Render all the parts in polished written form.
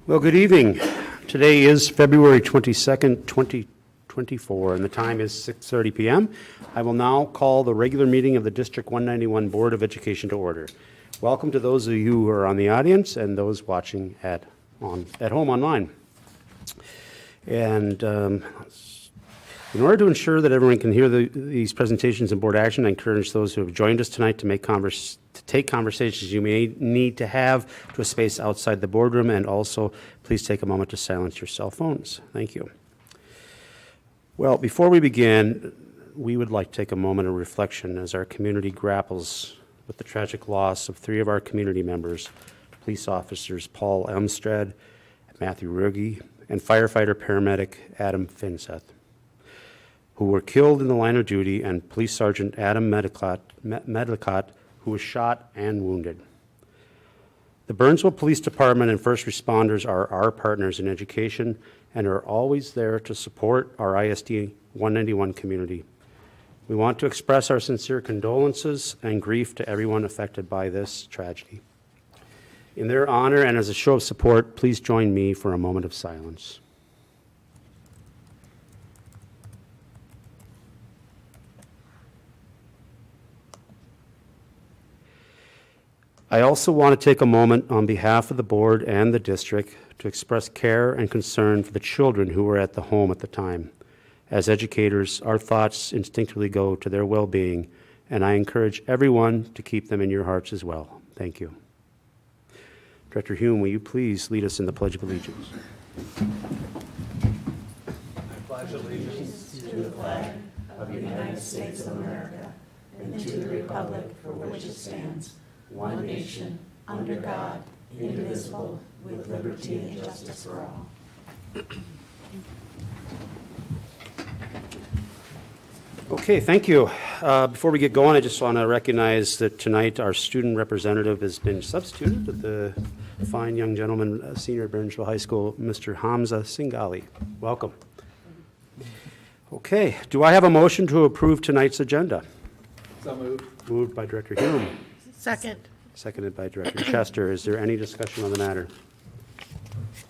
Well, good evening. Today is February 22nd, 2024, and the time is 6:30 p.m. I will now call the regular meeting of the District 191 Board of Education to order. Welcome to those of you who are on the audience and those watching at home online. And in order to ensure that everyone can hear these presentations and board action, I encourage those who have joined us tonight to take conversations you may need to have to a space outside the boardroom, and also please take a moment to silence your cell phones. Thank you. Well, before we begin, we would like to take a moment of reflection as our community grapples with the tragic loss of three of our community members, police officers Paul Elmstrad, Matthew Ruggie, and firefighter-paramedic Adam Finseth, who were killed in the line of duty, and Police Sergeant Adam Medlicott, who was shot and wounded. The Burnsville Police Department and first responders are our partners in education and are always there to support our ISD 191 community. We want to express our sincere condolences and grief to everyone affected by this tragedy. In their honor and as a show of support, please join me for a moment of silence. I also want to take a moment on behalf of the board and the district to express care and concern for the children who were at the home at the time. As educators, our thoughts instinctively go to their well-being, and I encourage everyone to keep them in your hearts as well. Thank you. Director Hume, will you please lead us in the Pledge of Allegiance? I pledge allegiance to the flag of the United States of America and to the republic for which it stands, one nation, under God, indivisible, with liberty and justice for all. Okay, thank you. Before we get going, I just want to recognize that tonight our student representative has been substituted with the fine young gentleman, senior at Burnsville High School, Mr. Hamza Singhali. Welcome. Okay, do I have a motion to approve tonight's agenda? So moved. Moved by Director Hume. Second. Seconded by Director Chester. Is there any discussion on the matter?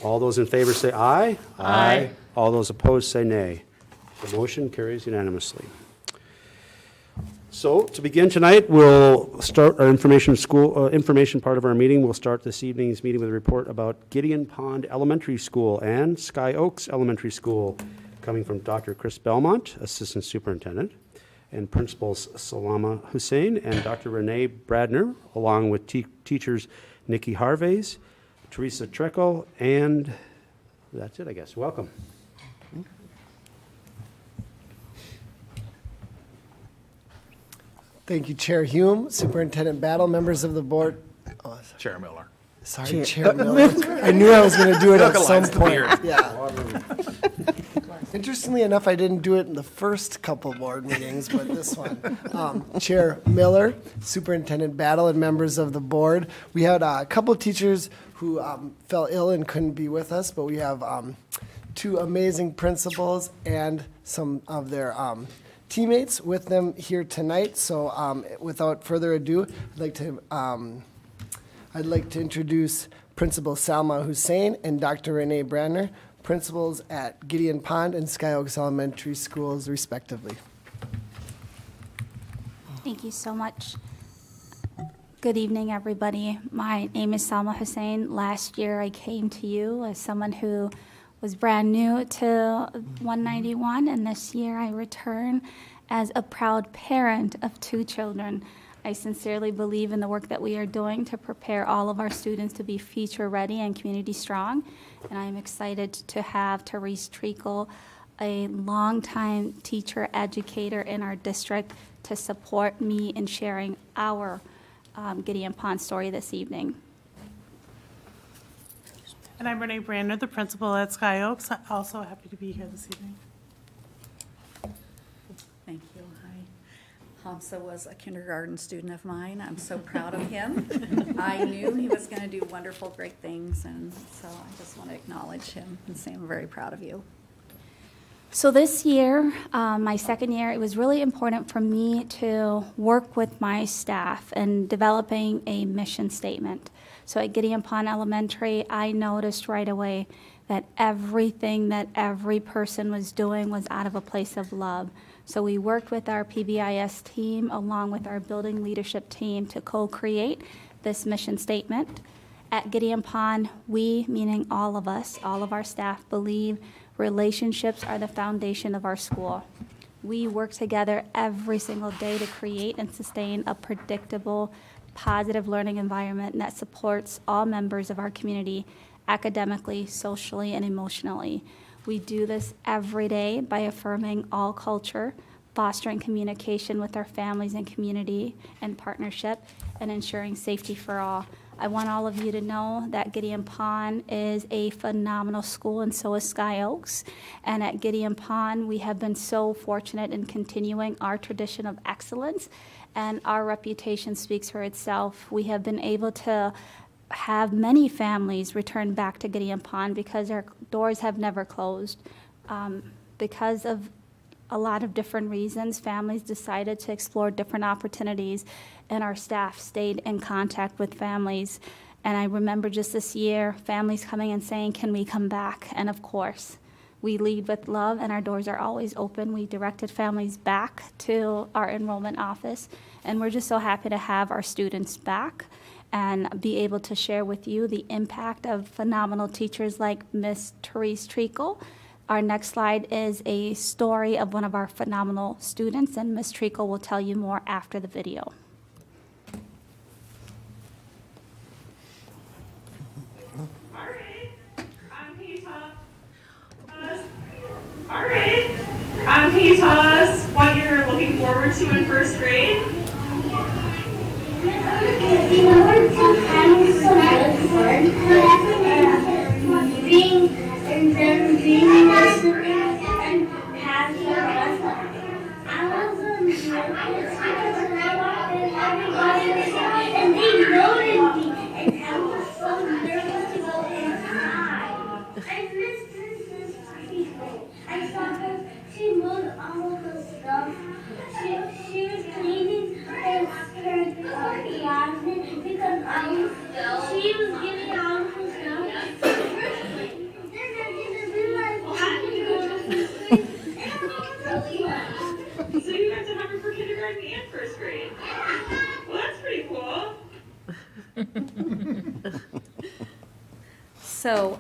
All those in favor say aye. Aye. All those opposed say nay. The motion carries unanimously. So to begin tonight, we'll start our information part of our meeting. We'll start this evening's meeting with a report about Gideon Pond Elementary School and Sky Oaks Elementary School, coming from Dr. Chris Belmont, Assistant Superintendent, and Principals Salama Hussein and Dr. Renee Bradner, along with teachers Nikki Harveys, Teresa Treckle, and that's it, I guess. Welcome. Thank you, Chair Hume, Superintendent Battle, members of the board. Oh, Chair Miller. sorry, Chair Miller. I knew I was going to do it at some point. Yeah. Interestingly enough, I didn't do it in the first couple board meetings, but this one. Chair Miller, Superintendent Battle, and members of the board. We had a couple teachers who fell ill and couldn't be with us, but we have two amazing principals and some of their teammates with them here tonight. So without further ado, I'd like to introduce Principal Salma Hussein and Dr. Renee Bradner, principals at Gideon Pond and Sky Oaks Elementary Schools, respectively. Thank you so much. Good evening, everybody. My name is Salma Hussein. Last year, I came to you as someone who was brand new to 191, and this year I return as a proud parent of two children. I sincerely believe in the work that we are doing to prepare all of our students to be future ready and community strong. And I'm excited to have Therese Treacle, a longtime teacher educator in our district, to support me in sharing our Gideon Pond story this evening. And I'm Renee Bradner, the principal at Sky Oaks. I'm also happy to be here this evening. Thank you. Hi. Hamza was a kindergarten student of mine. I'm so proud of him. I knew he was going to do wonderful, great things, and so I just want to acknowledge him and say I'm very proud of you. So this year, my second year, it was really important for me to work with my staff in developing a mission statement. So at Gideon Pond Elementary, I noticed right away that everything that every person was doing was out of a place of love. So we worked with our PBIS team along with our building leadership team to co-create this mission statement. At Gideon Pond, we, meaning all of us, all of our staff, believe relationships are the foundation of our school. We work together every single day to create and sustain a predictable, positive learning environment that supports all members of our community academically, socially, and emotionally. We do this every day by affirming all culture, fostering communication with our families and community and partnership, and ensuring safety for all. I want all of you to know that Gideon Pond is a phenomenal school, and so is Sky Oaks. And at Gideon Pond, we have been so fortunate in continuing our tradition of excellence, and our reputation speaks for itself. We have been able to have many families return back to Gideon Pond because our doors have never closed. Because of a lot of different reasons, families decided to explore different opportunities, and our staff stayed in contact with families. And I remember just this year, families coming and saying, can we come back? And of course, we lead with love, and our doors are always open. We directed families back to our enrollment office, and we're just so happy to have our students back and be able to share with you the impact of phenomenal teachers like Miss Therese Treacle. Our next slide is a story of one of our phenomenal students, and Ms. Treacle will tell you more after the video. Can you tell us what you're looking forward to in first grade? And they noticed me, and I was so nervous to go inside. I missed Princess Treacle. I saw her, she moved all of the stuff. She was cleaning her closet because she was getting all of her stuff. Then I didn't realize I could go to first grade. So you got to have her for kindergarten and first grade. Well, that's pretty cool. So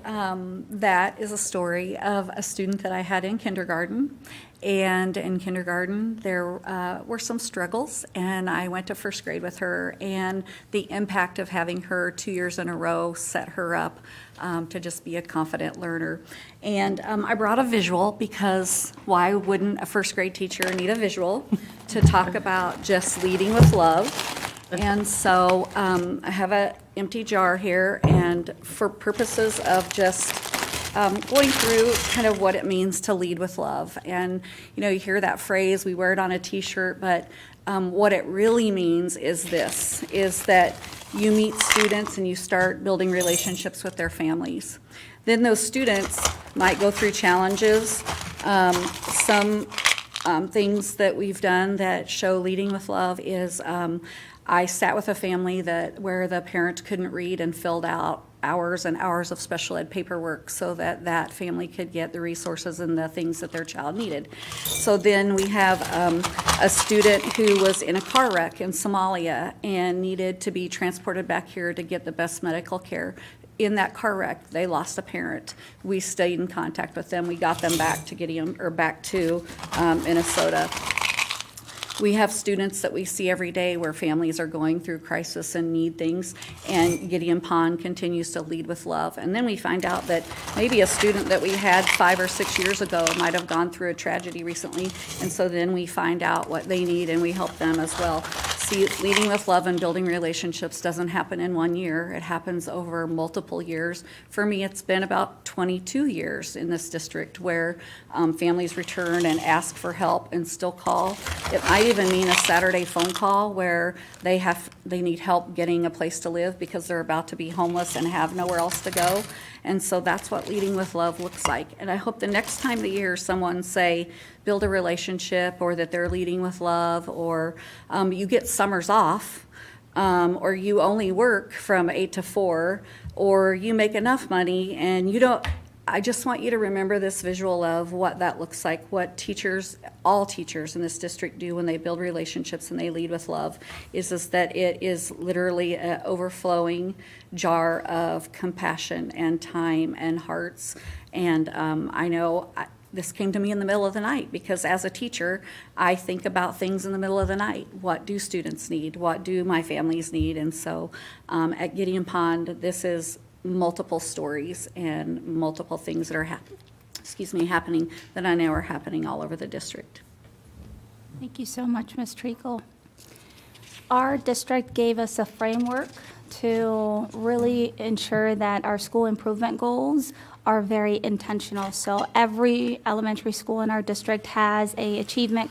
that is a story of a student that I had in kindergarten. And in kindergarten, there were some struggles, and I went to first grade with her, and the impact of having her 2 years in a row set her up to just be a confident learner. And I brought a visual because why wouldn't a first grade teacher need a visual to talk about just leading with love? And so I have an empty jar here, and for purposes of just going through kind of what it means to lead with love. And, you know, you hear that phrase, we wear it on a t-shirt, but what it really means is this, is that you meet students and you start building relationships with their families. Then those students might go through challenges, some things that we've done that show leading with love is I sat with a family where the parents couldn't read and filled out hours and hours of special ed paperwork so that that family could get the resources and the things that their child needed. So then we have a student who was in a car wreck in Somalia and needed to be transported back here to get the best medical care. In that car wreck, they lost a parent. We stayed in contact with them. We got them back to Minnesota. We have students that we see every day where families are going through crisis and need things, and Gideon Pond continues to lead with love. And then we find out that maybe a student that we had 5 or 6 years ago might have gone through a tragedy recently, and so then we find out what they need and we help them as well. See, leading with love and building relationships doesn't happen in 1 year. It happens over multiple years. For me, it's been about 22 years in this district where families return and ask for help and still call. It might even mean a Saturday phone call where they need help getting a place to live because they're about to be homeless and have nowhere else to go. And so that's what leading with love looks like. And I hope the next time you hear someone say, build a relationship, or that they're leading with love, or you get summers off, or you only work from 8 to 4, or you make enough money and you don't, I just want you to remember this visual of what that looks like, what teachers, all teachers in this district do when they build relationships and they lead with love, is that it is literally an overflowing jar of compassion and time and hearts. And I know this came to me in the middle of the night because as a teacher, I think about things in the middle of the night. What do students need? What do my families need? And so at Gideon Pond, this is multiple stories and multiple things that are happening that I know are happening all over the district. Thank you so much, Ms. Treacle. Our district gave us a framework to really ensure that our school improvement goals are very intentional. So every elementary school in our district has a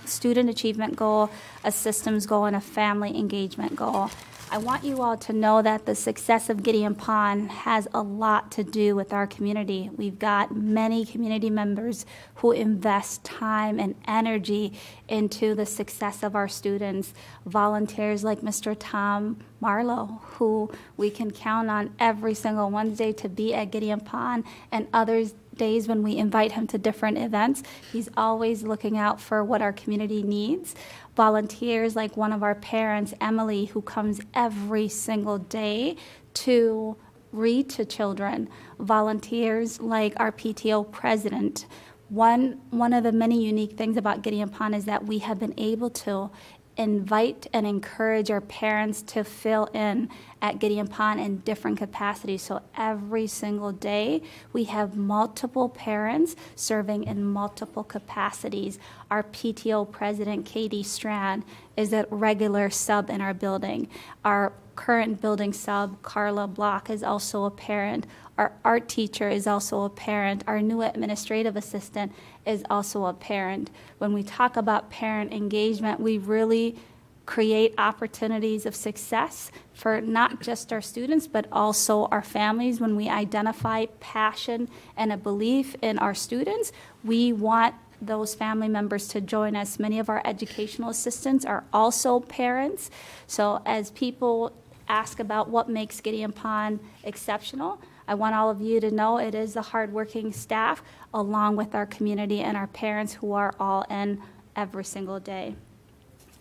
student achievement goal, a systems goal, and a family engagement goal. I want you all to know that the success of Gideon Pond has a lot to do with our community. We've got many community members who invest time and energy into the success of our students. Volunteers like Mr. Tom Marlowe, who we can count on every single Wednesday to be at Gideon Pond, and others days when we invite him to different events. He's always looking out for what our community needs. Volunteers like one of our parents, Emily, who comes every single day to read to children. Volunteers like our PTO president. One of the many unique things about Gideon Pond is that we have been able to invite and encourage our parents to fill in at Gideon Pond in different capacities. So every single day, we have multiple parents serving in multiple capacities. Our PTO president, Katie Strand, is a regular sub in our building. Our current building sub, Carla Block, is also a parent. Our art teacher is also a parent. Our new administrative assistant is also a parent. When we talk about parent engagement, we really create opportunities of success for not just our students, but also our families. When we identify passion and a belief in our students, we want those family members to join us. Many of our educational assistants are also parents. So as people ask about what makes Gideon Pond exceptional, I want all of you to know it is the hardworking staff along with our community and our parents who are all in every single day.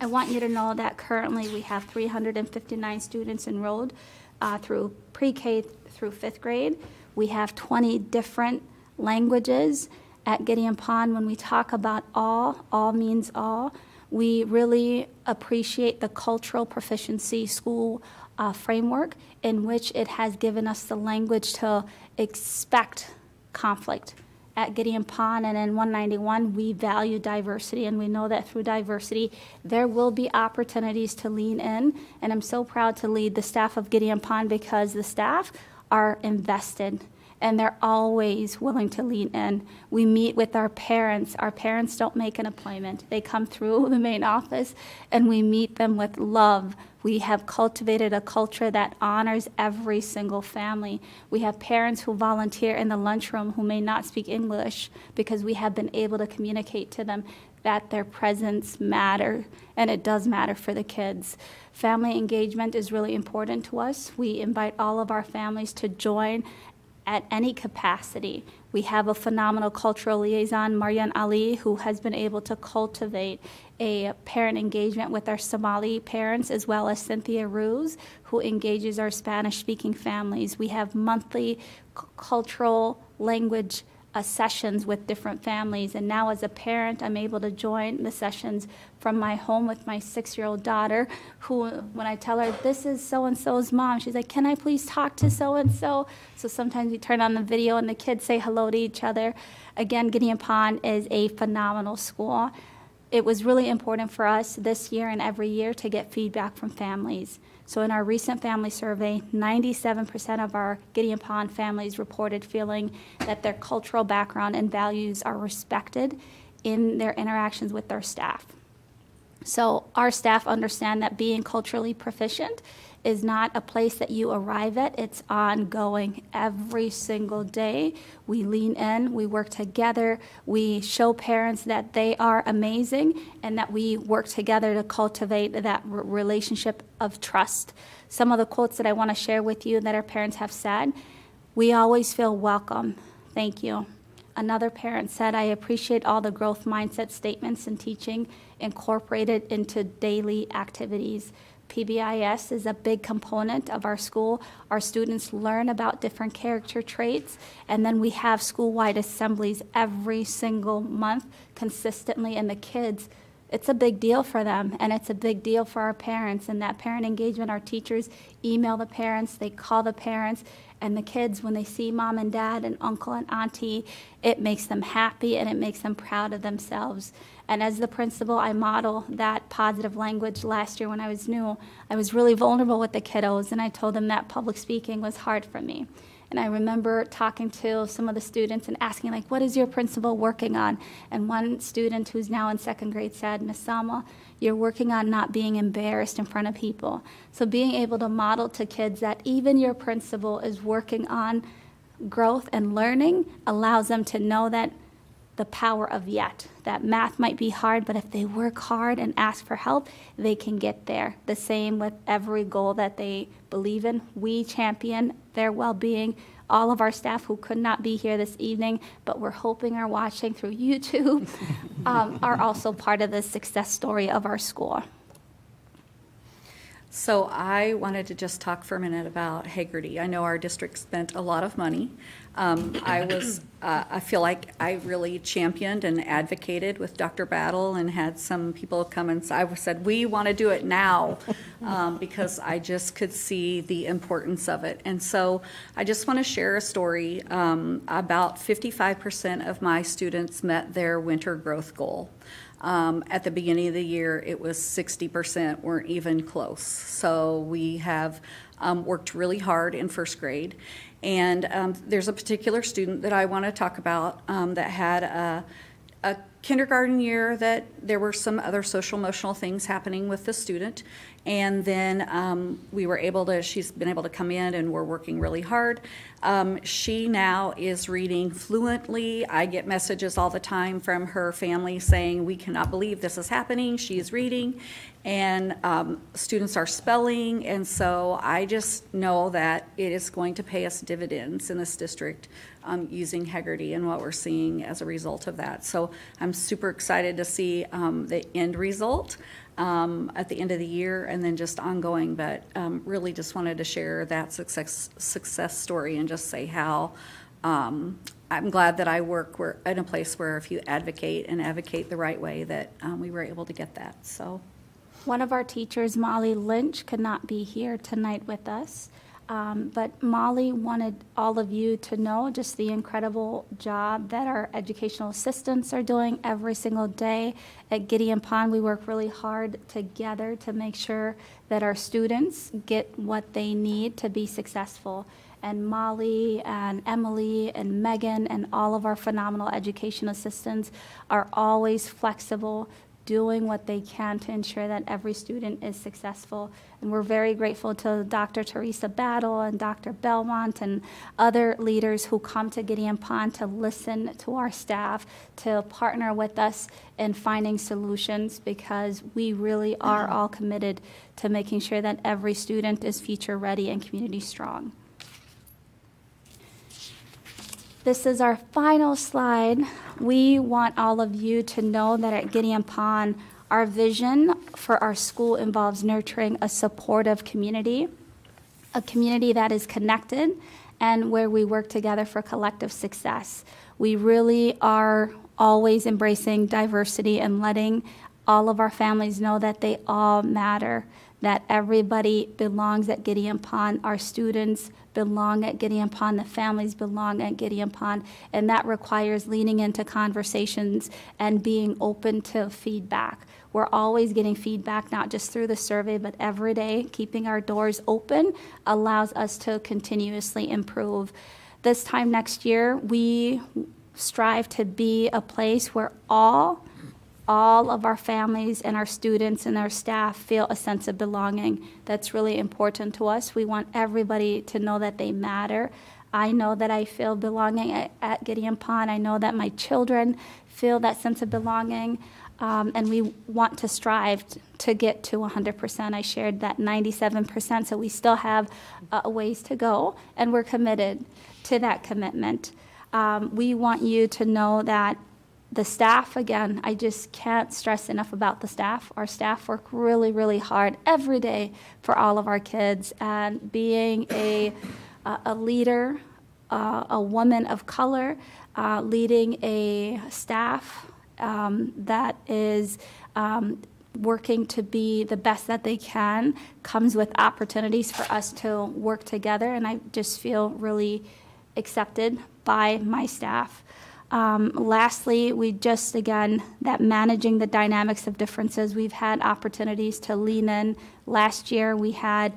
I want you to know that currently we have 359 students enrolled through pre-K through 5th grade. We have 20 different languages at Gideon Pond. When we talk about all means all, we really appreciate the cultural proficiency school framework in which it has given us the language to expect conflict. At Gideon Pond and in 191, we value diversity, and we know that through diversity, there will be opportunities to lean in. And I'm so proud to lead the staff of Gideon Pond because the staff are invested and they're always willing to lean in. We meet with our parents. Our parents don't make an appointment. They come through the main office and we meet them with love. We have cultivated a culture that honors every single family. We have parents who volunteer in the lunchroom who may not speak English because we have been able to communicate to them that their presence matters, and it does matter for the kids. Family engagement is really important to us. We invite all of our families to join at any capacity. We have a phenomenal cultural liaison, Marian Ali, who has been able to cultivate a parent engagement with our Somali parents, as well as Cynthia Ruse, who engages our Spanish-speaking families. We have monthly cultural language sessions with different families, and now as a parent, I'm able to join the sessions from my home with my 6-year-old daughter, who, when I tell her, this is so-and-so's mom, she's like, can I please talk to so-and-so? So sometimes we turn on the video and the kids say hello to each other. Again, Gideon Pond is a phenomenal school. it was really important for us this year and every year to get feedback from families. So in our recent family survey, 97% of our Gideon Pond families reported feeling that their cultural background and values are respected in their interactions with their staff. So our staff understand that being culturally proficient is not a place that you arrive at. It's ongoing every single day. We lean in, we work together, we show parents that they are amazing and that we work together to cultivate that relationship of trust. Some of the quotes that I want to share with you that our parents have said: "We always feel welcome. Thank you." Another parent said, "I appreciate all the growth mindset statements and teaching incorporated into daily activities. PBIS is a big component of our school. Our students learn about different character traits, and then we have school-wide assemblies every single month consistently, and the kids, it's a big deal for them, and it's a big deal for our parents." And that parent engagement, our teachers email the parents, they call the parents, and the kids, when they see mom and dad and uncle and auntie, it makes them happy and it makes them proud of themselves. And as the principal, I model that positive language. Last year when I was new, I was really vulnerable with the kiddos, and I told them that public speaking was hard for me. And I remember talking to some of the students and asking, like, what is your principal working on? And one student who's now in second grade said, "Miss Salma, you're working on not being embarrassed in front of people." So being able to model to kids that even your principal is working on growth and learning allows them to know that the power of yet. That math might be hard, but if they work hard and ask for help, they can get there. The same with every goal that they believe in. We champion their well-being. All of our staff who could not be here this evening, but we're hoping are watching through YouTube, are also part of the success story of our school. So I wanted to just talk for a minute about Hagerty. I know our district spent a lot of money. I feel like I really championed and advocated with Dr. Battle and had some people come and I said, we want to do it now, because I just could see the importance of it. And so I just want to share a story. About 55% of my students met their winter growth goal. At the beginning of the year, it was 60% weren't even close. So we have worked really hard in first grade. And there's a particular student that I want to talk about that had a kindergarten year that there were some other social emotional things happening with the student. And then she's been able to come in and we're working really hard. She now is reading fluently. I get messages all the time from her family saying, "We cannot believe this is happening." She's reading and students are spelling. And so I just know that it is going to pay us dividends in this district using Hagerty and what we're seeing as a result of that. So I'm super excited to see the end result at the end of the year and then just ongoing, but really just wanted to share that success story and just say how I'm glad that I work in a place where if you advocate the right way that we were able to get that. So One of our teachers, Molly Lynch, could not be here tonight with us. But Molly wanted all of you to know just the incredible job that our educational assistants are doing every single day. At Gideon Pond, we work really hard together to make sure that our students get what they need to be successful. And Molly and Emily and Megan and all of our phenomenal education assistants are always flexible, doing what they can to ensure that every student is successful. And we're very grateful to Dr. Teresa Battle and Dr. Belmont and other leaders who come to Gideon Pond to listen to our staff, to partner with us in finding solutions, because we really are all committed to making sure that every student is future ready and community strong. This is our final slide. We want all of you to know that at Gideon Pond, our vision for our school involves nurturing a supportive community, a community that is connected, and where we work together for collective success. We really are always embracing diversity and letting all of our families know that they all matter, that everybody belongs at Gideon Pond. Our students belong at Gideon Pond, the families belong at Gideon Pond, and that requires leaning into conversations and being open to feedback. We're always getting feedback, not just through the survey, but every day. Keeping our doors open allows us to continuously improve. This time next year, we strive to be a place where all of our families and our students and our staff feel a sense of belonging. That's really important to us. We want everybody to know that they matter. I know that I feel belonging at Gideon Pond. I know that my children feel that sense of belonging. And we want to strive to get to 100%. I shared that 97%, so we still have a ways to go, and we're committed to that commitment. We want you to know that the staff, again, I just can't stress enough about the staff. Our staff work really, really hard every day for all of our kids, and being a leader, a woman of color, leading a staff that is working to be the best that they can comes with opportunities for us to work together, and I just feel really accepted by my staff. Lastly, we just, again, that managing the dynamics of differences, we've had opportunities to lean in. Last year, we had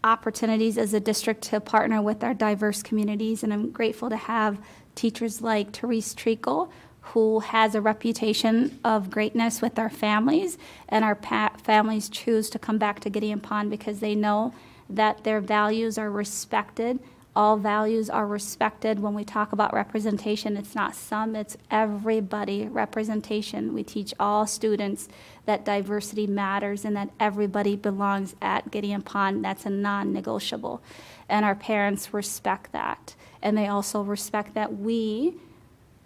opportunities as a district to partner with our diverse communities, and I'm grateful to have teachers like Therese Treacle, who has a reputation of greatness with our families, and our families choose to come back to Gideon Pond because they know that their values are respected. All values are respected. When we talk about representation, it's not some, it's everybody representation. We teach all students that diversity matters and that everybody belongs at Gideon Pond. That's a non-negotiable. And our parents respect that. And they also respect that we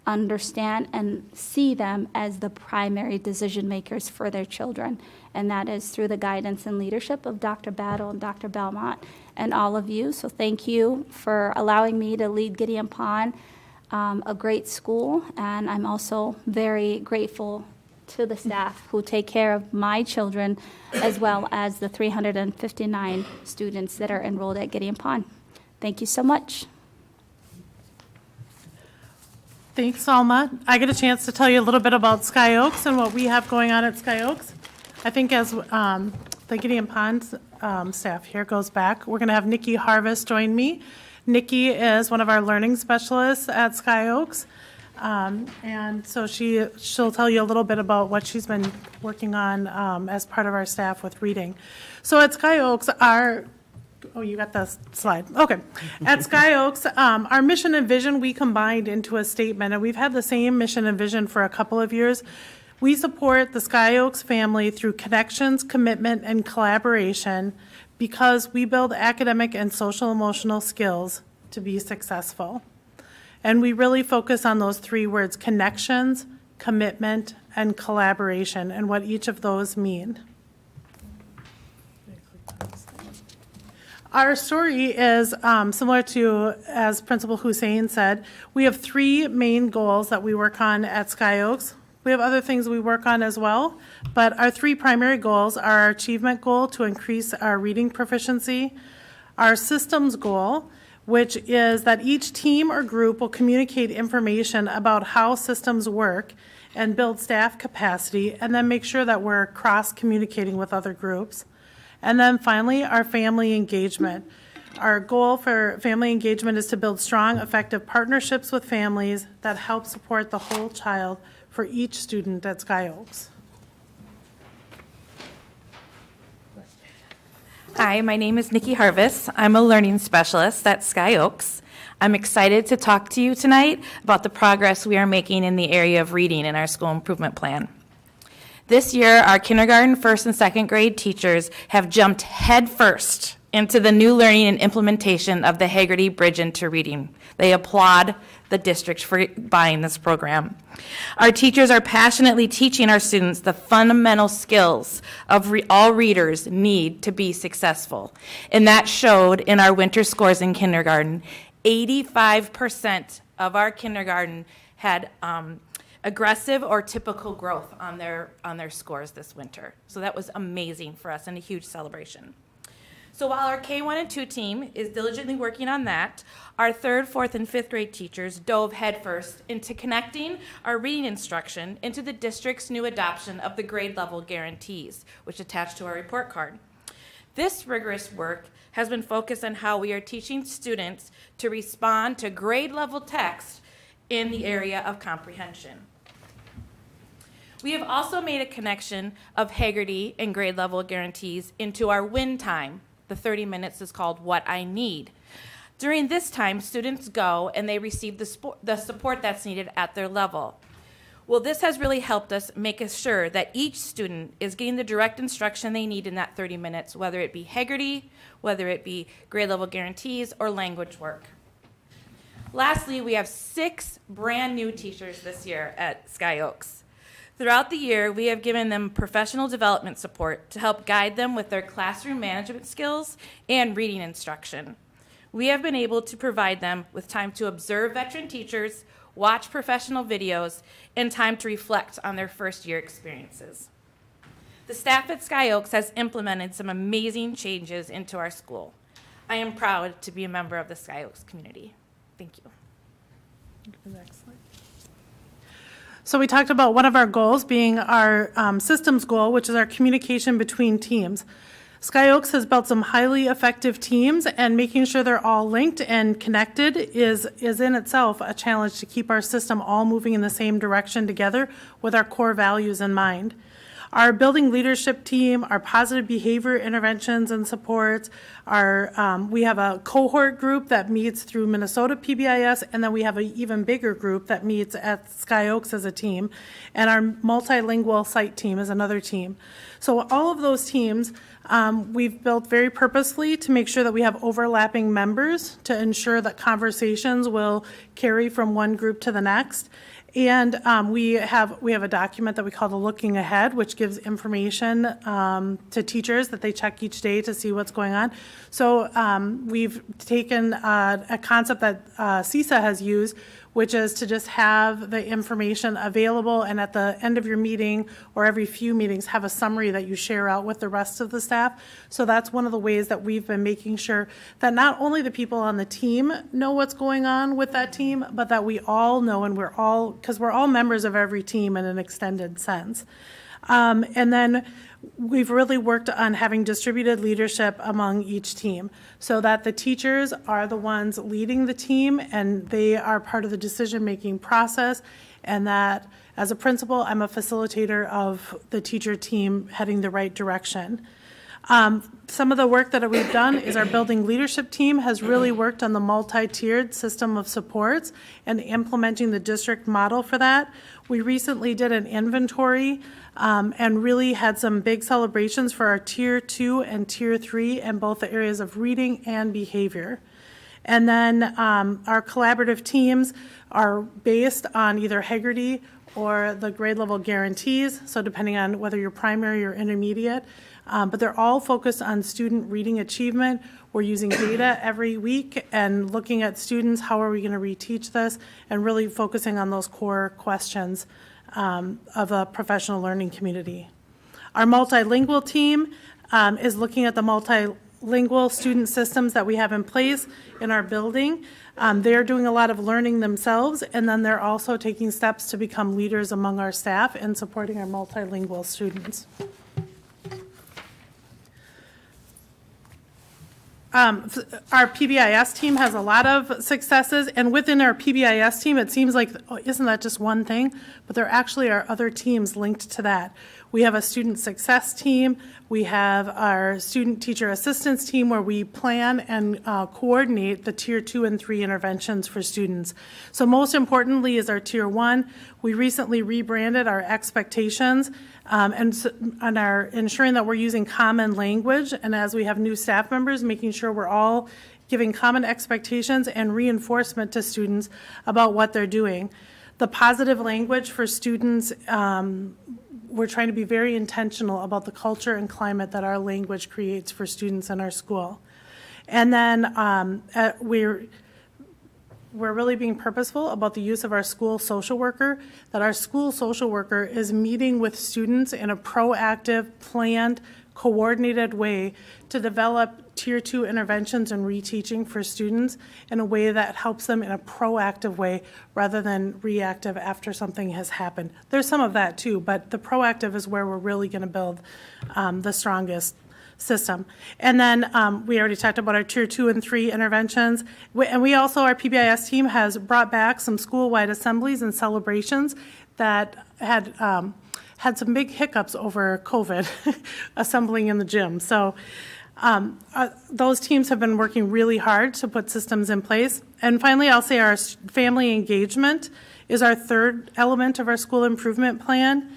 understand and see them as the primary decision makers for their children. And that is through the guidance and leadership of Dr. Battle and Dr. Belmont and all of you. So thank you for allowing me to lead Gideon Pond, a great school. And I'm also very grateful to the staff who take care of my children as well as the 359 students that are enrolled at Gideon Pond. Thank you so much. Thanks, Alma. I get a chance to tell you a little bit about Sky Oaks and what we have going on at Sky Oaks. I think as the Gideon Pond staff here goes back, we're going to have Nikki Harvest join me. Nikki is one of our learning specialists at Sky Oaks. And so she'll tell you a little bit about what she's been working on as part of our staff with reading. So at Sky Oaks, oh, you got the slide. Okay. At Sky Oaks, our mission and vision we combined into a statement, and we've had the same mission and vision for a couple of years. We support the Sky Oaks family through connections, commitment, and collaboration because we build academic and social emotional skills to be successful. And we really focus on those three words: connections, commitment, and collaboration, and what each of those mean. Our story is similar to, as Principal Hussein said, we have three main goals that we work on at Sky Oaks. We have other things we work on as well, but our three primary goals are our achievement goal to increase our reading proficiency, our systems goal, which is that each team or group will communicate information about how systems work and build staff capacity, and then make sure that we're cross-communicating with other groups. And then finally, our family engagement. Our goal for family engagement is to build strong, effective partnerships with families that help support the whole child for each student at Sky Oaks. Hi, my name is Nikki Harvest. I'm a learning specialist at Sky Oaks. I'm excited to talk to you tonight about the progress we are making in the area of reading in our school improvement plan. This year, our kindergarten, first, and second grade teachers have jumped headfirst into the new learning and implementation of the Haggerty Bridge into Reading. They applaud the district for buying this program. Our teachers are passionately teaching our students the fundamental skills of all readers need to be successful. And that showed in our winter scores in kindergarten. 85% of our kindergarten had aggressive or typical growth on their scores this winter. So that was amazing for us and a huge celebration. So while our K1 and 2 team is diligently working on that, our 3rd, 4th, and 5th grade teachers dove headfirst into connecting our reading instruction into the district's new adoption of the grade level guarantees, which attach to our report card. This rigorous work has been focused on how we are teaching students to respond to grade level text in the area of comprehension. We have also made a connection of Haggerty and grade level guarantees into our win time. The 30 minutes is called What I Need. During this time, students go and they receive the support that's needed at their level. Well, this has really helped us make sure that each student is getting the direct instruction they need in that 30 minutes, whether it be Haggerty, whether it be grade level guarantees, or language work. Lastly, we have 6 brand new teachers this year at Sky Oaks. Throughout the year, we have given them professional development support to help guide them with their classroom management skills and reading instruction. We have been able to provide them with time to observe veteran teachers, watch professional videos, and time to reflect on their first-year experiences. The staff at Sky Oaks has implemented some amazing changes into our school. I am proud to be a member of the Sky Oaks community. Thank you. Excellent. So we talked about one of our goals being our systems goal, which is our communication between teams. Sky Oaks has built some highly effective teams, and making sure they're all linked and connected is in itself a challenge to keep our system all moving in the same direction together with our core values in mind. Our building leadership team, our positive behavior interventions and supports, we have a cohort group that meets through Minnesota PBIS, and then we have an even bigger group that meets at Sky Oaks as a team, and our multilingual site team is another team. So all of those teams we've built very purposely to make sure that we have overlapping members to ensure that conversations will carry from one group to the next. And we have a document that we call the Looking Ahead, which gives information to teachers that they check each day to see what's going on. So we've taken a concept that CISA has used, which is to just have the information available, and at the end of your meeting or every few meetings have a summary that you share out with the rest of the staff. So that's one of the ways that we've been making sure that not only the people on the team know what's going on with that team, but that we all know, and because we're all members of every team in an extended sense. And then we've really worked on having distributed leadership among each team so that the teachers are the ones leading the team and they are part of the decision-making process, and that as a principal, I'm a facilitator of the teacher team heading the right direction. Some of the work that we've done is our building leadership team has really worked on the multi-tiered system of supports and implementing the district model for that. We recently did an inventory and really had some big celebrations for our Tier 2 and Tier 3 in both the areas of reading and behavior. And then our collaborative teams are based on either Haggerty or the grade level guarantees, so depending on whether you're primary or intermediate. But they're all focused on student reading achievement. We're using data every week and looking at students, how are we going to reteach this, and really focusing on those core questions of a professional learning community. Our multilingual team is looking at the multilingual student systems that we have in place in our building. They're doing a lot of learning themselves, and then they're also taking steps to become leaders among our staff and supporting our multilingual students. Our PBIS team has a lot of successes, and within our PBIS team, it seems like, oh, isn't that just one thing? But there actually are other teams linked to that. We have a student success team. We have our student teacher assistance team where we plan and coordinate the Tier 2 and 3 interventions for students. So most importantly is our Tier 1. We recently rebranded our expectations and are ensuring that we're using common language, and as we have new staff members, making sure we're all giving common expectations and reinforcement to students about what they're doing. The positive language for students, we're trying to be very intentional about the culture and climate that our language creates for students in our school. And then we're really being purposeful about the use of our school social worker, that our school social worker is meeting with students in a proactive, planned, coordinated way to develop Tier 2 interventions and reteaching for students in a way that helps them in a proactive way rather than reactive after something has happened. There's some of that too, but the proactive is where we're really going to build the strongest system. And then we already talked about our Tier 2 and 3 interventions. And we also, our PBIS team has brought back some school-wide assemblies and celebrations that had some big hiccups over COVID, assembling in the gym. So those teams have been working really hard to put systems in place. And finally, I'll say our family engagement is our third element of our school improvement plan.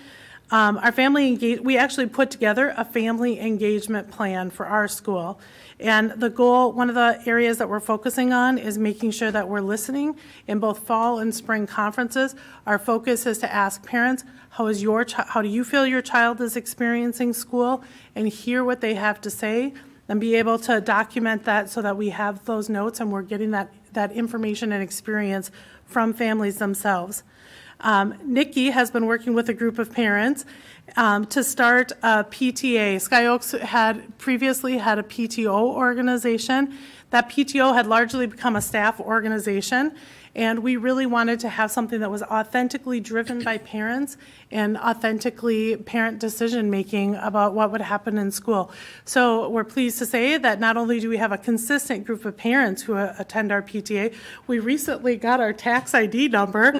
We actually put together a family engagement plan for our school. And the goal, one of the areas that we're focusing on is making sure that we're listening in both fall and spring conferences. Our focus is to ask parents, how do you feel your child is experiencing school, and hear what they have to say, and be able to document that so that we have those notes and we're getting that information and experience from families themselves. Nikki has been working with a group of parents to start a PTA. Sky Oaks had previously had a PTO organization. That PTO had largely become a staff organization, and we really wanted to have something that was authentically driven by parents and authentically parent decision-making about what would happen in school. So we're pleased to say that not only do we have a consistent group of parents who attend our PTA, we recently got our tax ID number.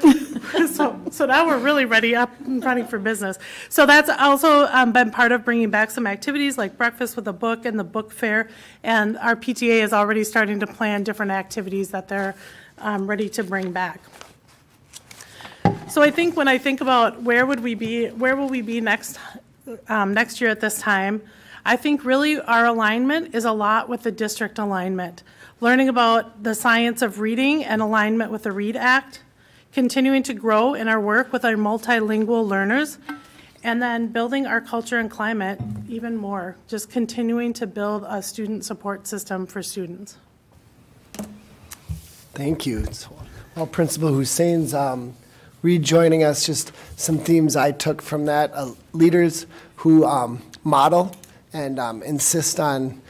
So now we're really ready, up and running for business. So that's also been part of bringing back some activities like breakfast with a book and the book fair. And our PTA is already starting to plan different activities that they're ready to bring back. So I think when I think about where will we be next year at this time, I think really our alignment is a lot with the district alignment. Learning about the science of reading and alignment with the READ Act, continuing to grow in our work with our multilingual learners, and then building our culture and climate even more, just continuing to build a student support system for students. Thank you. Well, Principal Hussein's rejoining us, just some themes I took from that. Leaders who model and insist on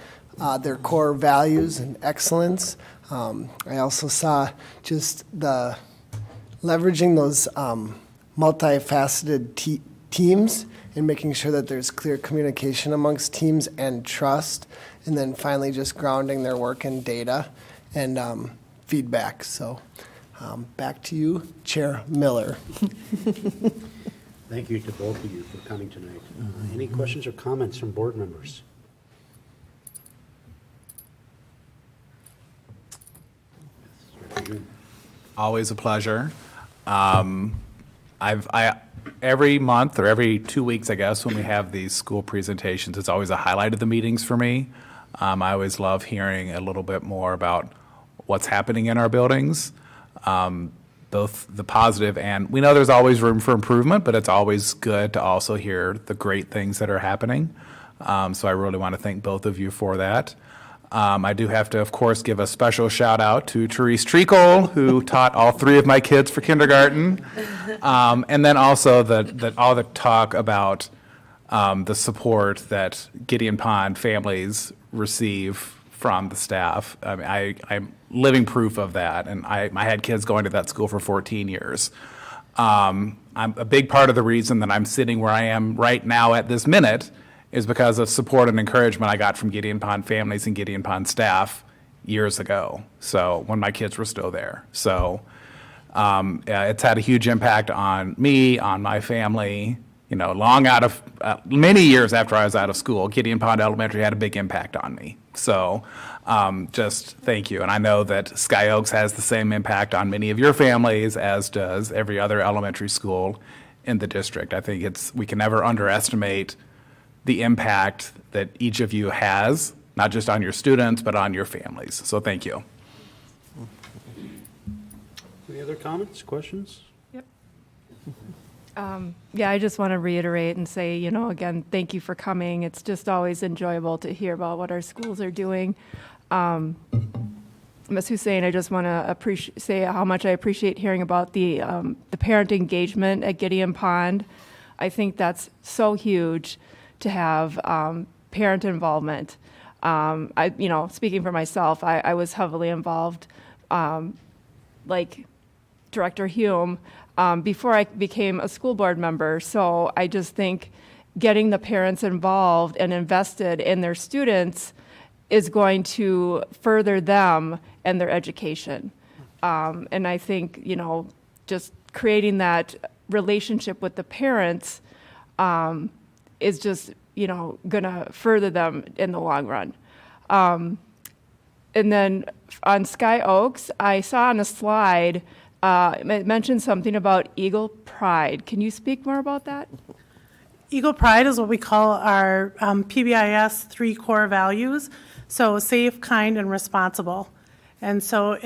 their core values and excellence. I also saw just the leveraging those multifaceted teams and making sure that there's clear communication amongst teams and trust. And then finally just grounding their work in data and feedback. So back to you, Chair Miller. Thank you to both of you for coming tonight. Any questions or comments from board members? Always a pleasure. Every month or every 2 weeks, I guess, when we have these school presentations, it's always a highlight of the meetings for me. I always love hearing a little bit more about what's happening in our buildings, both the positive and we know there's always room for improvement, but it's always good to also hear the great things that are happening. So I really want to thank both of you for that. I do have to, of course, give a special shout out to Therese Treacle, who taught all three of my kids for kindergarten. And then also all the talk about the support that Gideon Pond families receive from the staff. I mean, I'm living proof of that, and I had kids going to that school for 14 years. I'm a big part of the reason that I'm sitting where I am right now at this minute is because of support and encouragement I got from Gideon Pond families and Gideon Pond staff years ago, so when my kids were still there. So it's had a huge impact on me, on my family. You know, many years after I was out of school, Gideon Pond Elementary had a big impact on me. So just thank you. And I know that Sky Oaks has the same impact on many of your families, as does every other elementary school in the district. I think we can never underestimate the impact that each of you has, not just on your students, but on your families. So thank you. Any other comments, questions? Yep. Yeah, I just want to reiterate and say, again, thank you for coming. It's just always enjoyable to hear about what our schools are doing. Ms. Hussein, I just want to say how much I appreciate hearing about the parent engagement at Gideon Pond. I think that's so huge to have parent involvement. Speaking for myself, I was heavily involved, like Director Hume, before I became a school board member. So I just think getting the parents involved and invested in their students is going to further them and their education. And I think, just creating that relationship with the parents is just, going to further them in the long run. And then on Sky Oaks, I saw on a slide, it mentioned something about Eagle Pride. Can you speak more about that? Eagle Pride is what we call our PBIS 3 core values. So safe, kind, and responsible. And so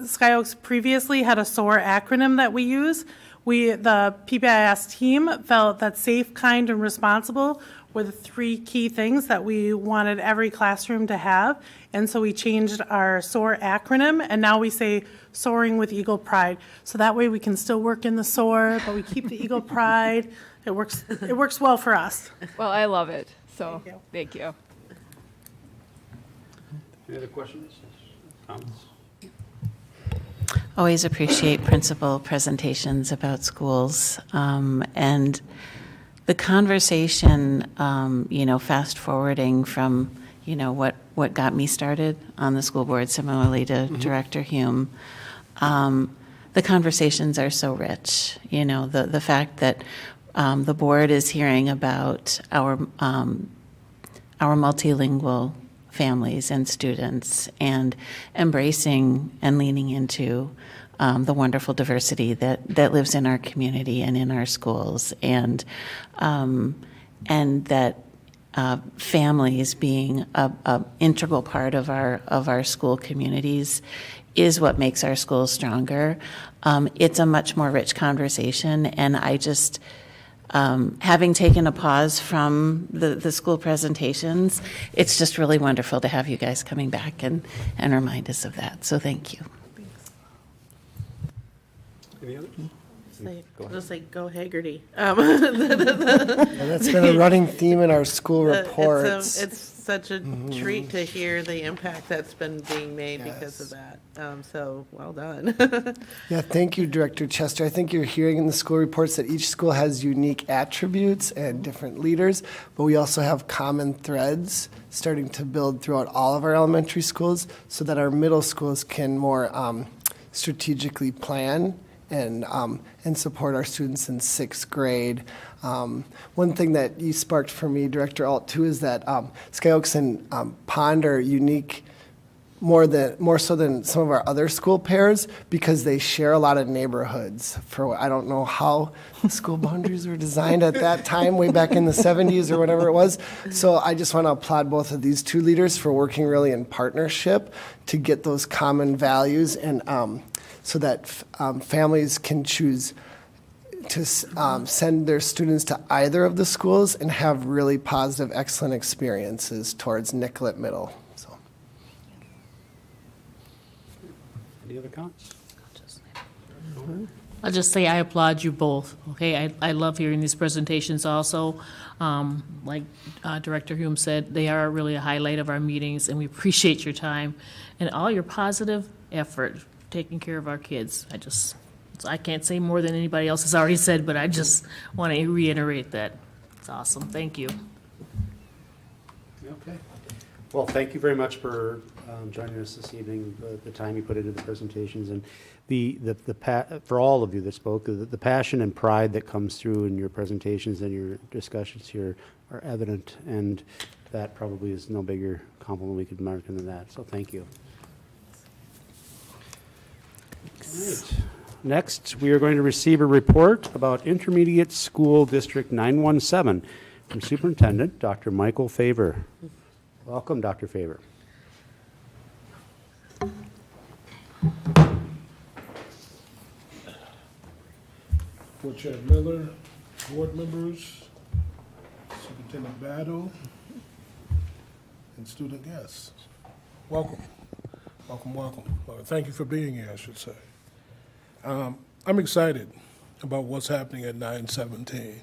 Sky Oaks previously had a SOAR acronym that we use. The PBIS team felt that safe, kind, and responsible were the 3 key things that we wanted every classroom to have. And so we changed our SOAR acronym, and now we say Soaring with Eagle Pride. So that way we can still work in the SOAR, but we keep the Eagle Pride. It works well for us. Well, I love it. So thank you. Any other questions, comments? Always appreciate principal presentations about schools. And the conversation, fast forwarding from, what got me started on the school board, similarly to Director Hume, the conversations are so rich. The fact that the board is hearing about our multilingual families and students and embracing and leaning into the wonderful diversity that lives in our community and in our schools, and that families being a integral part of our school communities is what makes our schools stronger. It's a much more rich conversation, and I just having taken a pause from the school presentations, it's just really wonderful to have you guys coming back and remind us of that. So thank you. Any others? Just like go Haggerty. That's been a running theme in our school reports. It's such a treat to hear the impact that's been being made because of that. So well done. Yeah, thank you, Director Chester. I think you're hearing in the school reports that each school has unique attributes and different leaders, but we also have common threads starting to build throughout all of our elementary schools so that our middle schools can more strategically plan and support our students in 6th grade. One thing that you sparked for me, Director Alt, too, is that Sky Oaks and Pond are unique more so than some of our other school pairs because they share a lot of neighborhoods. I don't know how the school boundaries were designed at that time, way back in the 70s or whatever it was. So I just want to applaud both of these 2 leaders for working really in partnership to get those common values and so that families can choose to send their students to either of the schools and have really positive, excellent experiences towards Nicollet Middle. So, any other comments? I'll just say I applaud you both, okay? I love hearing these presentations also. Like Director Hume said, they are really a highlight of our meetings, and we appreciate your time and all your positive effort taking care of our kids. I can't say more than anybody else has already said, but I just want to reiterate that. It's awesome. Thank you. Okay. Well, thank you very much for joining us this evening, the time you put into the presentations, and for all of you that spoke, the passion and pride that comes through in your presentations and your discussions here are evident, and that probably is no bigger compliment we could mark than that. So thank you. All right. Next, we are going to receive a report about Intermediate School District 917 from Superintendent Dr. Michael Favor. Welcome, Dr. Favor. Board Chair Miller, board members, Superintendent Battle, and student guests. Welcome. Welcome, welcome. Thank you for being here, I should say. I'm excited about what's happening at 917.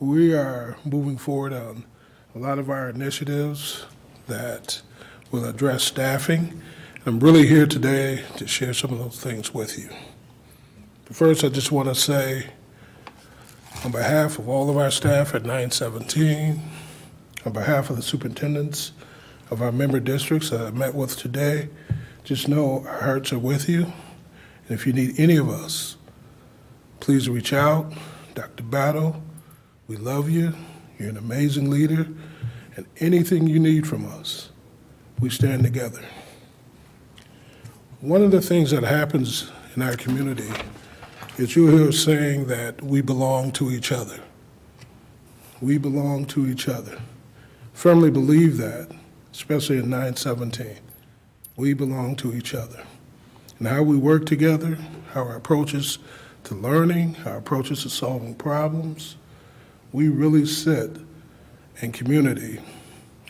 We are moving forward on a lot of our initiatives that will address staffing. I'm really here today to share some of those things with you. But first, I just want to say, on behalf of all of our staff at 917, on behalf of the superintendents of our member districts that I met with today, just know our hearts are with you. And if you need any of us, please reach out. Dr. Battle, we love you. You're an amazing leader. And anything you need from us, we stand together. One of the things that happens in our community is you hear saying that we belong to each other. We belong to each other. Firmly believe that, especially in 917. We belong to each other. And how we work together, how our approaches to learning, our approaches to solving problems, we really sit in community,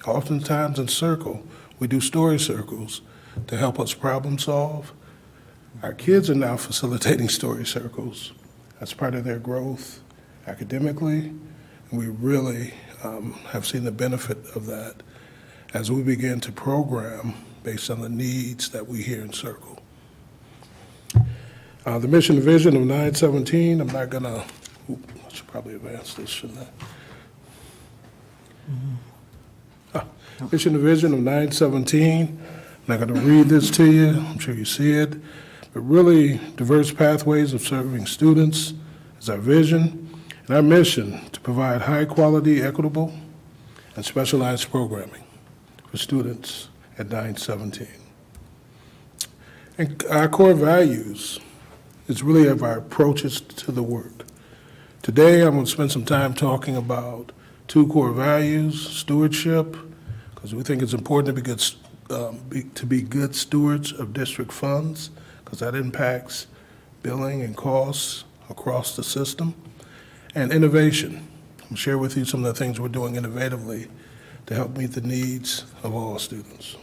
oftentimes in circle. We do story circles to help us problem solve. Our kids are now facilitating story circles as part of their growth academically, and we really have seen the benefit of that as we begin to program based on the needs that we hear in circle. The mission and vision of 917, I'm not gonna, I should probably advance this, shouldn't I? Mission and vision of 917, I'm not gonna read this to you, I'm sure you see it, but really diverse pathways of serving students is our vision, and our mission to provide high quality, equitable, and specialized programming for students at 917. And our core values is really of our approaches to the work. Today, I'm going to spend some time talking about two core values: stewardship, because we think it's important to be good stewards of district funds, because that impacts billing and costs across the system, and innovation. I'll share with you some of the things we're doing innovatively to help meet the needs of all students.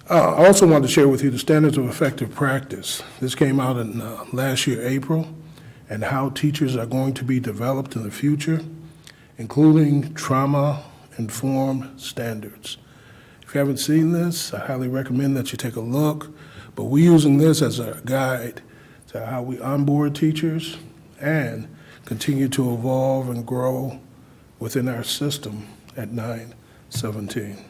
I also wanted to share with you the standards of effective practice. This came out in last year, April, and how teachers are going to be developed in the future, including trauma-informed standards. If you haven't seen this, I highly recommend that you take a look, but we're using this as a guide to how we onboard teachers and continue to evolve and grow within our system at 917.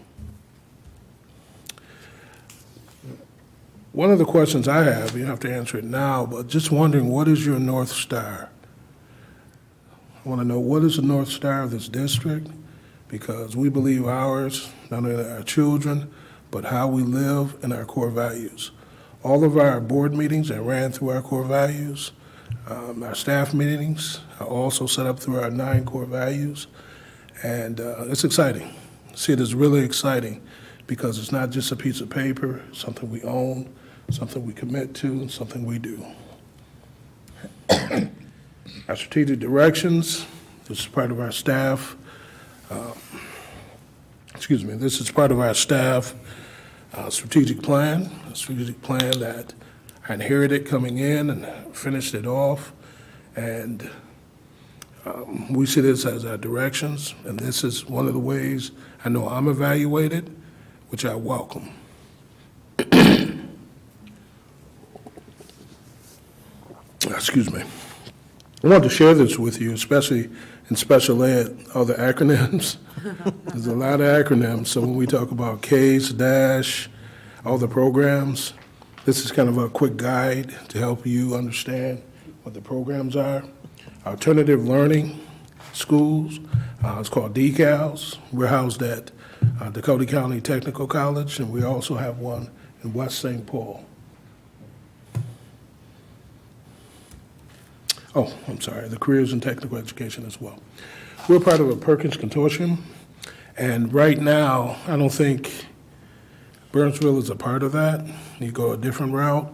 One of the questions I have, you don't have to answer it now, but just wondering, what is your North Star? I want to know, what is the North Star of this district? Because we believe ours, not only our children, but how we live and our core values. All of our board meetings are ran through our core values. Our staff meetings are also set up through our 9 core values. And it's exciting. See, it is really exciting because it's not just a piece of paper, it's something we own, something we commit to, and something we do. Our strategic directions, this is part of our staff. This is part of our staff strategic plan, a strategic plan that I inherited coming in and finished it off. And we see this as our directions, and this is one of the ways I know I'm evaluated, which I welcome. Excuse me. I want to share this with you, especially in special ed, all the acronyms. There's a lot of acronyms, so when we talk about CASE, DASH, all the programs, this is kind of a quick guide to help you understand what the programs are. Alternative learning schools, it's called DECALs. We're housed at Dakota County Technical College, and we also have one in West St. Paul. Oh, I'm sorry, the careers in technical education as well. We're part of a Perkins consortium, and right now, I don't think Burnsville is a part of that. You go a different route,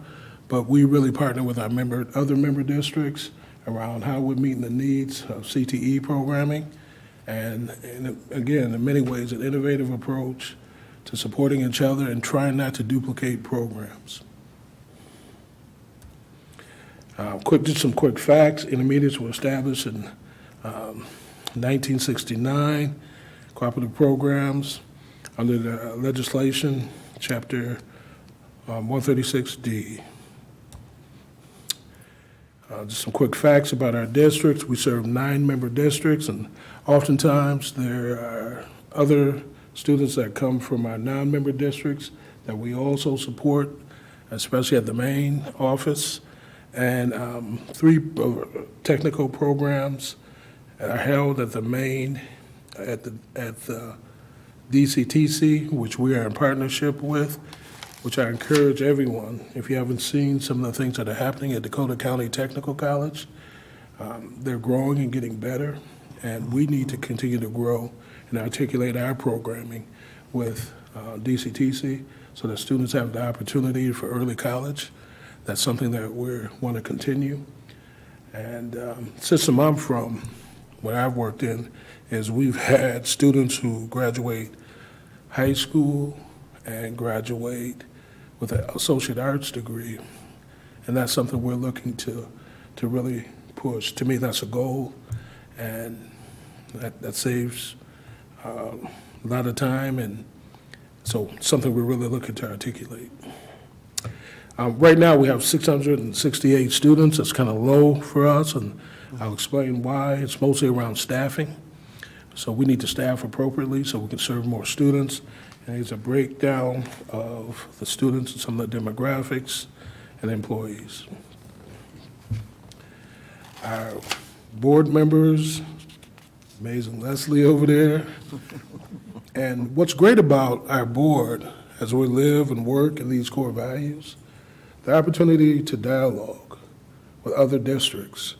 but we really partner with our other member districts around how we're meeting the needs of CTE programming and again, in many ways, an innovative approach to supporting each other and trying not to duplicate programs. Just some quick facts. Intermediates were established in 1969. Cooperative programs under the legislation, Chapter 136D. Just some quick facts about our districts. We serve 9-member districts, and oftentimes there are other students that come from our non-member districts that we also support, especially at the main office. And 3 technical programs are held at the main, at the DCTC, which we are in partnership with, which I encourage everyone, if you haven't seen some of the things that are happening at Dakota County Technical College, they're growing and getting better, and we need to continue to grow and articulate our programming with DCTC so that students have the opportunity for early college. That's something that we want to continue. And system I'm from, what I've worked in, is we've had students who graduate high school and graduate with an associate arts degree. And that's something we're looking to really push. To me, that's a goal, and that saves a lot of time, and so something we're really looking to articulate. Right now, we have 668 students. That's kind of low for us, and I'll explain why. It's mostly around staffing. So we need to staff appropriately so we can serve more students. And here's a breakdown of the students and some of the demographics and employees. Our board members, amazing Leslie over there. And what's great about our board as we live and work in these core values, the opportunity to dialogue with other districts.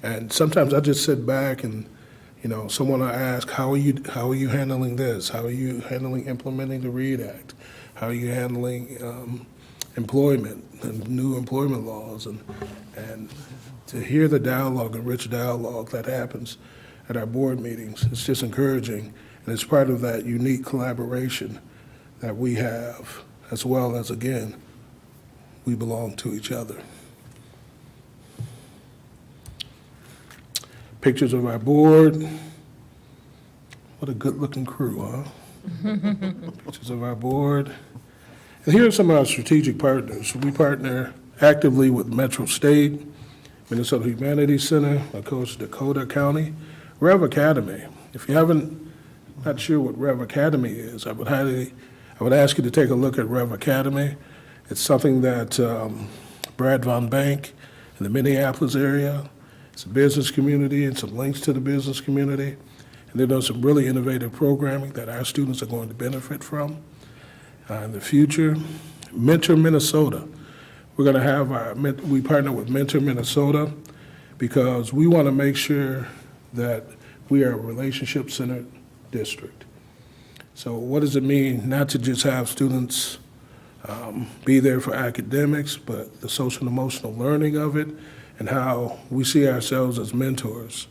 And sometimes I just sit back and, someone will ask, how are you handling this? How are you handling implementing the READ Act? How are you handling employment and new employment laws? And to hear the dialogue and rich dialogue that happens at our board meetings, it's just encouraging. And it's part of that unique collaboration that we have, as well as, again, we belong to each other. Pictures of our board. What a good-looking crew, huh? Pictures of our board. And here are some of our strategic partners. We partner actively with Metro State, Minnesota Humanities Center, of course, Dakota County, Rev Academy. If you not sure what Rev Academy is, I would ask you to take a look at Rev Academy. It's something that Brad Von Bank in the Minneapolis area, it's a business community and some links to the business community. And they've done some really innovative programming that our students are going to benefit from in the future. Mentor Minnesota. We're going to have we partner with Mentor Minnesota because we want to make sure that we are a relationship-centered district. So what does it mean not to just have students be there for academics, but the social and emotional learning of it and how we see ourselves as mentors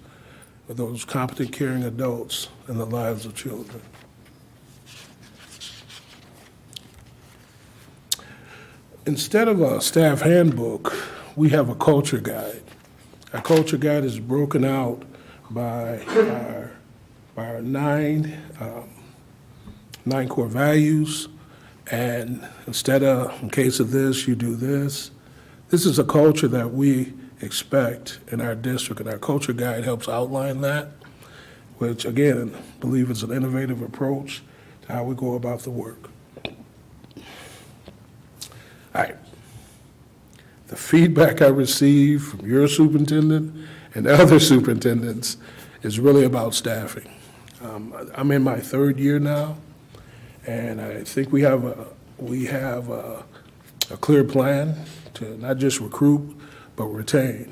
for those competent, caring adults in the lives of children. Instead of a staff handbook, we have a culture guide. Our culture guide is broken out by our nine core values. And instead of, in case of this, you do this. This is a culture that we expect in our district, and our culture guide helps outline that, which, again, I believe is an innovative approach to how we go about the work. All right. The feedback I receive from your superintendent and other superintendents is really about staffing. I'm in my 3rd year now, and I think we have a clear plan to not just recruit, but retain.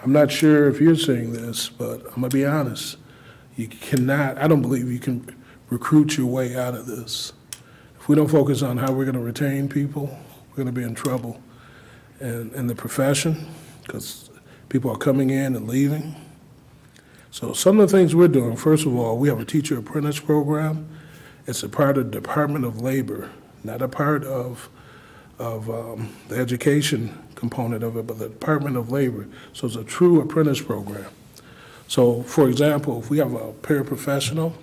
I'm not sure if you're seeing this, but I'm gonna be honest. I don't believe you can recruit your way out of this. If we don't focus on how we're gonna retain people, we're gonna be in trouble in the profession because people are coming in and leaving. So some of the things we're doing, first of all, we have a teacher apprentice program. It's a part of the Department of Labor, not a part of the education component of it, but the Department of Labor. So it's a true apprentice program. So, for example, if we have a paraprofessional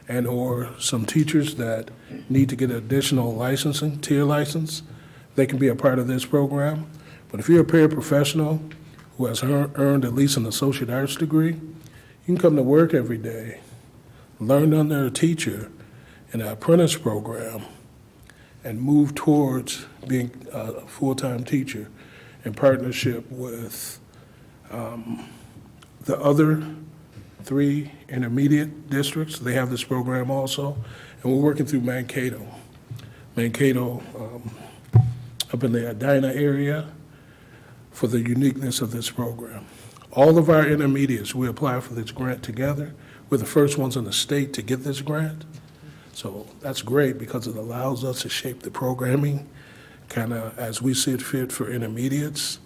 and or some teachers that need to get additional licensing, tier license, they can be a part of this program. But if you're a paraprofessional who has earned at least an associate arts degree, you can come to work every day, learn under a teacher in an apprentice program, and move towards being a full-time teacher in partnership with the other 3 intermediate districts. They have this program also, and we're working through Mankato. Mankato up in the Edina area for the uniqueness of this program. All of our intermediates, we apply for this grant together. We're the first ones in the state to get this grant. So that's great because it allows us to shape the programming kind of as we see it fit for intermediates,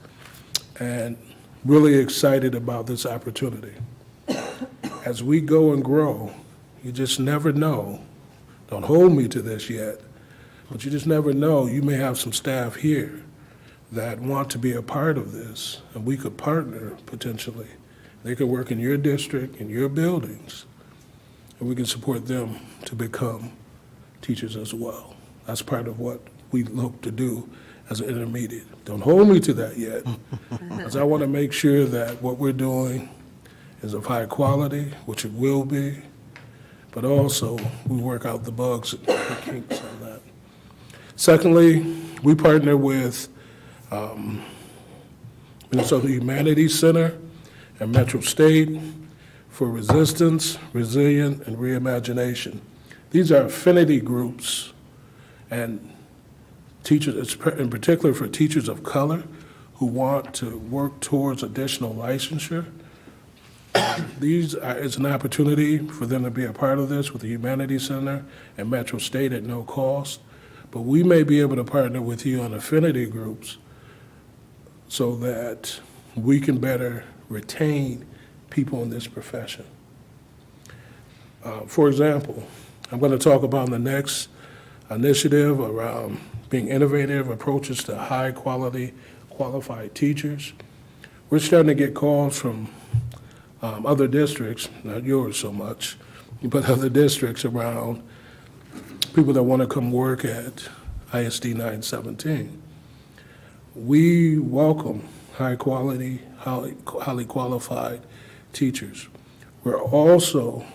and really excited about this opportunity. As we go and grow, you just never know. Don't hold me to this yet, but you just never know. You may have some staff here that want to be a part of this, and we could partner potentially. They could work in your district, in your buildings, and we can support them to become teachers as well. That's part of what we look to do as an intermediate. Don't hold me to that yet, because I want to make sure that what we're doing is of high quality, which it will be, but also we work out the bugs and the kinks on that. Secondly, we partner with Minnesota Humanities Center and Metro State for resistance, resilience, and reimagination. These are affinity groups and teachers, in particular for teachers of color who want to work towards additional licensure. It's an opportunity for them to be a part of this with the Humanities Center and Metro State at no cost. But we may be able to partner with you on affinity groups so that we can better retain people in this profession. For example, I'm going to talk about the next initiative around being innovative approaches to high quality, qualified teachers. We're starting to get calls from other districts, not yours so much, but other districts around people that want to come work at ISD 917. We welcome high quality, highly qualified teachers. We're also,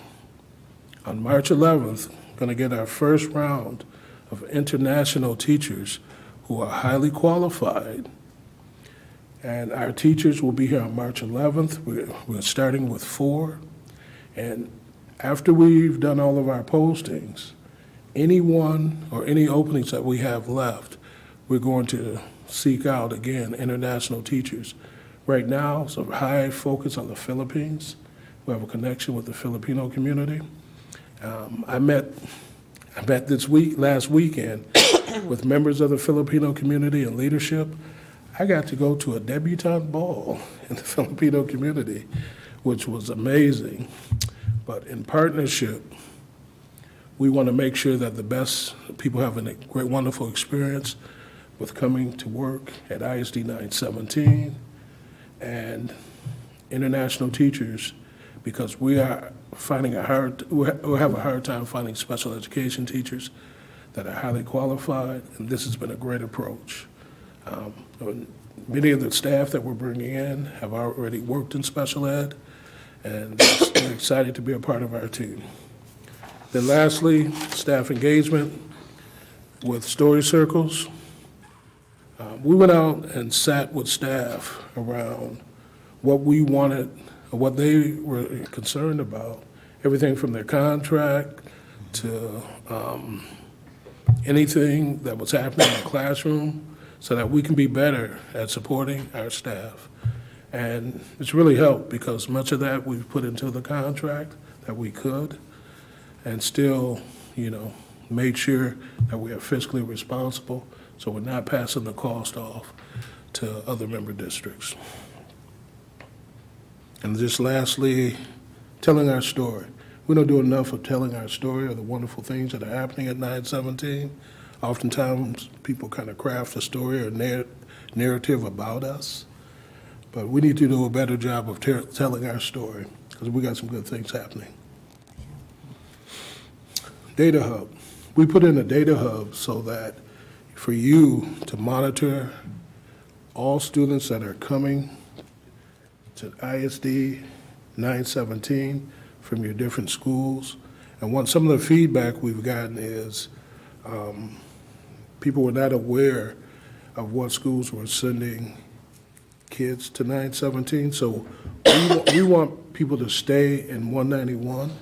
on March 11th, going to get our first round of international teachers who are highly qualified. And our teachers will be here on March 11th. We're starting with 4. And after we've done all of our postings, anyone or any openings that we have left, we're going to seek out, again, international teachers. Right now, it's a high focus on the Philippines. We have a connection with the Filipino community. I met last weekend with members of the Filipino community and leadership. I got to go to a debutante ball in the Filipino community, which was amazing. But in partnership, we want to make sure that the best people have a great, wonderful experience with coming to work at ISD 917 and international teachers, because we are we have a hard time finding special education teachers that are highly qualified, and this has been a great approach. Many of the staff that we're bringing in have already worked in special ed, and they're excited to be a part of our team. Then lastly, staff engagement with story circles. We went out and sat with staff around what we wanted, or what they were concerned about, everything from their contract to anything that was happening in the classroom, so that we can be better at supporting our staff. And it's really helped because much of that we've put into the contract that we could, and still, made sure that we are fiscally responsible, so we're not passing the cost off to other member districts. And just lastly, telling our story. We don't do enough of telling our story of the wonderful things that are happening at 917. Oftentimes, people kind of craft a story or narrative about us, but we need to do a better job of telling our story because we got some good things happening. Data hub. We put in a data hub so that for you to monitor all students that are coming to ISD 917 from your different schools. And some of the feedback we've gotten is people were not aware of what schools were sending kids to 917. So we want people to stay in 191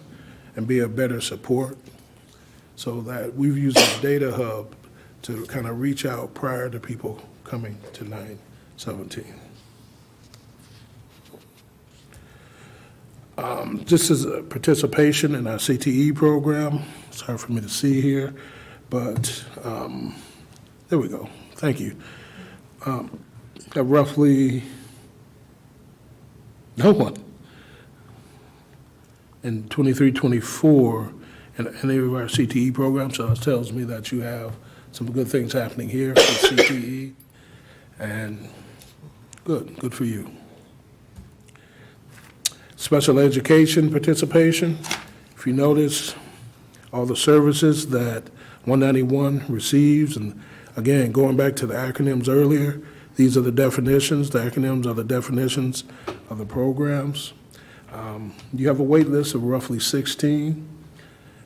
and be a better support, so that we've used this data hub to kind of reach out prior to people coming to 917. This is a participation in our CTE program. It's hard for me to see here, but there we go. Thank you. Roughly no one in 23, 24 in any of our CTE programs, so it tells me that you have some good things happening here with CTE, and good for you. Special education participation. If you notice, all the services that 191 receives, and again, going back to the acronyms earlier, these are the definitions. The acronyms are the definitions of the programs. You have a wait list of roughly 16,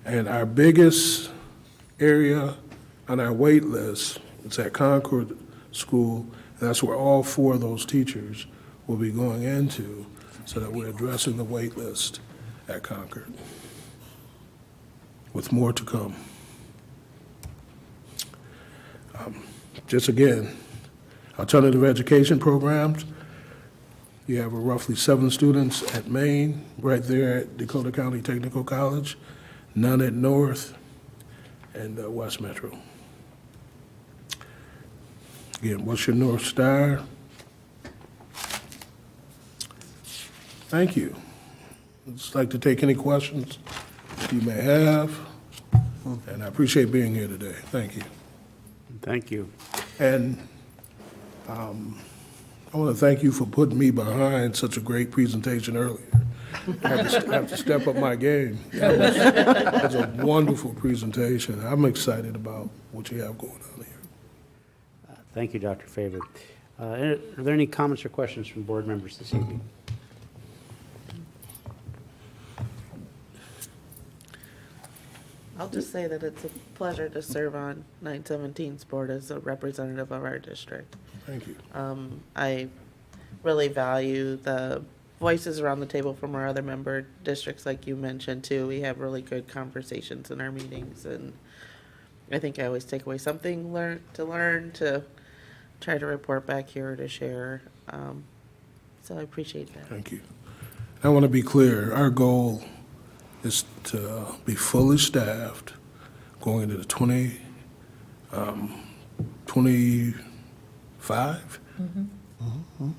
and our biggest area on our wait list is at Concord School, and that's where all 4 of those teachers will be going into, so that we're addressing the wait list at Concord, with more to come. Just again, alternative education programs, you have roughly 7 students at Maine, right there at Dakota County Technical College, none at North and West Metro. Again, what's your North Star? Thank you. I'd just like to take any questions you may have, and I appreciate being here today. Thank you. Thank you. And I want to thank you for putting me behind such a great presentation earlier. I have to step up my game. That was a wonderful presentation. I'm excited about what you have going on here. Thank you, Dr. Favor. Are there any comments or questions from board members this evening? I'll just say that it's a pleasure to serve on 917's board as a representative of our district. Thank you. I really value the voices around the table from our other member districts, like you mentioned too. We have really good conversations in our meetings, and I think I always take away something to try to report back here to share. So I appreciate that. Thank you. I want to be clear. Our goal is to be fully staffed going into the 25?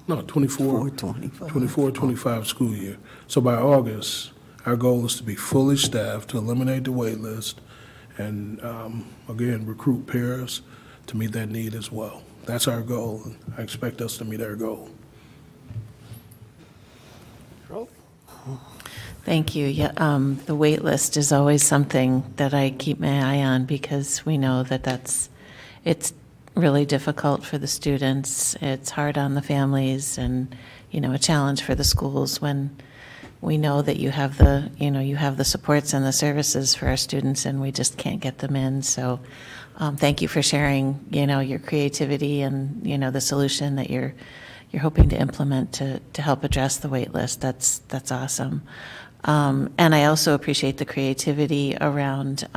No, 24-25 school year. So by August, our goal is to be fully staffed, to eliminate the wait list, and again, recruit pairs to meet that need as well. That's our goal, and I expect us to meet our goal. Thank you. Yeah, the wait list is always something that I keep my eye on, because we know that it's really difficult for the students. It's hard on the families, and a challenge for the schools when we know that you have the supports and the services for our students, and we just can't get them in. So thank you for sharing your creativity and the solution that you're hoping to implement to help address the wait list. That's awesome. And I also appreciate the creativity around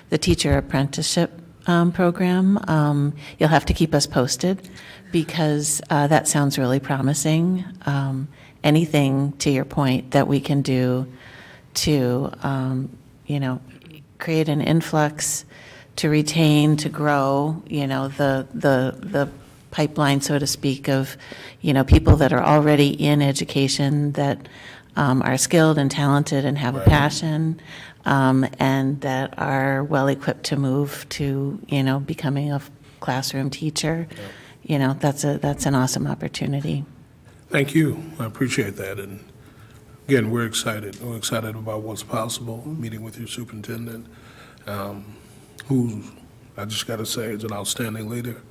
the teacher apprenticeship program. You'll have to keep us posted, because that sounds really promising. Anything, to your point, that we can do to, create an influx, to retain, to grow, the pipeline, so to speak, of, people that are already in education that are skilled and talented and have a passion, and that are well-equipped to move to, becoming a classroom teacher. That's an awesome opportunity. Thank you. I appreciate that. And again, we're excited. We're excited about what's possible, meeting with your superintendent, who, I just got to say, is an outstanding leader.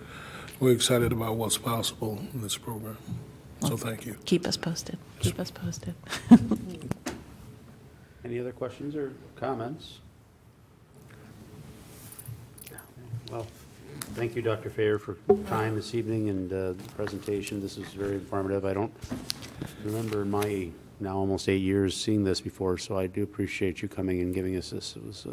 We're excited about what's possible in this program. So thank you. Keep us posted. Keep us posted. Any other questions or comments? Well, thank you, Dr. Fair, for time this evening and the presentation. This is very informative. I don't remember in my now almost 8 years seeing this before, so I do appreciate you coming and giving us this. It was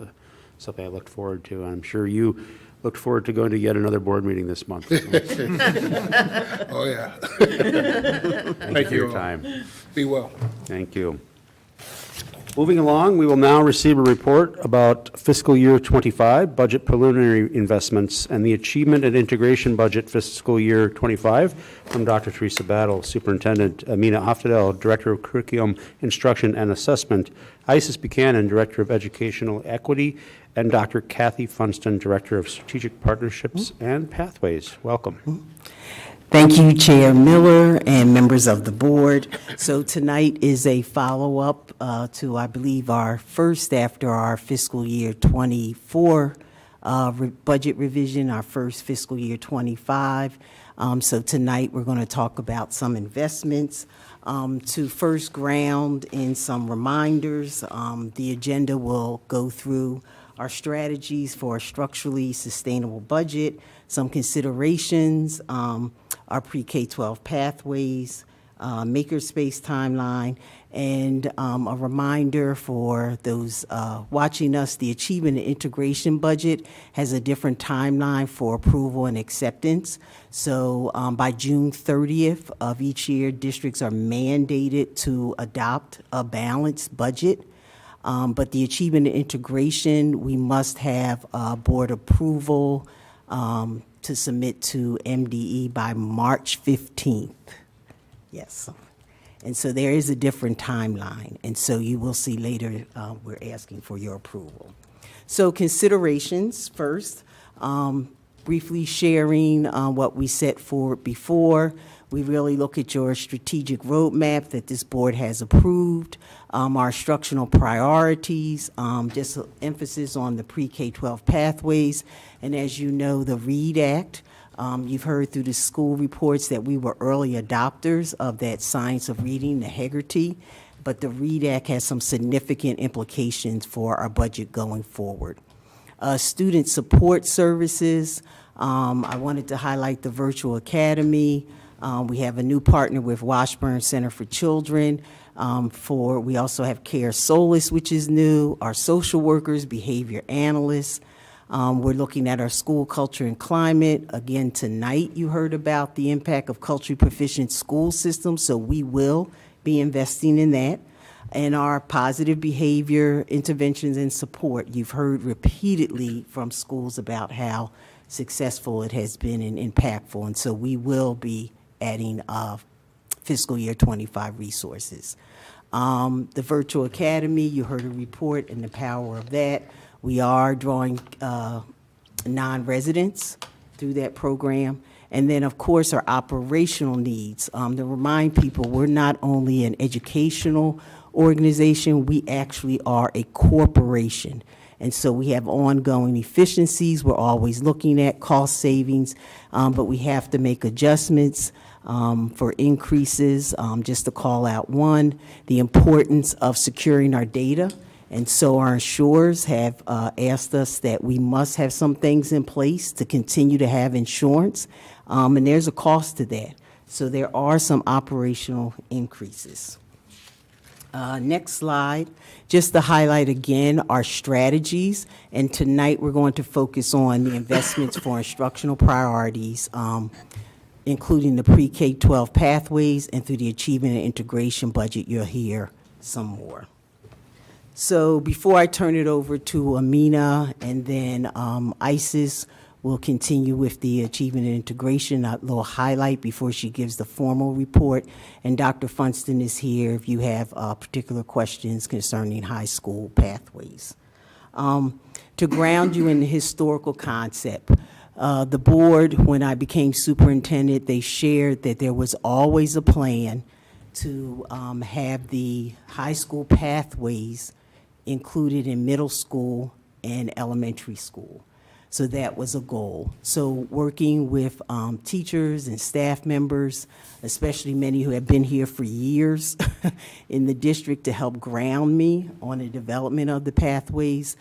something I looked forward to. I'm sure you looked forward to going to yet another board meeting this month. So. Oh, yeah. Thank you for your time. Be well. Thank you. Moving along, we will now receive a report about fiscal year 25, budget preliminary investments, and the achievement and integration budget fiscal year 25 from Dr. Teresa Battle, Superintendent Amina Aftadel, Director of Curriculum Instruction and Assessment, Isis Buchanan, Director of Educational Equity, and Dr. Kathy Funston, Director of Strategic Partnerships and Pathways. Welcome. Thank you, Chair Miller and members of the board. So tonight is a follow-up to, I believe, our first after our fiscal year 24 budget revision, our first fiscal year 25. So tonight we're going to talk about some investments. To first ground in some reminders, the agenda will go through our strategies for a structurally sustainable budget, some considerations, our pre-K-12 pathways, makerspace timeline, and a reminder for those watching us, the achievement and integration budget has a different timeline for approval and acceptance. So by June 30th of each year, districts are mandated to adopt a balanced budget. But the achievement and integration, we must have board approval to submit to MDE by March 15th. Yes. And so there is a different timeline. And so you will see later we're asking for your approval. So considerations first, briefly sharing what we set forward before. We really look at your strategic roadmap that this board has approved, our instructional priorities, just emphasis on the pre-K-12 pathways, and as you know, the READ Act. You've heard through the school reports that we were early adopters of that science of reading, the Hegarty, but the READ Act has some significant implications for our budget going forward. Student support services, I wanted to highlight the Virtual Academy. We have a new partner with Washburn Center for Children. We also have Care Solace, which is new, our social workers, behavior analysts. We're looking at our school culture and climate. Again, tonight you heard about the impact of culturally proficient school systems, so we will be investing in that. And our positive behavior interventions and support. You've heard repeatedly from schools about how successful it has been and impactful, and so we will be adding fiscal year 25 resources. The Virtual Academy, you heard a report and the power of that. We are drawing non-residents through that program. And then, of course, our operational needs. To remind people, we're not only an educational organization, we actually are a corporation. And so we have ongoing efficiencies. We're always looking at cost savings, but we have to make adjustments for increases. Just to call out one, the importance of securing our data. And so our insurers have asked us that we must have some things in place to continue to have insurance, and there's a cost to that. So there are some operational increases. Next slide, just to highlight again our strategies, and tonight we're going to focus on the investments for instructional priorities, including the pre-K-12 pathways, and through the achievement and integration budget, you'll hear some more. So before I turn it over to Amina and then Isis, We'll continue with the achievement and integration, a little highlight before she gives the formal report. And Dr. Funston is here if you have particular questions concerning high school pathways. To ground you in the historical concept, the board, when I became superintendent, they shared that there was always a plan to have the high school pathways included in middle school and elementary school. So that was a goal. So working with teachers and staff members, especially many who have been here for years in the district to help ground me on the development of the pathways,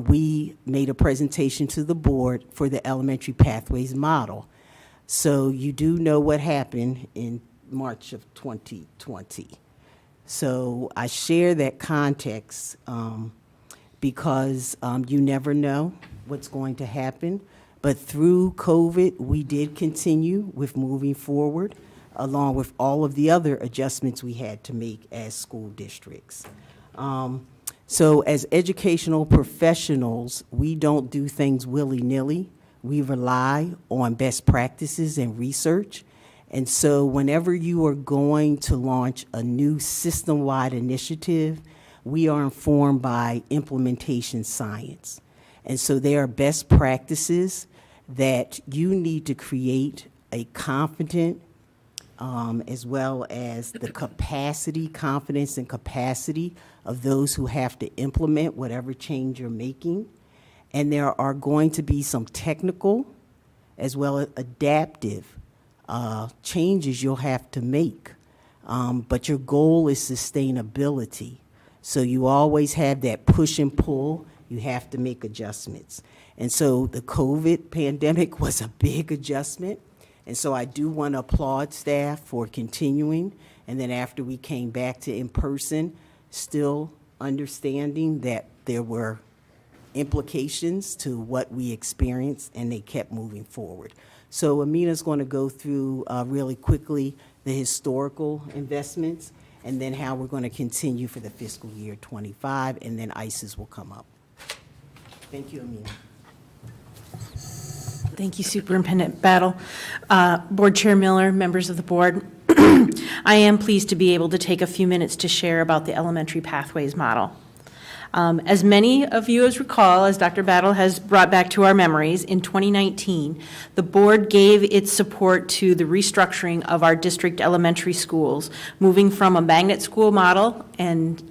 we made a presentation to the board for the elementary pathways model. So you do know what happened in March of 2020. So I share that context because you never know what's going to happen. But through COVID, we did continue with moving forward, along with all of the other adjustments we had to make as school districts. So as educational professionals, we don't do things willy-nilly. We rely on best practices and research. And so whenever you are going to launch a new system-wide initiative, we are informed by implementation science. And so there are best practices that you need to create a confident, as well as the capacity, confidence and capacity of those who have to implement whatever change you're making. And there are going to be some technical as well as adaptive changes you'll have to make. But your goal is sustainability. So you always have that push and pull. You have to make adjustments. And so the COVID pandemic was a big adjustment. And so I do want to applaud staff for continuing. And then after we came back to in-person, still understanding that there were implications to what we experienced, and they kept moving forward. So Amina's going to go through really quickly the historical investments and then how we're going to continue for the fiscal year 25, and then ISIS will come up. Thank you, Amina. Thank you, Superintendent Battle. Board Chair Miller, members of the board, I am pleased to be able to take a few minutes to share about the elementary pathways model. As many of you as recall, as Dr. Battle has brought back to our memories, in 2019, the board gave its support to the restructuring of our district elementary schools, moving from a magnet school model and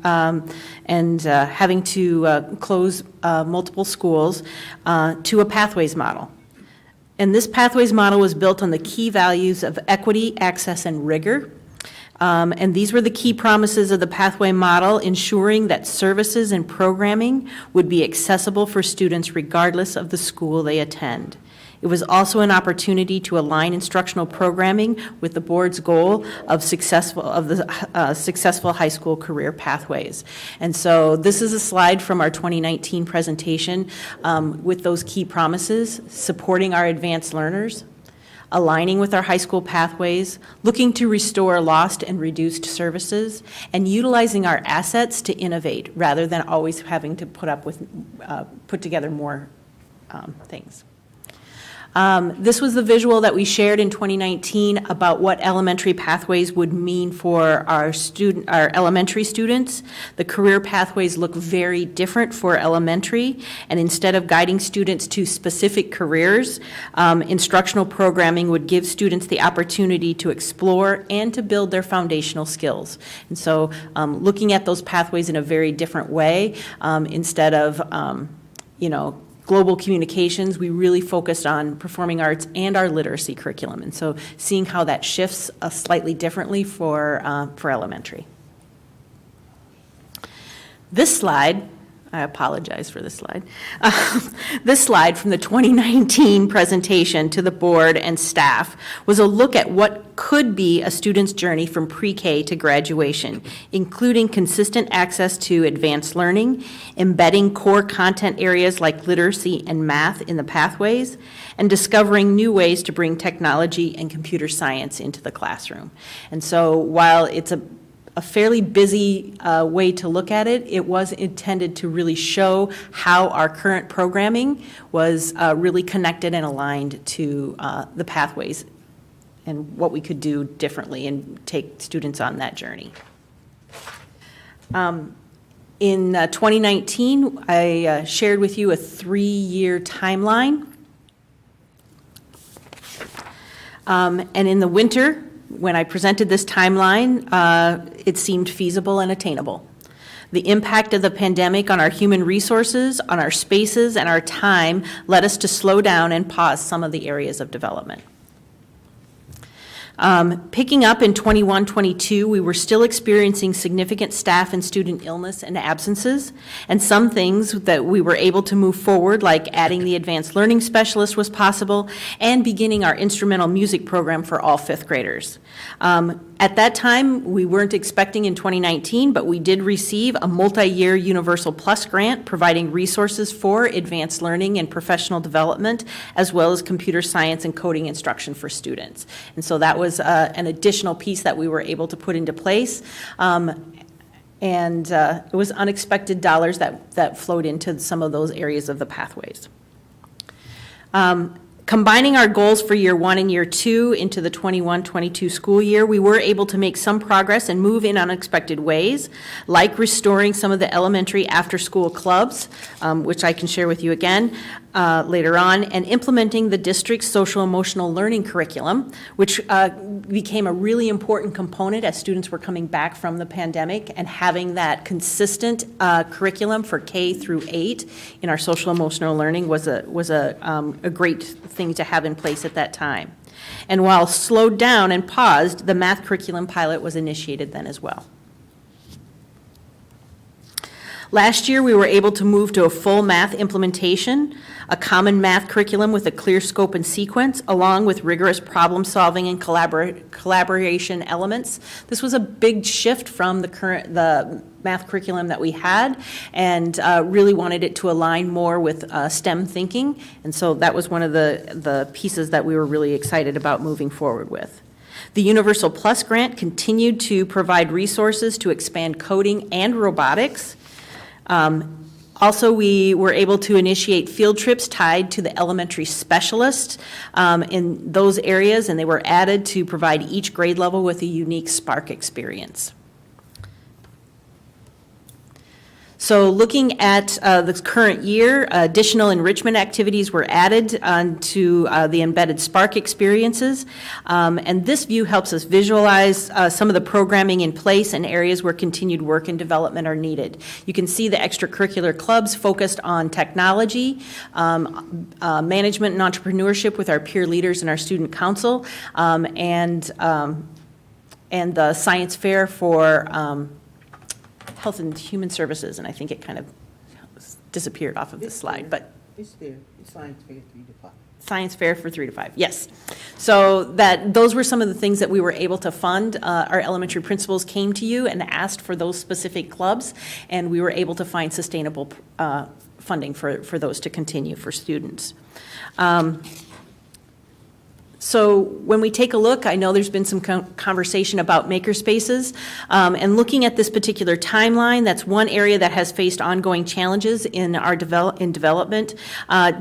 having to close multiple schools to a pathways model. And this pathways model was built on the key values of equity, access, and rigor. And these were the key promises of the pathway model, ensuring that services and programming would be accessible for students regardless of the school they attend. It was also an opportunity to align instructional programming with the board's goal of successful high school career pathways. And so this is a slide from our 2019 presentation with those key promises, supporting our advanced learners, aligning with our high school pathways, looking to restore lost and reduced services, and utilizing our assets to innovate rather than always having to put together more things. This was the visual that we shared in 2019 about what elementary pathways would mean for our elementary students. The career pathways look very different for elementary, and instead of guiding students to specific careers, instructional programming would give students the opportunity to explore and to build their foundational skills. And so looking at those pathways in a very different way, instead of, global communications, we really focused on performing arts and our literacy curriculum. And so seeing how that shifts slightly differently for elementary. This slide, I apologize for this slide. This slide from the 2019 presentation to the board and staff was a look at what could be a student's journey from pre-K to graduation, including consistent access to advanced learning, embedding core content areas like literacy and math in the pathways, and discovering new ways to bring technology and computer science into the classroom. And so while it's a fairly busy way to look at it. It was intended to really show how our current programming was really connected and aligned to the pathways and what we could do differently and take students on that journey. In 2019, I shared with you a 3-year timeline. And in the winter, when I presented this timeline, it seemed feasible and attainable. The impact of the pandemic on our human resources, on our spaces, and our time led us to slow down and pause some of the areas of development. Picking up in 21-22, we were still experiencing significant staff and student illness and absences, and some things that we were able to move forward, like adding the advanced learning specialist was possible, and beginning our instrumental music program for all 5th graders. At that time, we weren't expecting in 2019, but we did receive a multi-year Universal Plus grant providing resources for advanced learning and professional development, as well as computer science and coding instruction for students. And so that was an additional piece that we were able to put into place. It was unexpected dollars that flowed into some of those areas of the pathways. Combining our goals for year 1 and year 2 into the 21-22 school year, we were able to make some progress and move in unexpected ways, like restoring some of the elementary after-school clubs, which I can share with you again later on, and implementing the district's social-emotional learning curriculum, which became a really important component as students were coming back from the pandemic, and having that consistent curriculum for K through 8 in our social-emotional learning was a great thing to have in place at that time. And while slowed down and paused, the math curriculum pilot was initiated then as well. Last year, we were able to move to a full math implementation, a common math curriculum with a clear scope and sequence, along with rigorous problem solving and collaboration elements. This was a big shift from the math curriculum that we had, and really wanted it to align more with STEM thinking. And so that was one of the pieces that we were really excited about moving forward with. The Universal Plus grant continued to provide resources to expand coding and robotics. Also, we were able to initiate field trips tied to the elementary specialists in those areas, and they were added to provide each grade level with a unique Spark experience. So looking at the current year, additional enrichment activities were added to the embedded Spark experiences. And this view helps us visualize some of the programming in place and areas where continued work and development are needed. You can see the extracurricular clubs focused on technology, management and entrepreneurship with our peer leaders and our student council, and the science fair for Health and Human Services, and I think it kind of disappeared off of the slide, but It's there. It's Science Fair 3 to 5. Science Fair for 3 to 5, yes. So those were some of the things that we were able to fund. Our elementary principals came to you and asked for those specific clubs, and we were able to find sustainable funding for those to continue for students. So when we take a look, I know there's been some conversation about makerspaces, and looking at this particular timeline, that's one area that has faced ongoing challenges in our development.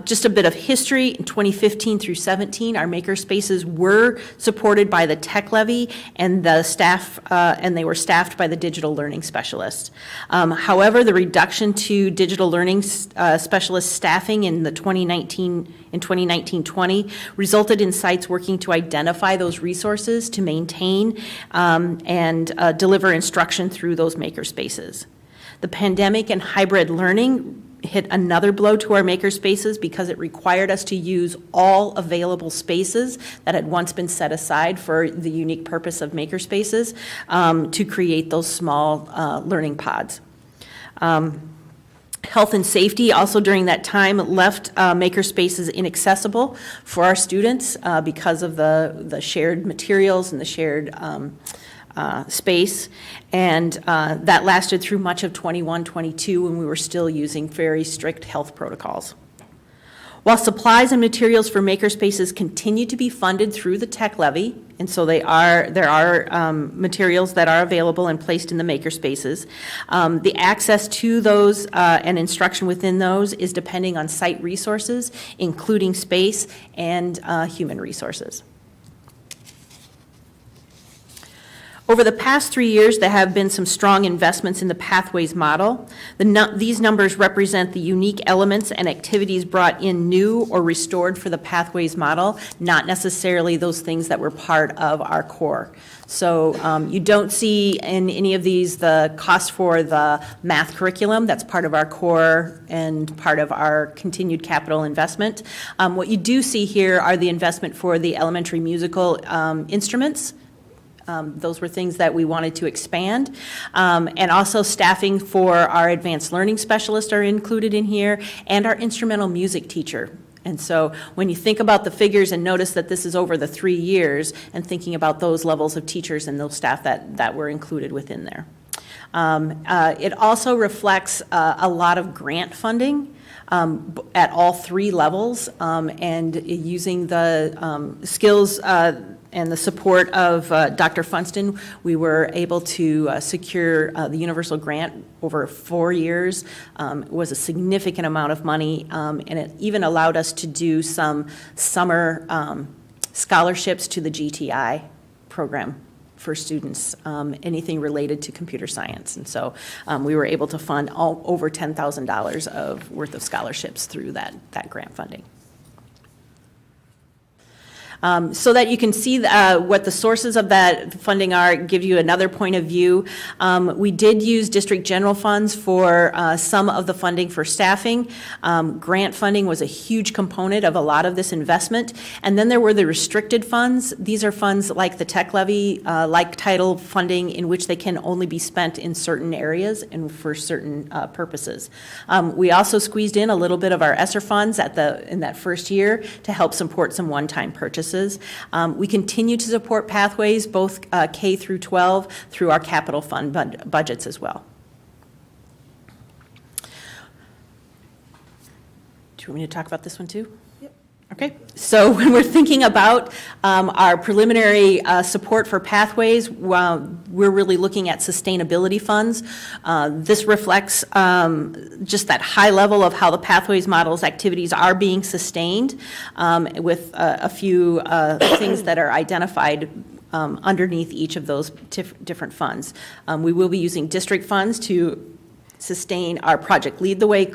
Just a bit of history, in 2015 through 17, our makerspaces were supported by the tech levy and the staff, and they were staffed by the digital learning specialists. However, the reduction to digital learning specialist staffing in the 2019-20 resulted in sites working to identify those resources to maintain and deliver instruction through those makerspaces. The pandemic and hybrid learning hit another blow to our makerspaces because it required us to use all available spaces that had once been set aside for the unique purpose of makerspaces to create those small learning pods. Health and safety also during that time left makerspaces inaccessible for our students because of the shared materials and the shared space, and that lasted through much of 21-22 when we were still using very strict health protocols. While supplies and materials for makerspaces continue to be funded through the tech levy, and so there are materials that are available and placed in the makerspaces, the access to those and instruction within those is depending on site resources, including space and human resources. Over the past 3 years, there have been some strong investments in the Pathways model. These numbers represent the unique elements and activities brought in new or restored for the Pathways model, not necessarily those things that were part of our core. So you don't see in any of these the cost for the math curriculum. That's part of our core and part of our continued capital investment. What you do see here are the investment for the elementary musical instruments. Those were things that we wanted to expand. And also staffing for our advanced learning specialists are included in here, and our instrumental music teacher. And so when you think about the figures and notice that this is over the 3 years, and thinking about those levels of teachers and those staff that were included within there. It also reflects a lot of grant funding at all 3 levels, and using the skills and the support of Dr. Funston, we were able to secure the Universal Grant over 4 years. It was a significant amount of money, and it even allowed us to do some summer scholarships to the GTI program for students, anything related to computer science. And so we were able to fund over $10,000 of worth of scholarships through that grant funding. So that you can see what the sources of that funding are, give you another point of view. We did use district general funds for some of the funding for staffing. Grant funding was a huge component of a lot of this investment. And then there were the restricted funds. These are funds like the tech levy, like title funding, in which they can only be spent in certain areas and for certain purposes. We also squeezed in a little bit of our ESSER funds in that first year to help support some one-time purchases. We continue to support Pathways, both K through 12, through our capital fund budgets as well. Do you want me to talk about this one too? Yep. Okay. So when we're thinking about our preliminary support for Pathways, we're really looking at sustainability funds. This reflects just that high level of how the Pathways model's activities are being sustained, with a few things that are identified underneath each of those different funds. We will be using district funds to sustain our Project Lead the Way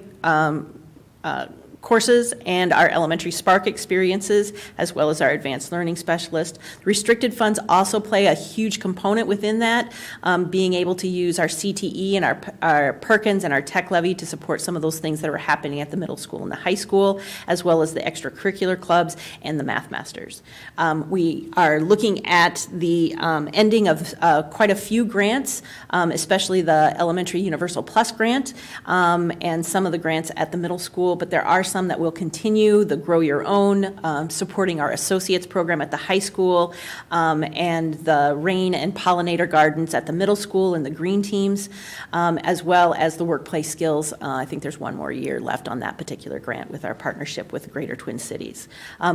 courses and our elementary Spark experiences, as well as our advanced learning specialist. Restricted funds also play a huge component within that, being able to use our CTE and our Perkins and our tech levy to support some of those things that are happening at the middle school and the high school, as well as the extracurricular clubs and the Math Masters. We are looking at the ending of quite a few grants, especially the Elementary Universal Plus grant, and some of the grants at the middle school, but there are some that will continue, the Grow Your Own, supporting our associates program at the high school, and the rain and pollinator gardens at the middle school and the green teams, as well as the workplace skills. I think there's one more year left on that particular grant with our partnership with the Greater Twin Cities.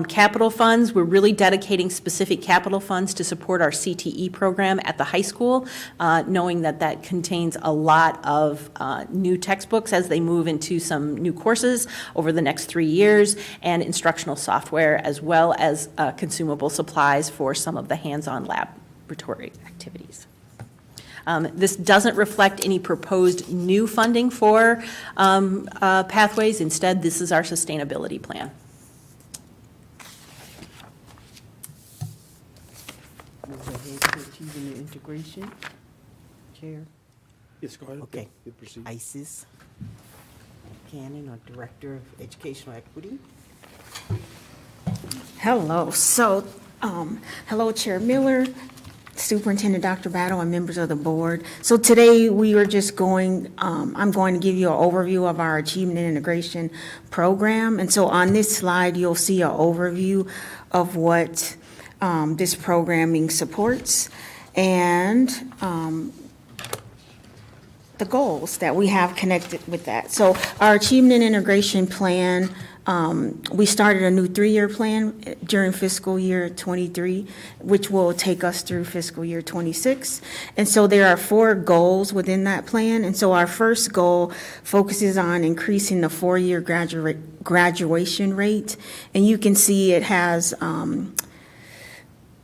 Capital funds, we're really dedicating specific capital funds to support our CTE program at the high school, knowing that that contains a lot of new textbooks as they move into some new courses over the next 3 years, and instructional software, as well as consumable supplies for some of the hands-on laboratory activities. This doesn't reflect any proposed new funding for Pathways. Instead, this is our sustainability plan. Move ahead to achieving the integration. Chair. Yes, go ahead. Okay. You proceed. Isis Cannon, our Director of Educational Equity. Hello. So, hello, Chair Miller, Superintendent Dr. Battle, and members of the board. So today we are just going, I'm going to give you an overview of our Achievement and Integration program. And so on this slide, you'll see an overview of what this programming supports and the goals that we have connected with that. So our Achievement and Integration Plan We started a new 3-year plan during fiscal year '23, which will take us through fiscal year '26. And so there are 4 goals within that plan. And so our first goal focuses on increasing the 4-year graduation rate. And you can see it has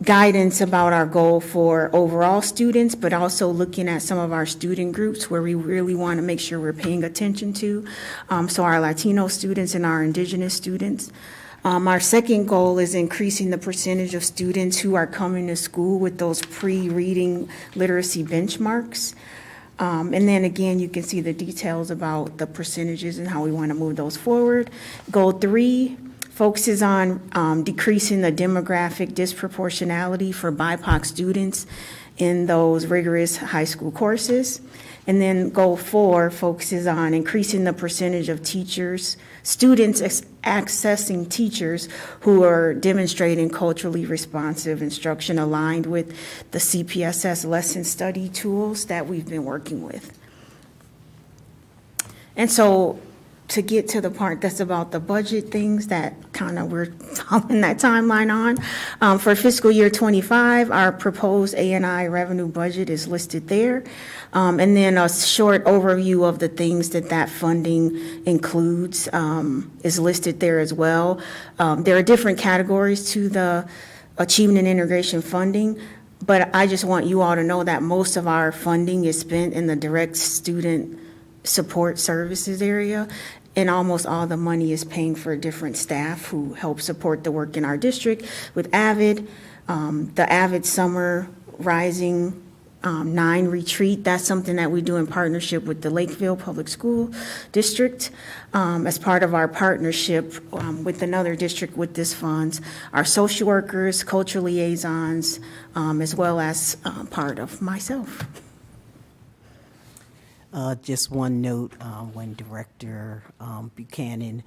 guidance about our goal for overall students, but also looking at some of our student groups where we really want to make sure we're paying attention to. So our Latino students and our Indigenous students. Our second goal is increasing the percentage of students who are coming to school with those pre-reading literacy benchmarks. And then again, you can see the details about the percentages and how we want to move those forward. Goal 3 focuses on decreasing the demographic disproportionality for BIPOC students in those rigorous high school courses. And then goal 4 focuses on increasing the percentage of students accessing teachers who are demonstrating culturally responsive instruction aligned with the CPSS lesson study tools that we've been working with. And so to get to the part that's about the budget things that kind of we're following that timeline on. For fiscal year ¡25, our proposed A&I revenue budget is listed there. And then a short overview of the things that funding includes is listed there as well. There are different categories to the achievement and integration funding, but I just want you all to know that most of our funding is spent in the direct student support services area, and almost all the money is paying for different staff who help support the work in our district with AVID, the AVID Summer Rising 9 retreat. That's something that we do in partnership with the Lakeville Public School District as part of our partnership with another district with this funds, our social workers, cultural liaisons, as well as part of myself. Just one note, when Director Buchanan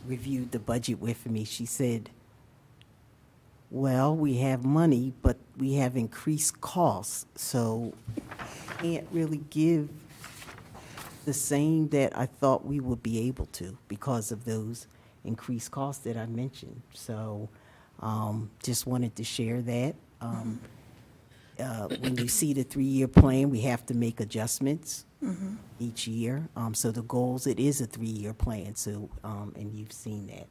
reviewed the budget with me, she said, well, we have money, but we have increased costs, so can't really give the same that I thought we would be able to because of those increased costs that I mentioned. So just wanted to share that. When you see the 3-year plan, we have to make adjustments each year. So the goals, it is a 3-year plan, so, and you've seen that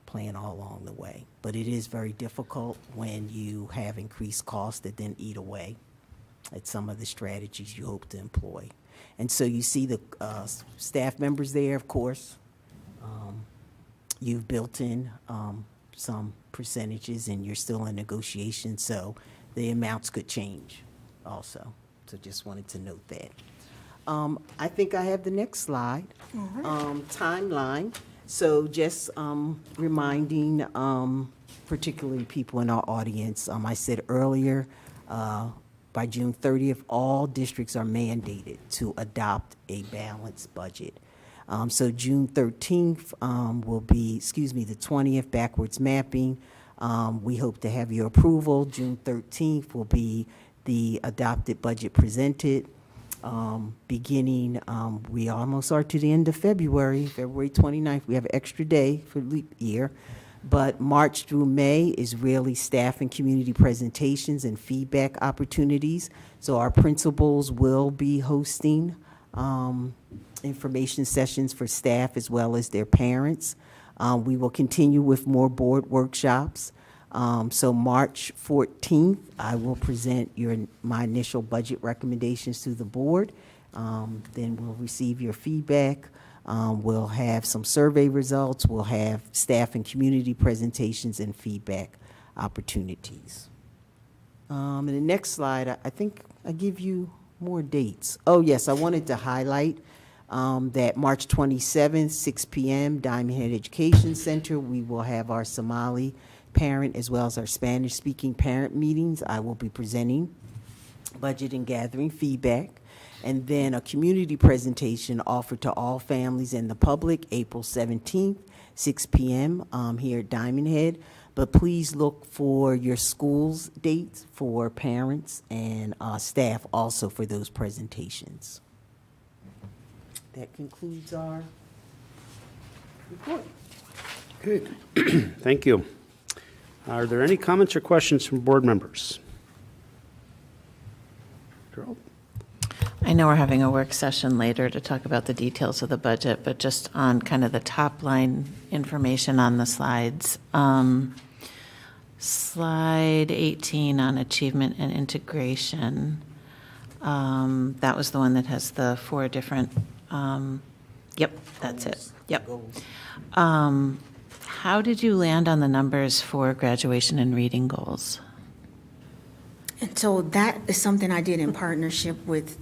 plan all along the way. But it is very difficult when you have increased costs that then eat away at some of the strategies you hope to employ. And so you see the staff members there, of course. You've built in some percentages, and you're still in negotiation, so the amounts could change also. So just wanted to note that. I think I have the next slide. Timeline. So just reminding particularly people in our audience, I said earlier, by June 30th, all districts are mandated to adopt a balanced budget. So June 13th will be, the 20th, backwards mapping. We hope to have your approval. June 13th will be the adopted budget presented. Beginning, we almost are to the end of February 29th. We have an extra day for leap year. But March through May is really staff and community presentations and feedback opportunities. So our principals will be hosting information sessions for staff as well as their parents. We will continue with more board workshops. So March 14th, I will present my initial budget recommendations to the board. Then we'll receive your feedback. We'll have some survey results. We'll have staff and community presentations and feedback opportunities. In the next slide, I think I give you more dates. Oh, yes, I wanted to highlight that March 27th, 6 p.m., Diamond Head Education Center, we will have our Somali parent as well as our Spanish-speaking parent meetings. I will be presenting budget and gathering feedback. And then a community presentation offered to all families and the public, April 17th, 6 p.m. Here at Diamond Head. But please look for your school's dates for parents and staff also for those presentations. That concludes our Okay, thank you. Are there any comments or questions from board members? Carol? I know we're having a work session later to talk about the details of the budget, but just on kind of the top line information on the slides. Slide 18 on achievement and integration. That was the one that has the 4 different, yep, that's it. Yep. How did you land on the numbers for graduation and reading goals? And so that is something I did in partnership with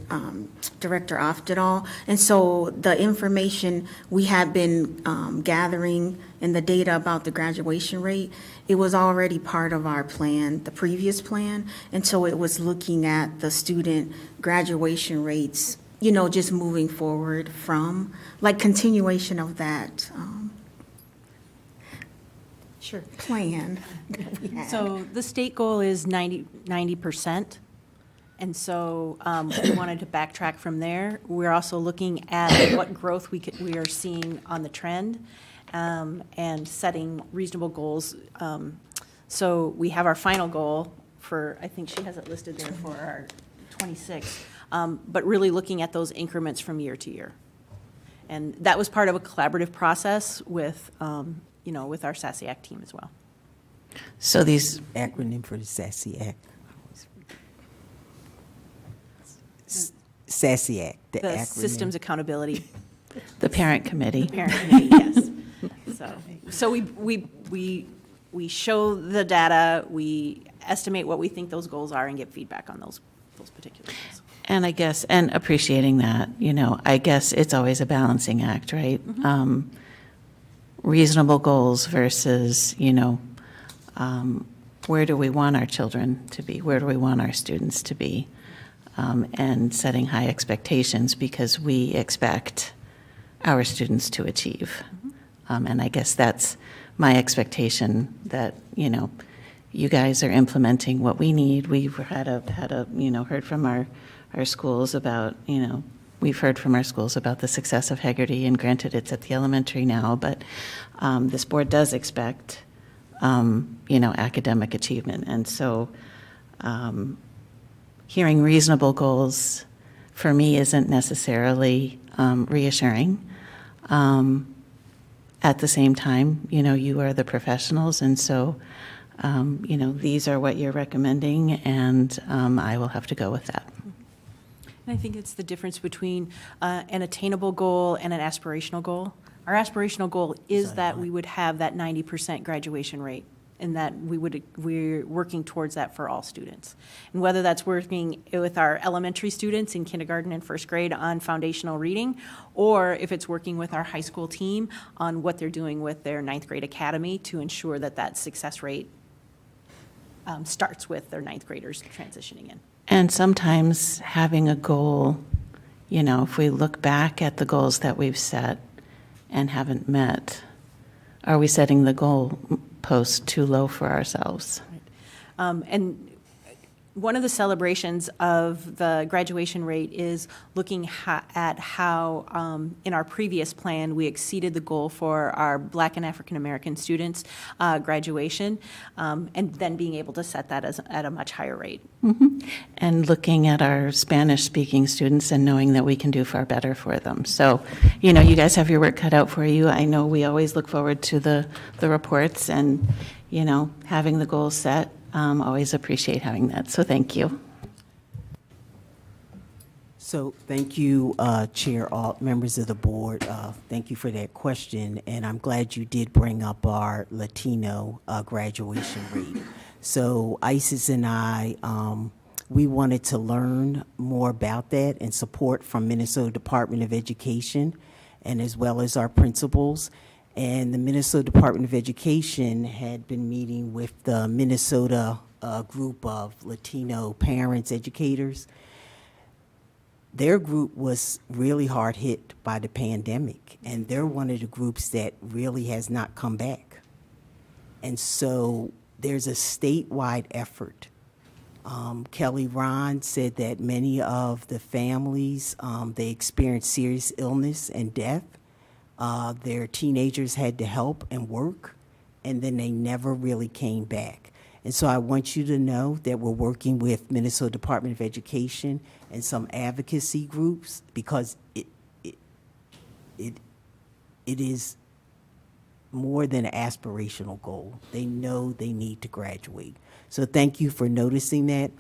Director Oftedal. And so the information we have been gathering and the data about the graduation rate, it was already part of our plan, the previous plan. And so it was looking at the student graduation rates, you know, just moving forward from, like, continuation of that Sure. plan that we had. So the state goal is 90%. And so we wanted to backtrack from there. We're also looking at what growth we are seeing on the trend and setting reasonable goals. So we have our final goal for, I think she has it listed there for our 26, but really looking at those increments from year to year. And that was part of a collaborative process with, with our SASIAC team as well. So these Acronym for the SASIAC. SASIAC, the The acronym. Systems Accountability. the parent committee. Parent committee, yes. So we show the data, we estimate what we think those goals are and get feedback on those particular goals. And I guess, and appreciating that, I guess it's always a balancing act, right? Reasonable goals versus, where do we want our children to be? Where do we want our students to be? And setting high expectations because we expect our students to achieve. And I guess that's my expectation that, you guys are implementing what we need. We've heard from our schools about, we've heard from our schools about the success of Haggerty, and granted it's at the elementary now, but this board does expect, academic achievement. And so hearing reasonable goals for me isn't necessarily reassuring. At the same time, you are the professionals, and so, these are what you're recommending, and I will have to go with that. And I think it's the difference between an attainable goal and an aspirational goal. Our aspirational goal is that we would have that 90% graduation rate, and that we're working towards that for all students. And whether that's working with our elementary students in kindergarten and first grade on foundational reading, or if it's working with our high school team on what they're doing with their ninth grade academy to ensure that success rate starts with their ninth graders transitioning in. And sometimes having a goal, if we look back at the goals that we've set and haven't met, are we setting the goal post too low for ourselves? And one of the celebrations of the graduation rate is looking at how in our previous plan we exceeded the goal for our Black and African American students graduation, and then being able to set that at a much higher rate. And looking at our Spanish-speaking students and knowing that we can do far better for them. So, you guys have your work cut out for you. I know we always look forward to the reports and, having the goals set. Always appreciate having that, so thank you. So thank you, Chair, all members of the board. Thank you for that question, and I'm glad you did bring up our Latino graduation rate. So Isis and I, we wanted to learn more about that and support from Minnesota Department of Education, and as well as our principals. And the Minnesota Department of Education had been meeting with the Minnesota group of Latino parents, educators. Their group was really hard hit by the pandemic, and they're one of the groups that really has not come back. And so there's a statewide effort. Kelly Ron said that many of the families, they experienced serious illness and death Their teenagers had to help and work, and then they never really came back. And so I want you to know that we're working with Minnesota Department of Education and some advocacy groups, because it is more than an aspirational goal. They know they need to graduate. So thank you for noticing that.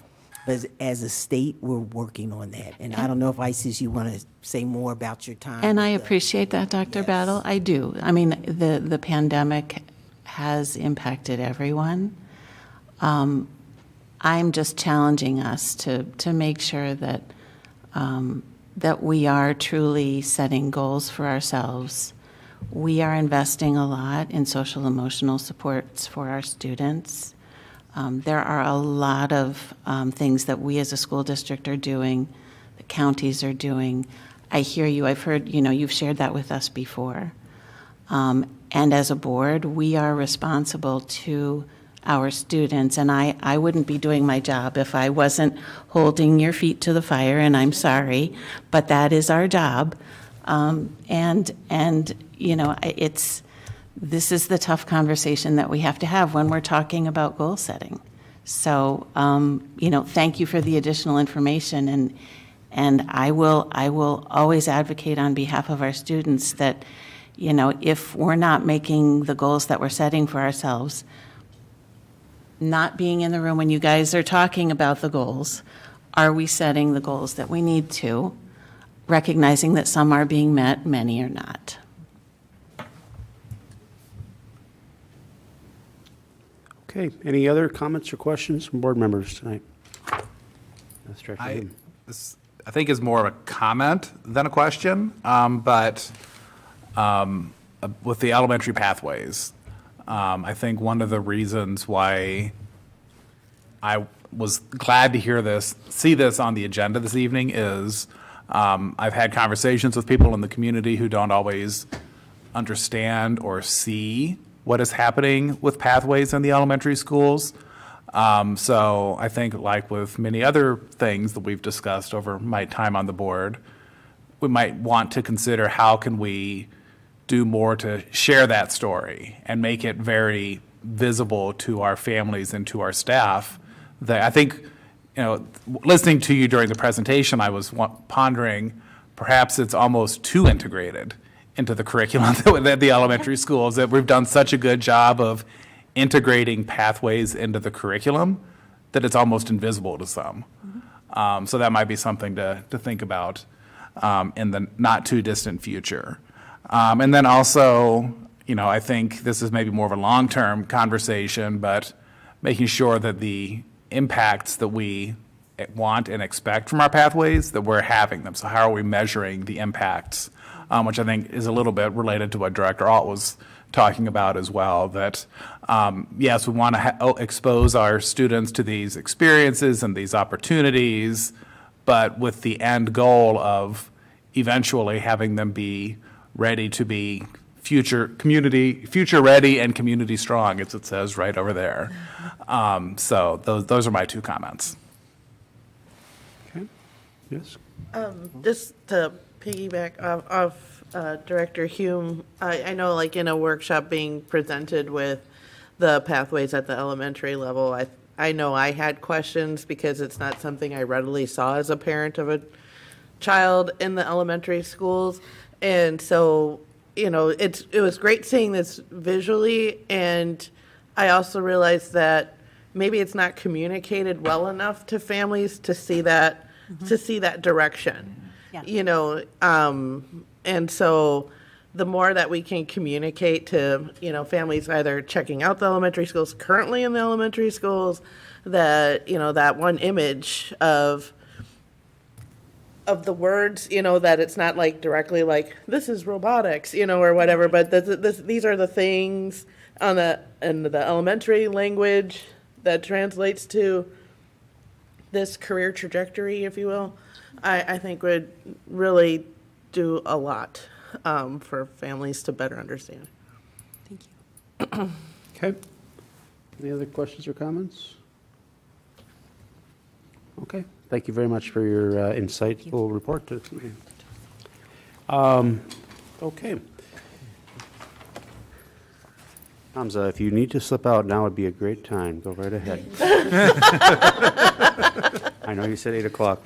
But as a state, we're working on that. And I don't know if Isis, you want to say more about your time. And I with the- appreciate that, Dr. Yes. Battle. I do. I mean, the pandemic has impacted everyone. I'm just challenging us to make sure that that we are truly setting goals for ourselves. We are investing a lot in social emotional supports for our students. There are a lot of things that we as a school district are doing, the counties are doing. I hear you, I've heard, you've shared that with us before. And as a board, we are responsible to our students, and I wouldn't be doing my job if I wasn't holding your feet to the fire, and I'm sorry, but that is our job. This is the tough conversation that we have to have when we're talking about goal setting. So, thank you for the additional information, and I will always advocate on behalf of our students that, if we're not making the goals that we're setting for ourselves, not being in the room when you guys are talking about the goals, are we setting the goals that we need to, recognizing that some are being met, many are not. Okay, any other comments or questions from board members tonight? That's Director Hume. This, I think, is more of a comment than a question, but with the elementary pathways, I think one of the reasons why I was glad to see this on the agenda this evening is I've had conversations with people in the community who don't always understand or see what is happening with pathways in the elementary schools. So I think, like with many other things that we've discussed over my time on the board, we might want to consider how can we do more to share that story and make it very visible to our families and to our staff. That I think, listening to you during the presentation, I was pondering perhaps it's almost too integrated into the curriculum at the elementary schools, that we've done such a good job of integrating pathways into the curriculum that it's almost invisible to some. Mm-hmm. So that might be something to think about in the not too distant future. And then also, I think this is maybe more of a long-term conversation, but making sure that the impacts that we want and expect from our pathways, that we're having them. So how are we measuring the impacts, which I think is a little bit related to what Director Alt was talking about as well, that yes, we want to expose our students to these experiences and these opportunities, but with the end goal of eventually having them be ready to be future ready and community strong, as it says right over there. So those are my two comments. Okay, yes. Just to piggyback off Director Hume, I know, like, in a workshop being presented with the pathways at the elementary level, I know I had questions because it's not something I readily saw as a parent of a child in the elementary schools. And so, it was great seeing this visually, and I also realized that maybe it's not communicated well enough to families to see that, direction. Yeah. And so the more that we can communicate to, families either checking out the elementary schools, currently in the elementary schools, that, that one image of the words, that it's not like directly like, this is robotics, or whatever, but these are the things in the elementary language that translates to this career trajectory, if you will, I think would really do a lot for families to better understand. Thank you. Okay. Any other questions or comments? Okay. Thank you very much for your insightful report. Okay. Hamza, if you need to slip out, now would be a great time. Go right ahead. I know you said 8 o'clock.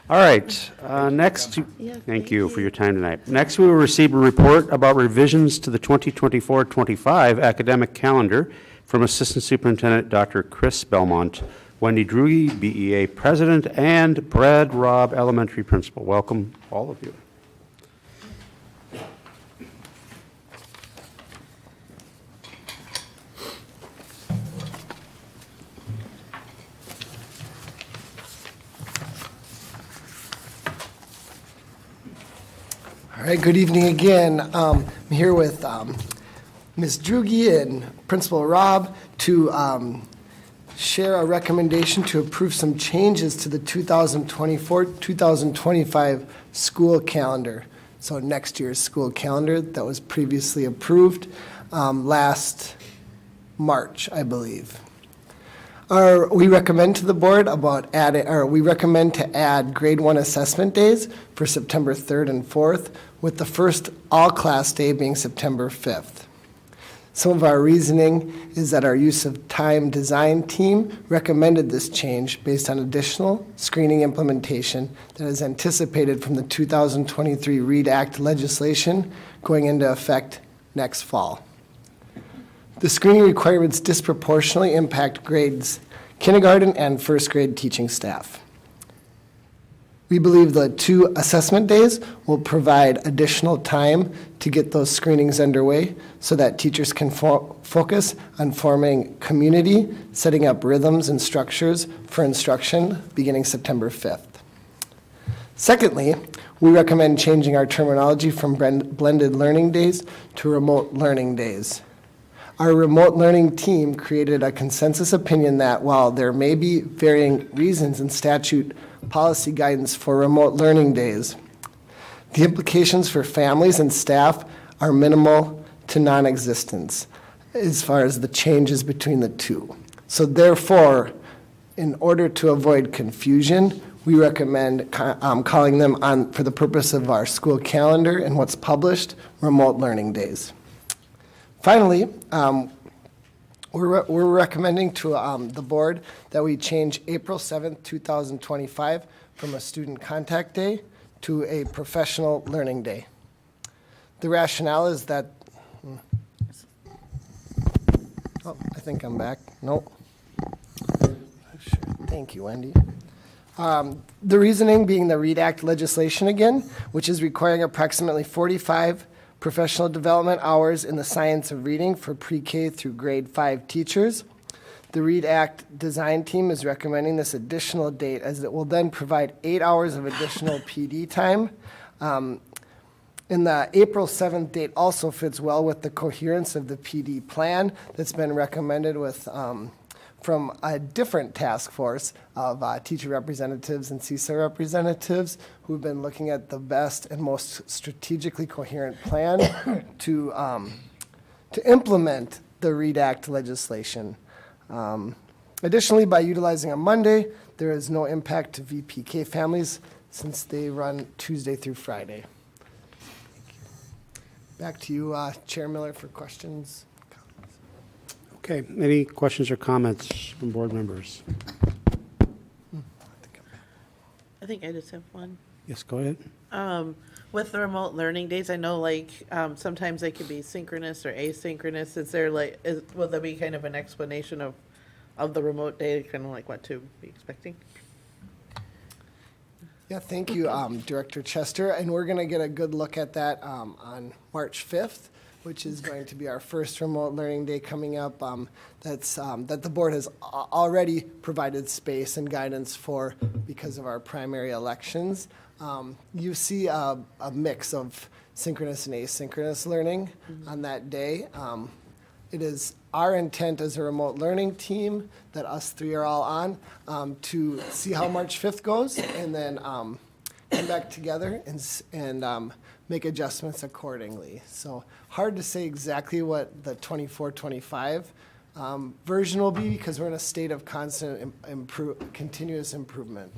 All right, next, thank you for your time tonight. Next, we will receive a report about revisions to the 2024-25 academic calendar from Assistant Superintendent Dr. Chris Belmont, Wendy Drugi, BEA President, and Brad Robb, Elementary Principal. Welcome, all of you. All right, good evening again. I'm here with Ms. Drugi and Principal Robb to share a recommendation to approve some changes to the 2024-2025 school calendar. So next year's school calendar that was previously approved last March, I believe. We recommend to the board we recommend to add grade 1 assessment days for September 3rd and 4th, with the first all-class day being September 5th. Some of our reasoning is that our use of time design team recommended this change based on additional screening implementation that is anticipated from the 2023 READ Act legislation going into effect next fall. The screening requirements disproportionately impact grades kindergarten and first grade teaching staff. We believe the 2 assessment days will provide additional time to get those screenings underway so that teachers can focus on forming community, setting up rhythms and structures for instruction beginning September 5th. Secondly, we recommend changing our terminology from blended learning days to remote learning days. Our remote learning team created a consensus opinion that while there may be varying reasons in statute policy guidance for remote learning days, the implications for families and staff are minimal to non-existent as far as the changes between the two. So therefore, in order to avoid confusion, we recommend calling them on, for the purpose of our school calendar and what's published, remote learning days. Finally, we're recommending to the board that we change April 7th, 2025 from a student contact day to a professional learning day. The rationale is that, I think I'm back. Nope. Thank you, Wendy. The reasoning being the READ Act legislation again, which is requiring approximately 45 professional development hours in the science of reading for pre-K through grade 5 teachers. The READ Act design team is recommending this additional date as it will then provide 8 hours of additional PD time. And the April 7th date also fits well with the coherence of the PD plan that's been recommended with from a different task force of teacher representatives and CISA representatives who've been looking at the best and most strategically coherent plan to implement the READ Act legislation. Additionally, by utilizing a Monday, there is no impact to VPK families since they run Tuesday through Friday. Back to you, Chair Miller, for questions. Okay, any questions or comments from board members? I think I just have one. Yes, go ahead. With the remote learning days, I know sometimes they can be synchronous or asynchronous. Is there will there be kind of an explanation of the remote day, kind of like what to be expecting? Yeah, thank you, Director Chester. And we're going to get a good look at that on March 5th, which is going to be our first remote learning day coming up. That the board has already provided space and guidance for because of our primary elections. You see a mix of synchronous and asynchronous learning on that day. It is our intent as a remote learning team that us three are all on to see how March 5th goes and then come back together and make adjustments accordingly. So hard to say exactly what the 24-25 version will be because we're in a state of constant continuous improvement.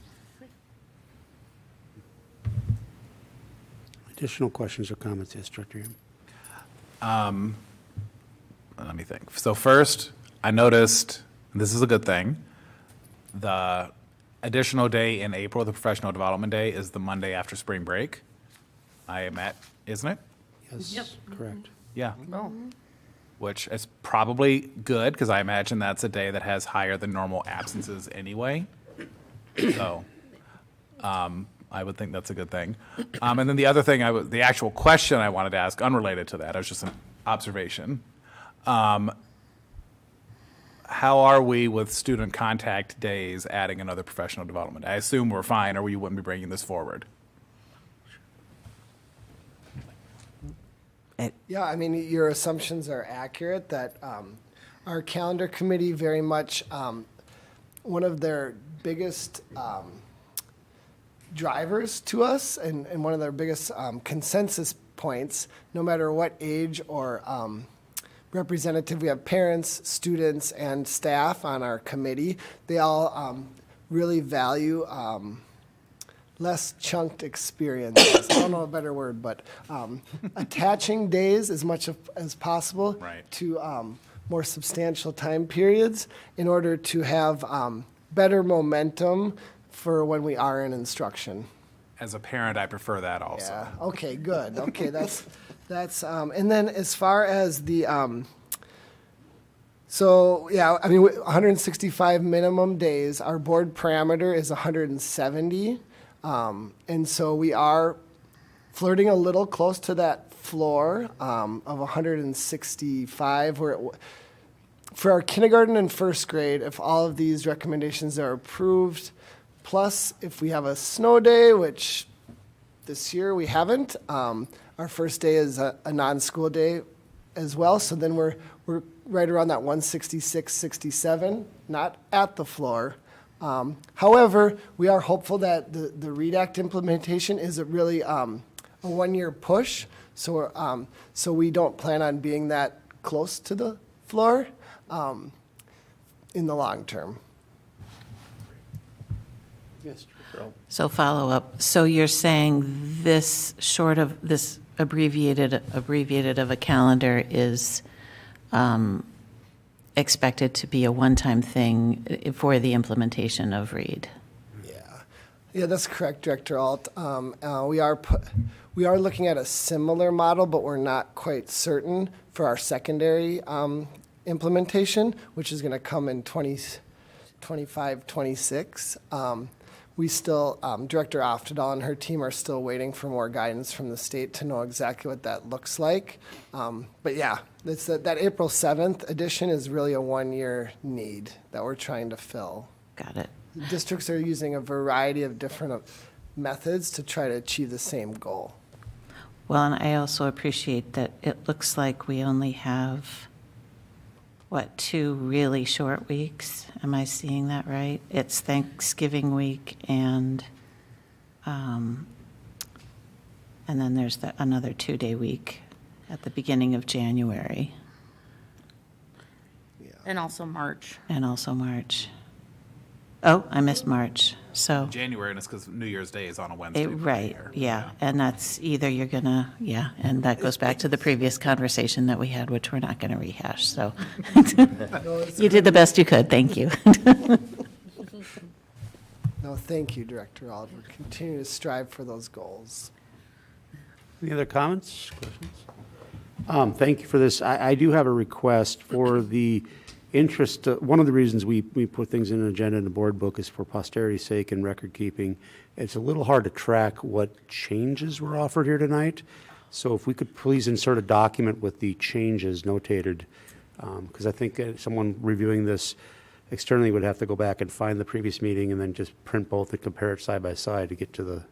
Additional questions or comments? Yes, Director Hume. let me think. So first, I noticed, and this is a good thing, the additional day in April, the Professional Development Day, is the Monday after spring break. I am at, isn't it? Yes, correct. Yeah. Which is probably good, because I imagine that's a day that has higher than normal absences anyway. So, I would think that's a good thing. And then the other thing, the actual question I wanted to ask, unrelated to that, it was just an observation. How are we with student contact days adding another professional development? I assume we're fine, or you wouldn't be bringing this forward. Yeah, I mean, your assumptions are accurate that our calendar committee very much, one of their biggest drivers to us and one of their biggest consensus points, no matter what age or representative, we have parents, students, and staff on our committee. They all really value less chunked experiences. I don't know a better word, but attaching days as much as possible to more substantial time periods in order to have better momentum for when we are in instruction. As a parent, I prefer that also. Yeah. Okay, good. Okay, that's and then as far as the so yeah, I mean 165 minimum days. Our board parameter is 170, and so we are flirting a little close to that floor of 165. For our kindergarten and first grade, if all of these recommendations are approved, plus if we have a snow day, which this year we haven't, our first day is a non-school day as well. So then we're right around that 166, 67, not at the floor. However, we are hopeful that the READ Act implementation is a really a one-year push. So we don't plan on being that close to the floor in the long term. Yes, Earl. So follow up. So you're saying this short of this abbreviated of a calendar is expected to be a one-time thing for the implementation of READ? Yeah, that's correct, Director Alt. We are looking at a similar model, but we're not quite certain for our secondary implementation, which is going to come in 2025, 26. We still, Director Oftedal and her team are still waiting for more guidance from the state to know exactly what that looks like. But yeah, it's that April 7th edition is really a one-year need that we're trying to fill. Got it. Districts are using a variety of different methods to try to achieve the same goal. Well, and I also appreciate that it looks like we only have, 2 really short weeks? Am I seeing that right? It's Thanksgiving week and then there's another 2-day week at the beginning of January. And also March. Oh, I missed March, so. January, and it's because New Year's Day is on a Wednesday. Right, yeah, and that's either you're gonna, and that goes back to the previous conversation that we had, which we're not gonna rehash, so. You did the best you could, thank you. No, thank you, Director Ald. We're continuing to strive for those goals. Any other comments, questions? Thank you for this. I do have a request for the interest. One of the reasons we put things in an agenda in the board book is for posterity's sake and record keeping. It's a little hard to track what changes were offered here tonight. So if we could please insert a document with the changes notated, because I think someone reviewing this externally would have to go back and find the previous meeting and then just print both and compare it side by side to get to the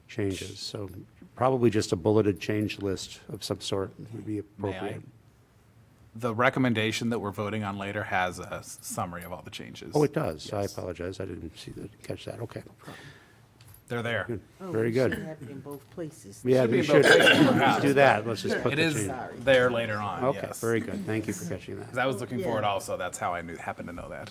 changes. So probably just a bulleted change list of some sort would be appropriate. The recommendation that we're voting on later has a summary of all the changes. Oh, it does. Yes. I apologize. I didn't catch that. Okay. They're there. Good. Oh, Very we good. should have it in both places. Yeah, we should. Let's do that. Let's just put It the is change. there later on, Okay, yes. very good. Thank you for catching that. Because I was looking for it also, that's how I happened to know that.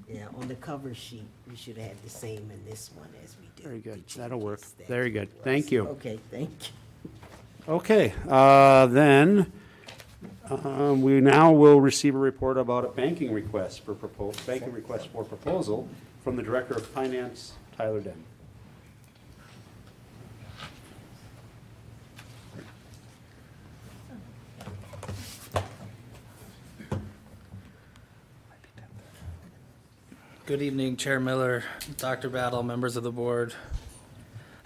Yeah, on the cover sheet, we should have the same in this one as we do. Very good. the That'll work. changes that Very it good. was. Thank you. Okay, thank you. Okay, then, We now will receive a report about a banking request for proposal from the Director of Finance, Tyler Den. Good evening, Chair Miller, Dr. Battle, members of the board.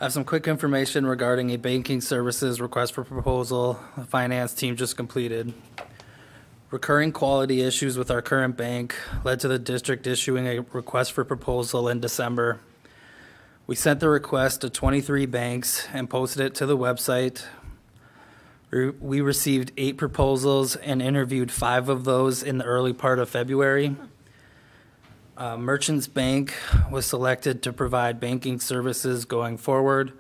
I have some quick information regarding a banking services request for proposal the finance team just completed. Recurring quality issues with our current bank led to the district issuing a request for proposal in December. We sent the request to 23 banks and posted it to the website. We received 8 proposals and interviewed 5 of those in the early part of February. Merchants Bank was selected to provide banking services going forward.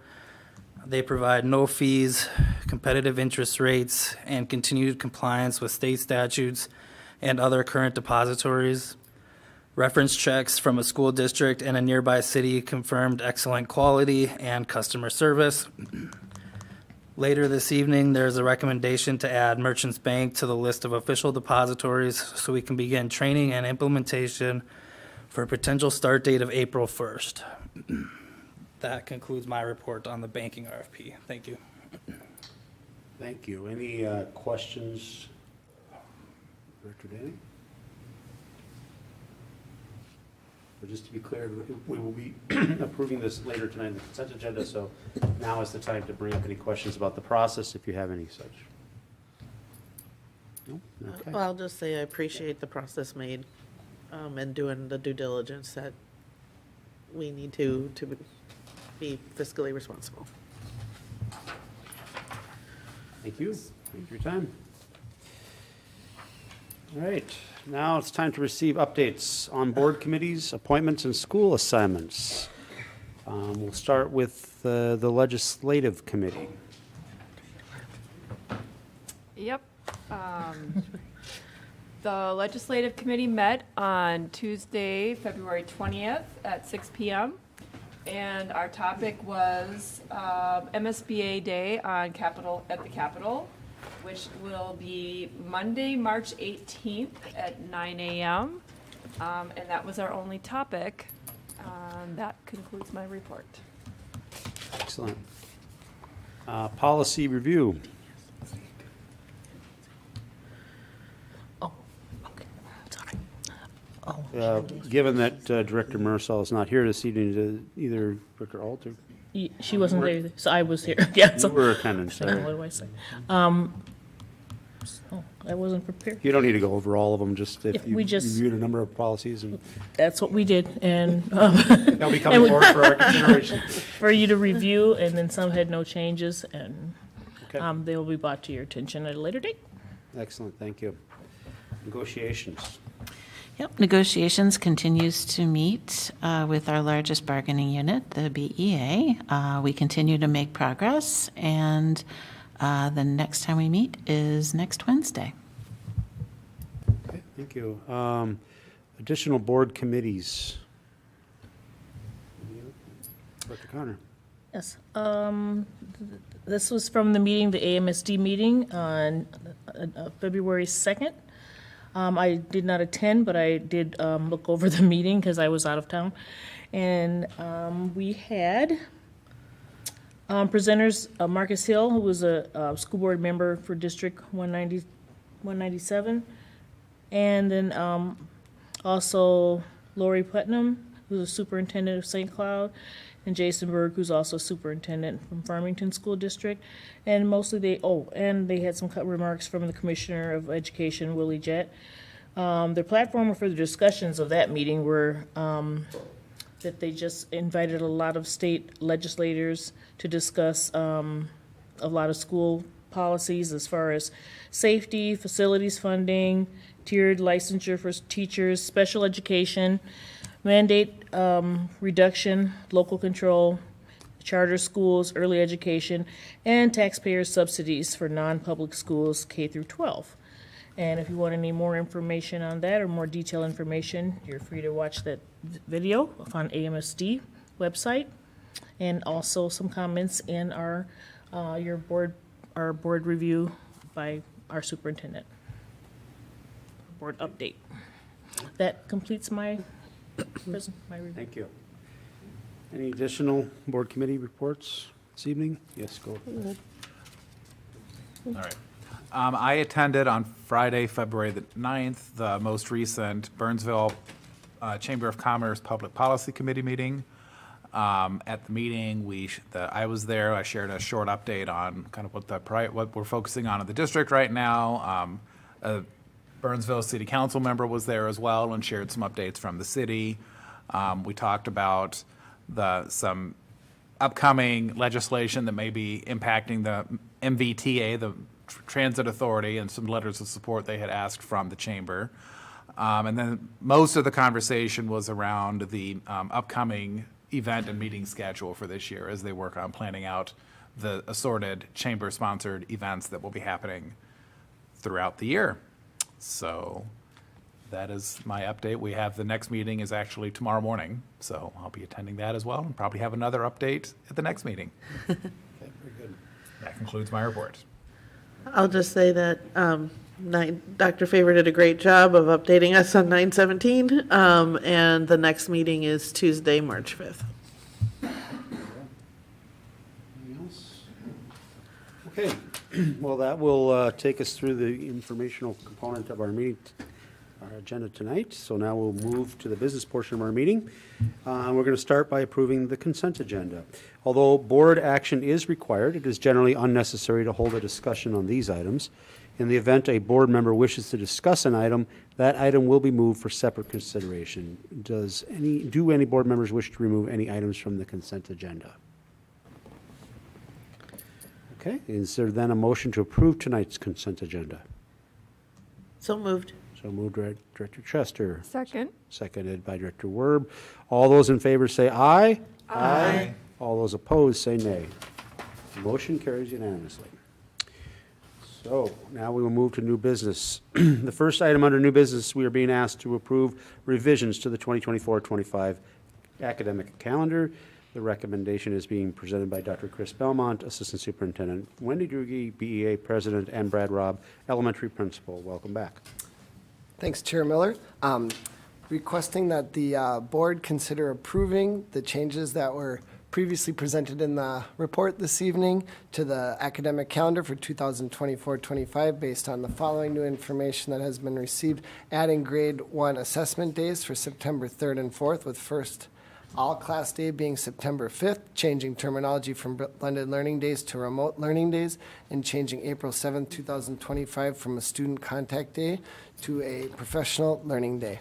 They provide no fees, competitive interest rates, and continued compliance with state statutes and other current depositories. Reference checks from a school district and a nearby city confirmed excellent quality and customer service. Later this evening, there's a recommendation to add Merchants Bank to the list of official depositories so we can begin training and implementation for a potential start date of April 1st. That concludes my report on the banking RFP. Thank you. Thank you. Any questions? Director Danny? But just to be clear, we will be approving this later tonight in the consent agenda, so now is the time to bring up any questions about the process, if you have any such. No? Okay. Well, I'll just say I appreciate the process made and doing the due diligence that we need to be fiscally responsible. Thank you. Thank you for your time. All right, now it's time to receive updates on board committees, appointments, and school assignments. We'll start with the legislative committee. Yep. The Legislative Committee met on Tuesday, February 20th at 6 p.m. And our topic was MSBA Day on at the Capitol, which will be Monday, March 18th at 9 a.m. And that was our only topic. That concludes my report. Excellent. Policy review. Given that Director Marisol is not here this evening, either Director Alt or... She wasn't there either, so I was here. Yeah, so. You were attending, What sorry. do I say? I wasn't prepared. You don't need to go over all of them, just if you we just- reviewed a number of policies and... That's what we did, and. They'll be coming forward for our consideration. For you to review, and then some had no changes, and Okay. they will be brought to your attention at a later date. Excellent, thank you. Negotiations. Yep, negotiations continues to meet with our largest bargaining unit, the BEA. We continue to make progress, and the next time we meet is next Wednesday. Okay, thank you. Additional board committees. Dr. Connor. Yes. This was from the meeting, the AMSD meeting on February 2nd. I did not attend, but I did look over the meeting because I was out of town. And we had presenters, Marcus Hill, who was a school board member for District 197. And then also Lori Putnam, who's a superintendent of St. Cloud, and Jason Berg, who's also superintendent from Farmington School District. And mostly they had some remarks from the Commissioner of Education, Willie Jett. Their platform for the discussions of that meeting were that they just invited a lot of state legislators to discuss a lot of school policies as far as safety, facilities funding, tiered licensure for teachers, special education, mandate reduction, local control, charter schools, early education, and taxpayer subsidies for non-public schools K through 12. And if you want any more information on that or more detailed information, you're free to watch that video on AMSD website, and also some comments in our board review by our superintendent. board update. That completes my review. Thank you. Any additional board committee reports this evening? Yes, go ahead. All right. I attended on Friday, February the 9th, the most recent Burnsville Chamber of Commerce Public Policy Committee meeting. At the meeting, I was there. I shared a short update on kind of what we're focusing on in the district right now. A Burnsville City Council member was there as well and shared some updates from the city. We talked about some upcoming legislation that may be impacting the MVTA, the Transit Authority, and some letters of support they had asked from the chamber. And then most of the conversation was around the upcoming event and meeting schedule for this year as they work on planning out the assorted chamber-sponsored events that will be happening throughout the year. So that is my update. We have the next meeting is actually tomorrow morning, so I'll be attending that as well and probably have another update at the next meeting. Okay, very good. That concludes my report. I'll just say that Dr. Favor did a great job of updating us on 9/17, and the next meeting is Tuesday, March 5th. Anything else? Okay, well, that will take us through the informational component of our meeting, our agenda tonight. So now we'll move to the business portion of our meeting. We're going to start by approving the consent agenda. Although board action is required, it is generally unnecessary to hold a discussion on these items. In the event a board member wishes to discuss an item, that item will be moved for separate consideration. Do any board members wish to remove any items from the consent agenda? Okay, is there then a motion to approve tonight's consent agenda? So moved. So moved, Director Chester. Second. Seconded by Director Werb. All those in favor say aye. Aye. All those opposed say nay. Motion carries unanimously. So now we will move to new business. The first item under new business, we are being asked to approve revisions to the 2024-25 academic calendar. The recommendation is being presented by Dr. Chris Belmont, Assistant Superintendent, Wendy Drugi, BEA President, and Brad Robb, Elementary Principal. Welcome back. Thanks, Chair Miller. Requesting that the board consider approving the changes that were previously presented in the report this evening to the academic calendar for 2024-25 based on the following new information that has been received, adding grade 1 assessment days for September 3rd and 4th, with first all-class day being September 5th, changing terminology from blended learning days to remote learning days, and changing April 7th, 2025 from a student contact day to a professional learning day.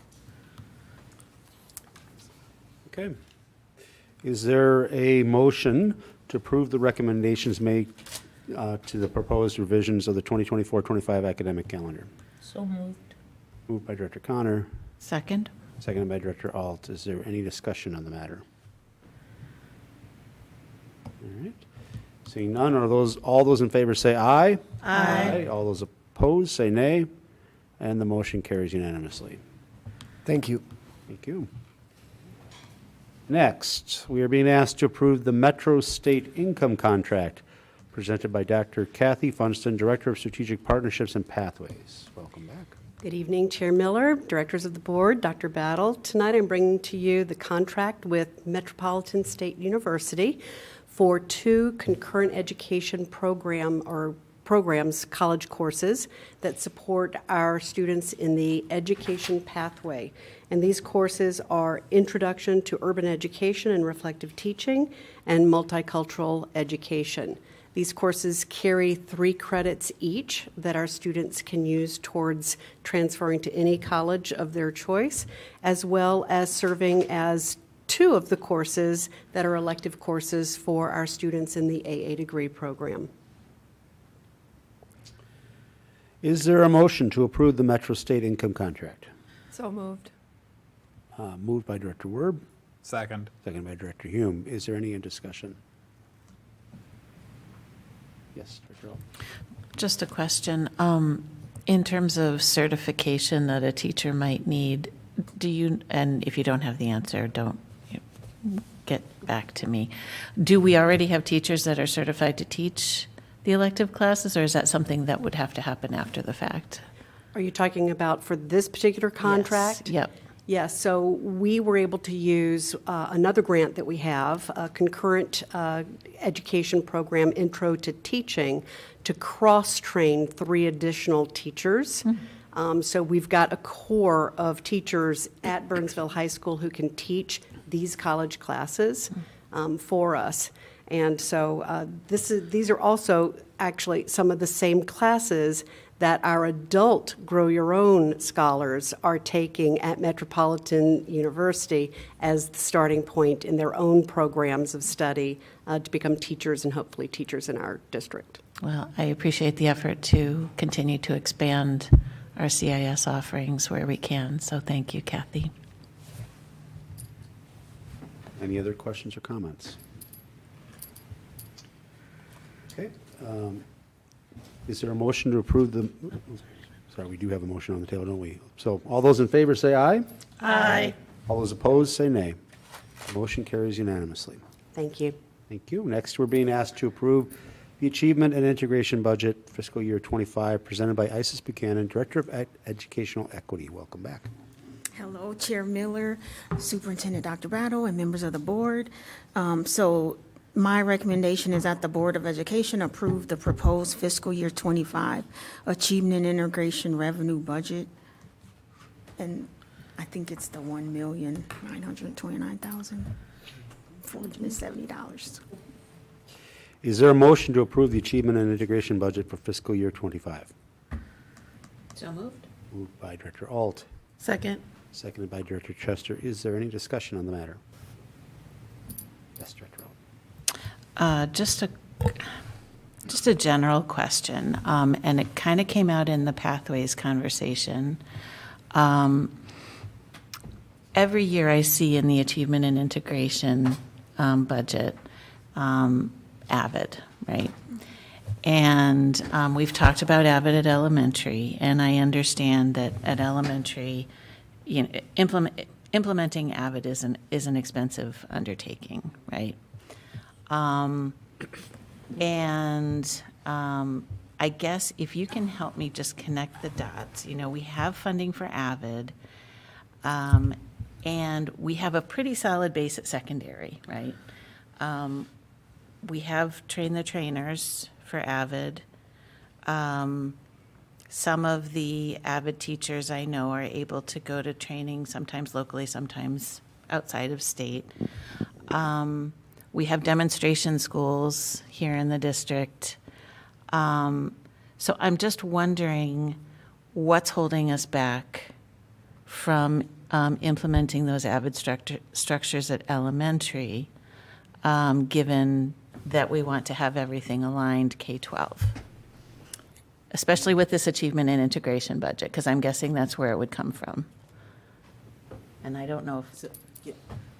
Okay. Is there a motion to approve the recommendations made to the proposed revisions of the 2024-25 academic calendar? So moved. Moved by Director Connor, Second. seconded by Director Alt. Is there any discussion on the matter? All right. Seeing none, all those in favor say aye. Aye. All those opposed say nay. And the motion carries unanimously. Thank you. Thank you. Next, we are being asked to approve the Metro State Income Contract presented by Dr. Kathy Funston, Director of Strategic Partnerships and Pathways. Welcome back. Good evening, Chair Miller, directors of the board, Dr. Battle. Tonight I'm bringing to you the contract with Metropolitan State University for 2 concurrent education programs, college courses that support our students in the education pathway. And these courses are Introduction to Urban Education and Reflective Teaching and Multicultural Education. These courses carry 3 credits each that our students can use towards transferring to any college of their choice, as well as serving as 2 of the courses that are elective courses for our students in the AA degree program. Is there a motion to approve the Metro State Income Contract? So moved. Moved by Director Werb, Second. seconded by Director Hume. Is there any discussion? Yes, Director Alt. Just a question. In terms of certification that a teacher might need, do you, and if you don't have the answer, don't get back to me. Do we already have teachers that are certified to teach the elective classes, or is that something that would have to happen after the fact? Are you talking about for this particular contract? Yep. Yes, so we were able to use another grant that we have, a concurrent education program, Intro to Teaching, to cross-train 3 additional teachers. So we've got a core of teachers at Burnsville High School who can teach these college classes for us. And so these are also actually some of the same classes that our adult Grow Your Own scholars are taking at Metropolitan University as the starting point in their own programs of study to become teachers and hopefully teachers in our district. Well, I appreciate the effort to continue to expand our CIS offerings where we can, so thank you, Kathy. Any other questions or comments? Okay. Is there a motion to approve the, sorry, we do have a motion on the table, don't we? So all those in favor say aye. Aye. All those opposed say nay. The motion carries unanimously. Thank you. Thank you. Next, we're being asked to approve the Achievement and Integration Budget fiscal year 25 presented by Isis Buchanan, Director of Educational Equity. Welcome back. Hello, Chair Miller, Superintendent Dr. Battle, and members of the board. So my recommendation is that the Board of Education approve the proposed fiscal year 25 Achievement and Integration Revenue Budget. And I think it's the $1,929,470. Is there a motion to approve the Achievement and Integration Budget for fiscal year 25? So moved. Moved by Director Alt, Second. seconded by Director Chester. Is there any discussion on the matter? Yes, Director Alt. Just a general question, and it kind of came out in the Pathways conversation. Every year I see in the Achievement and Integration budget, AVID, right? And we've talked about AVID at elementary, and I understand that at elementary, you know, implementing AVID is an expensive undertaking, right? I guess if you can help me just connect the dots, you know, we have funding for AVID, and we have a pretty solid base at secondary, right? We have Train the Trainers for AVID. Some of the AVID teachers I know are able to go to training, sometimes locally, sometimes outside of state. We have demonstration schools here in the district. So I'm just wondering what's holding us back from implementing those AVID structures at elementary, given that we want to have everything aligned K-12, especially with this Achievement and Integration budget, because I'm guessing that's where it would come from. And I don't know if...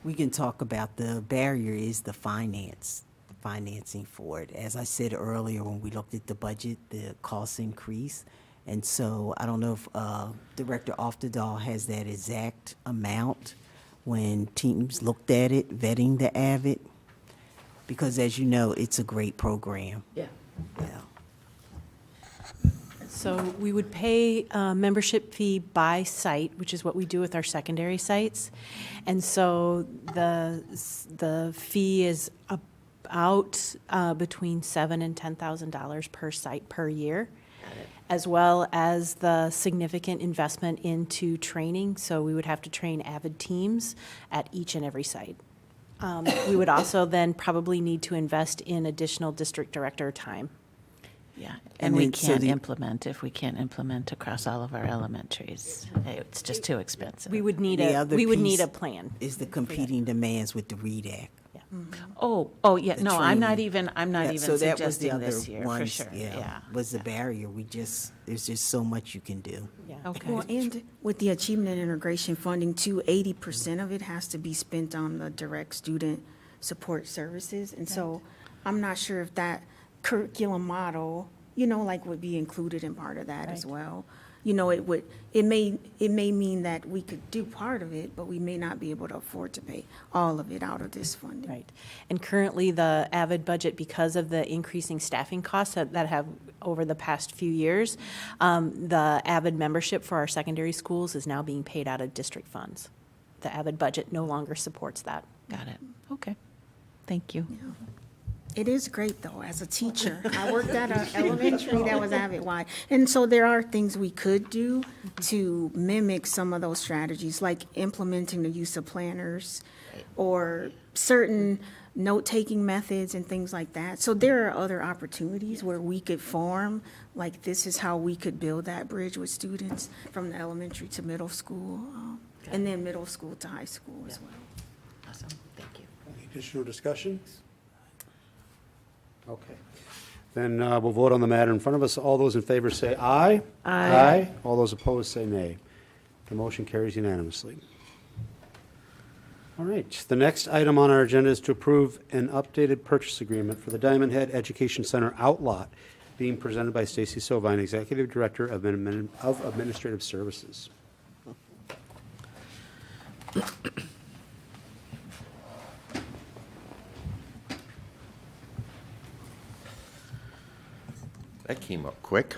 We can talk about the barrier is the financing for it. As I said earlier, when we looked at the budget, the costs increase. And so I don't know if Director Oftedal has that exact amount when teams looked at it, vetting the AVID, because as you know, it's a great program. Yeah. Yeah. So we would pay a membership fee by site, which is what we do with our secondary sites. And so the fee is about between $7,000 and $10,000 per site per year, as well as the significant investment into training. So we would have to train AVID teams at each and every site. We would also then probably need to invest in additional district director time. Yeah, and we can't implement if we can't implement across all of our elementaries. It's just too expensive. We would need a plan. Is the competing demands with the READ Act. Yeah. Oh, yeah. The No, training. I'm not even So that was the suggesting other this year ones, for sure. Yeah. Was the barrier. There's just so much you can do. Yeah. Okay. Well, and with the Achievement and Integration funding too, 80% of it has to be spent on the direct student support services. And so I'm not sure if that curriculum model, you know, like would be included in part of that as well. you know, it may mean that we could do part of it, but we may not be able to afford to pay all of it out of this funding. Right. And currently, the AVID budget, because of the increasing staffing costs that have over the past few years, the AVID membership for our secondary schools is now being paid out of district funds. The AVID budget no longer supports that. Got it. Okay. Thank you. It is great, though, as a teacher. I worked at an elementary that was AVID-wide. And so there are things we could do to mimic some of those strategies, like implementing the use of planners or certain note-taking methods and things like that. So there are other opportunities where we could form, like this is how we could build that bridge with students from the elementary to middle school, and then middle school to high school as well. Awesome. Thank you. Any additional discussion? Okay. Then we'll vote on the matter in front of us. All those in favor say aye. Aye. All those opposed say nay. The motion carries unanimously. All right. The next item on our agenda is to approve an updated purchase agreement for the Diamond Head Education Center outlot being presented by Stacy Sovine, Executive Director of Administrative Services. That came up quick.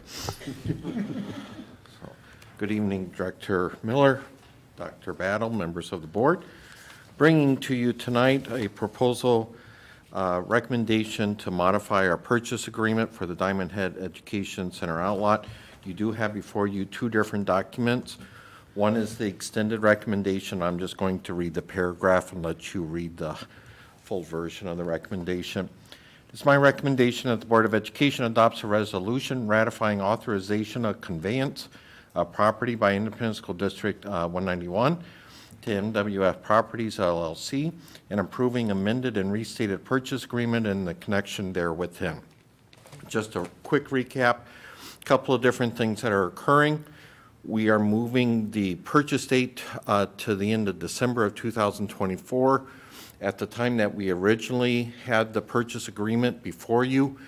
Good evening, Director Miller, Dr. Battle, members of the board. Bringing to you tonight a proposal recommendation to modify our purchase agreement for the Diamond Head Education Center outlot. You do have before you two different documents. One is the extended recommendation. I'm just going to read the paragraph and let you read the full version of the recommendation. It's my recommendation that the Board of Education adopts a resolution ratifying authorization of conveyance of property by Independent School District 191 to MWF Properties LLC and approving amended and restated purchase agreement and the connection therewithin. Just a quick recap, a couple of different things that are occurring. We are moving the purchase date to the end of December of 2024. At the time that we originally had the purchase agreement before you,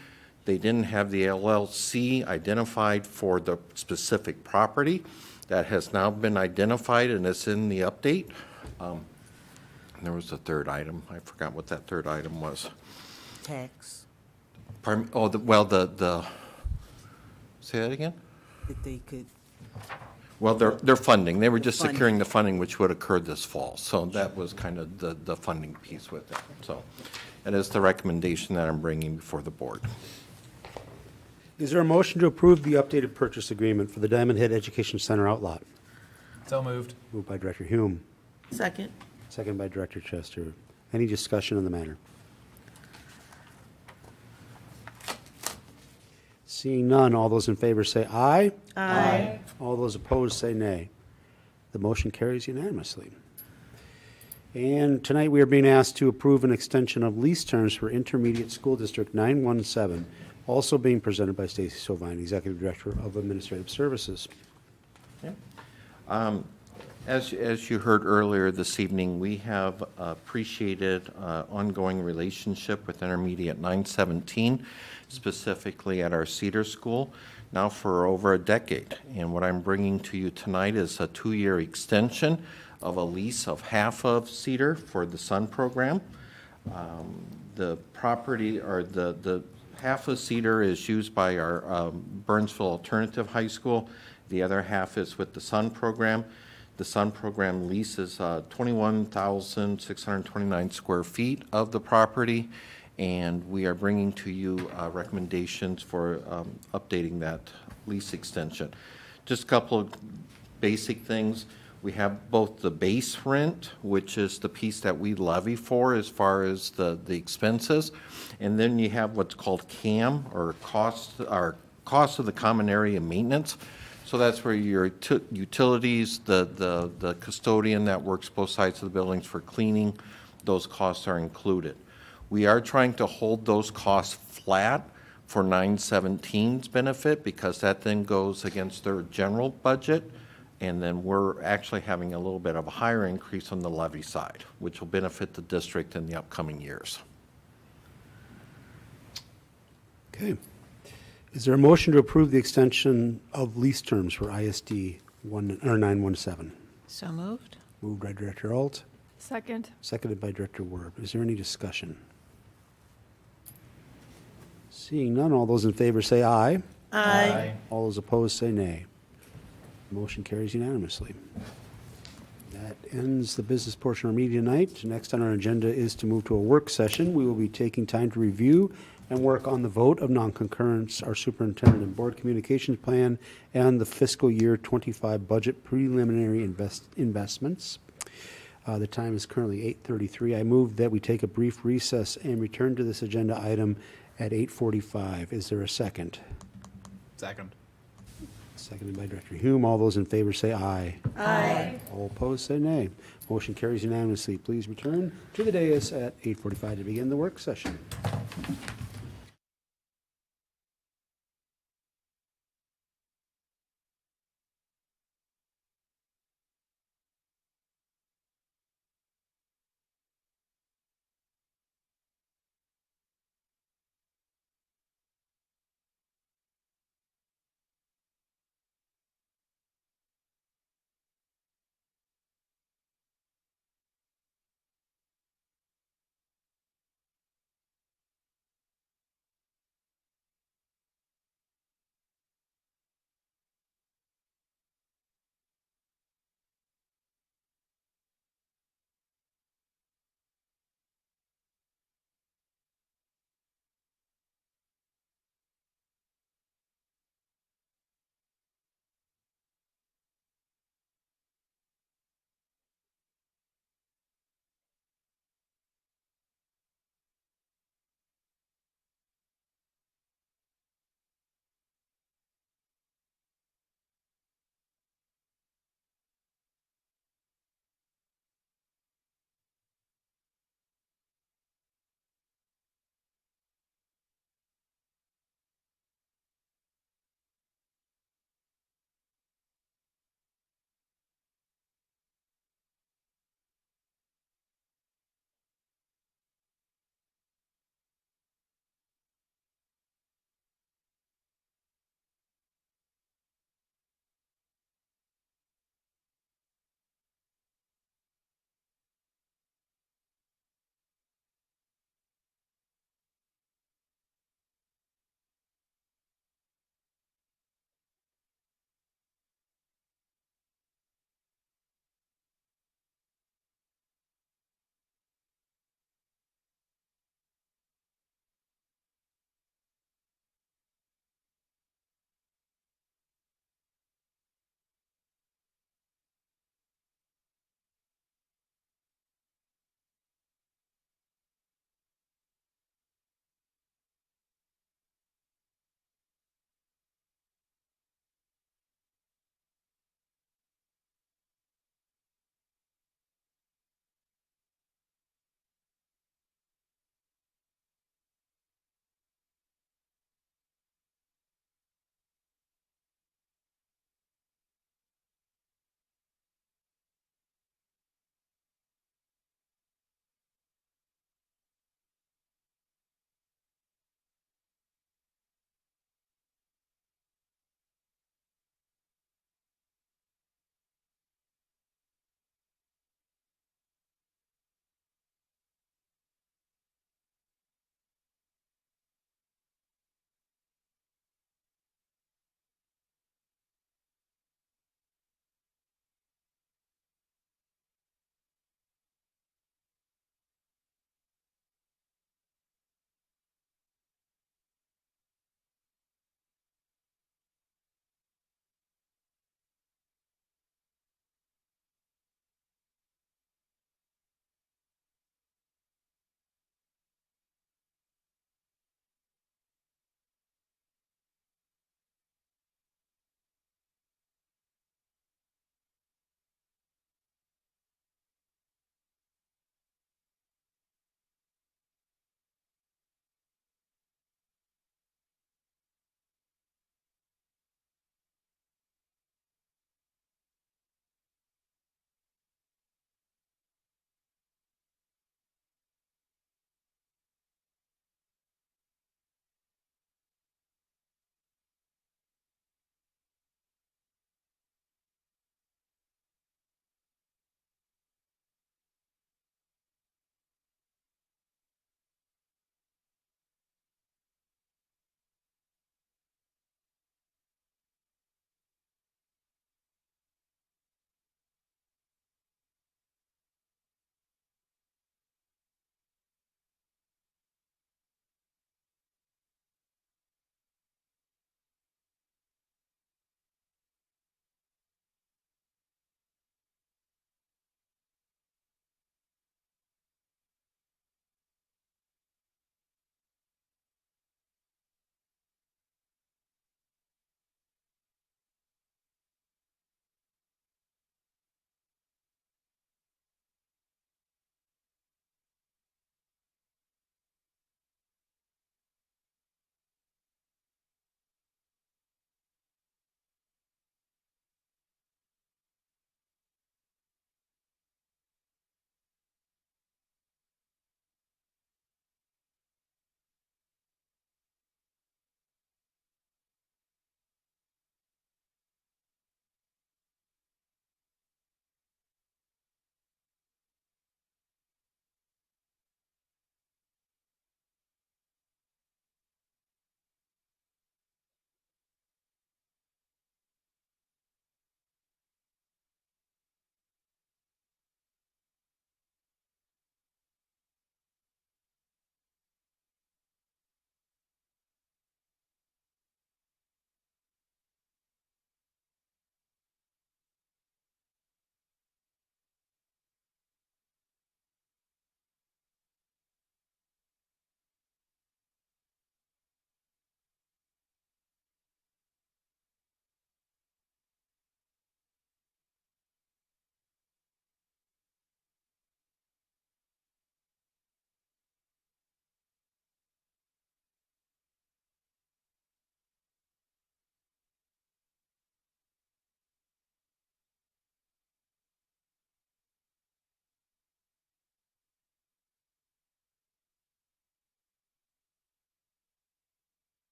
they didn't have the LLC identified for the specific property. That has now been identified and it's in the update. And there was a third item. I forgot what that third item was. Tax, Pardon? Oh, say that again? that they could, Well, they're funding. They were just Funding. securing the funding, which would occur this fall. So that was kind of the funding piece with it. So it is the recommendation that I'm bringing before the board. Is there a motion to approve the updated purchase agreement for the Diamond Head Education Center outlot? So moved. Moved by Director Hume, Second. second by Director Chester. Any discussion on the matter? Seeing none, all those in favor say aye. Aye. All those opposed say nay. The motion carries unanimously. And tonight we are being asked to approve an extension of lease terms for Intermediate School District 917, also being presented by Stacy Sovine, Executive Director of Administrative Services. As you heard earlier this evening, we have appreciated ongoing relationship with Intermediate 917, specifically at our Cedar School, now for over a decade. And what I'm bringing to you tonight is a 2-year extension of a lease of half of Cedar for the Sun program. The property, or the half of Cedar is used by our Burnsville Alternative High School. The other half is with the Sun program. The Sun program leases 21,629 square feet of the property, and we are bringing to you recommendations for updating that lease extension. Just a couple of basic things. We have both the base rent, which is the piece that we levy for as far as the expenses, and then you have what's called CAM, or cost of the common area maintenance. So that's where your utilities, the custodian that works both sides of the buildings for cleaning, those costs are included. We are trying to hold those costs flat for 917's benefit, because that then goes against their general budget, and then we're actually having a little bit of a higher increase on the levy side, which will benefit the district in the upcoming years. Okay. Is there a motion to approve the extension of lease terms for ISD 917? So moved. Moved by Director Alt, Second. seconded by Director Werb. Is there any discussion? Seeing none, all those in favor say aye. Aye. All those opposed say nay. Motion carries unanimously. That ends the business portion of our meeting tonight. Next on our agenda is to move to a work session. We will be taking time to review and work on the vote of non-concurrence, our superintendent and board communications plan, and the fiscal year 25 budget preliminary investments. The time is currently 8:33. I move that we take a brief recess and return to this agenda item at 8:45. Is there a second? Second. Seconded by Director Hume. All those in favor say aye. Aye. All opposed say nay. Motion carries unanimously. Please return to the dais at 8:45 to begin the work session.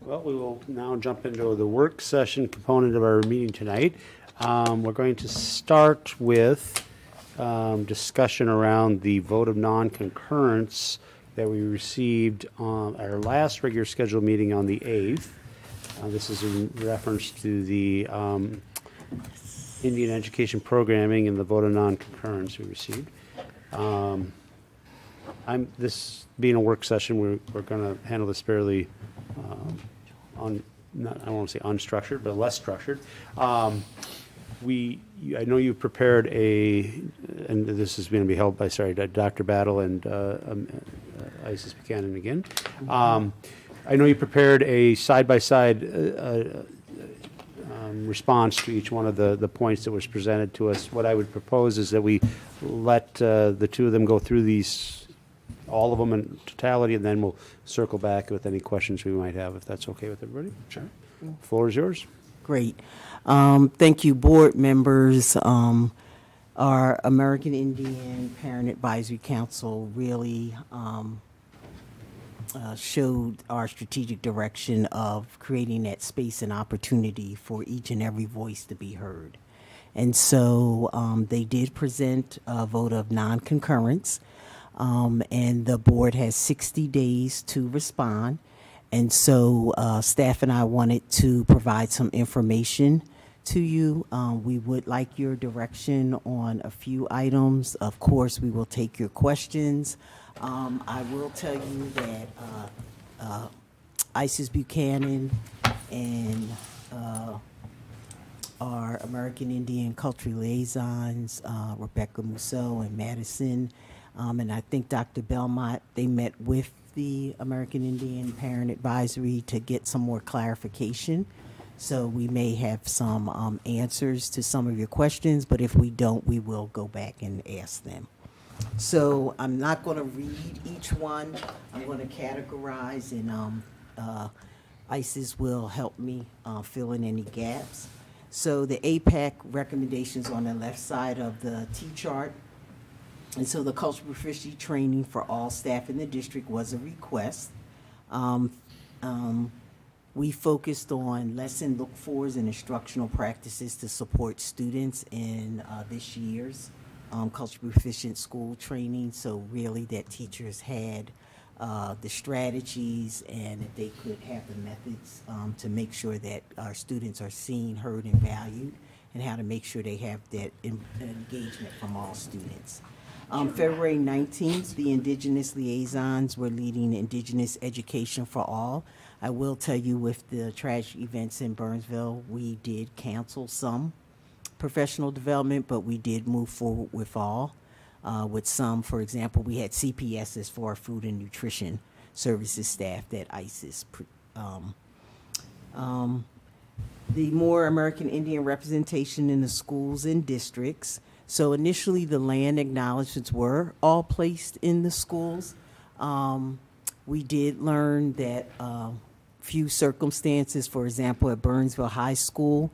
Well, we will now jump into the work session component of our meeting tonight. We're going to start with discussion around the vote of non-concurrence that we received on our last regular scheduled meeting on the 8th. This is in reference to the Indian education programming and the vote of non-concurrence we received. This being a work session, we're going to handle this fairly, I don't want to say unstructured, but less structured. I know you've prepared and this is going to be held by, Dr. Battle and Isis Buchanan again. I know you prepared a side-by-side response to each one of the points that was presented to us. What I would propose is that we let the two of them go through all of them in totality, and then we'll circle back with any questions we might have, if that's okay with everybody. Sure. Floor is yours. Great. Thank you, board members. Our American Indian Parent Advisory Council really showed our strategic direction of creating that space and opportunity for each and every voice to be heard. And so they did present a vote of non-concurrence, and the board has 60 days to respond. And so staff and I wanted to provide some information to you. We would like your direction on a few items. Of course, we will take your questions. I will tell you that Isis Buchanan and our American Indian Cultural Liaisons, Rebecca Mousseau and Madison, and I think Dr. Belmont, they met with the American Indian Parent Advisory to get some more clarification. So we may have some answers to some of your questions, but if we don't, we will go back and ask them. So I'm not going to read each one. I'm going to categorize, and Isis will help me fill in any gaps. So the APAC recommendations on the left side of the T-chart. And so the cultural proficiency training for all staff in the district was a request. We focused on lesson look-fors and instructional practices to support students in this year's culturally proficient school training. So really that teachers had the strategies and that they could have the methods to make sure that our students are seen, heard, and valued, and how to make sure they have that engagement from all students. February 19th, the Indigenous liaisons were leading Indigenous education for all. I will tell you, with the tragic events in Burnsville, we did cancel some professional development, but we did move forward with all. With some, for example, we had CPSs for our food and nutrition services staff that ISIS. The more American Indian representation in the schools and districts. So initially, the land acknowledgements were all placed in the schools. We did learn that few circumstances, for example, at Burnsville High School,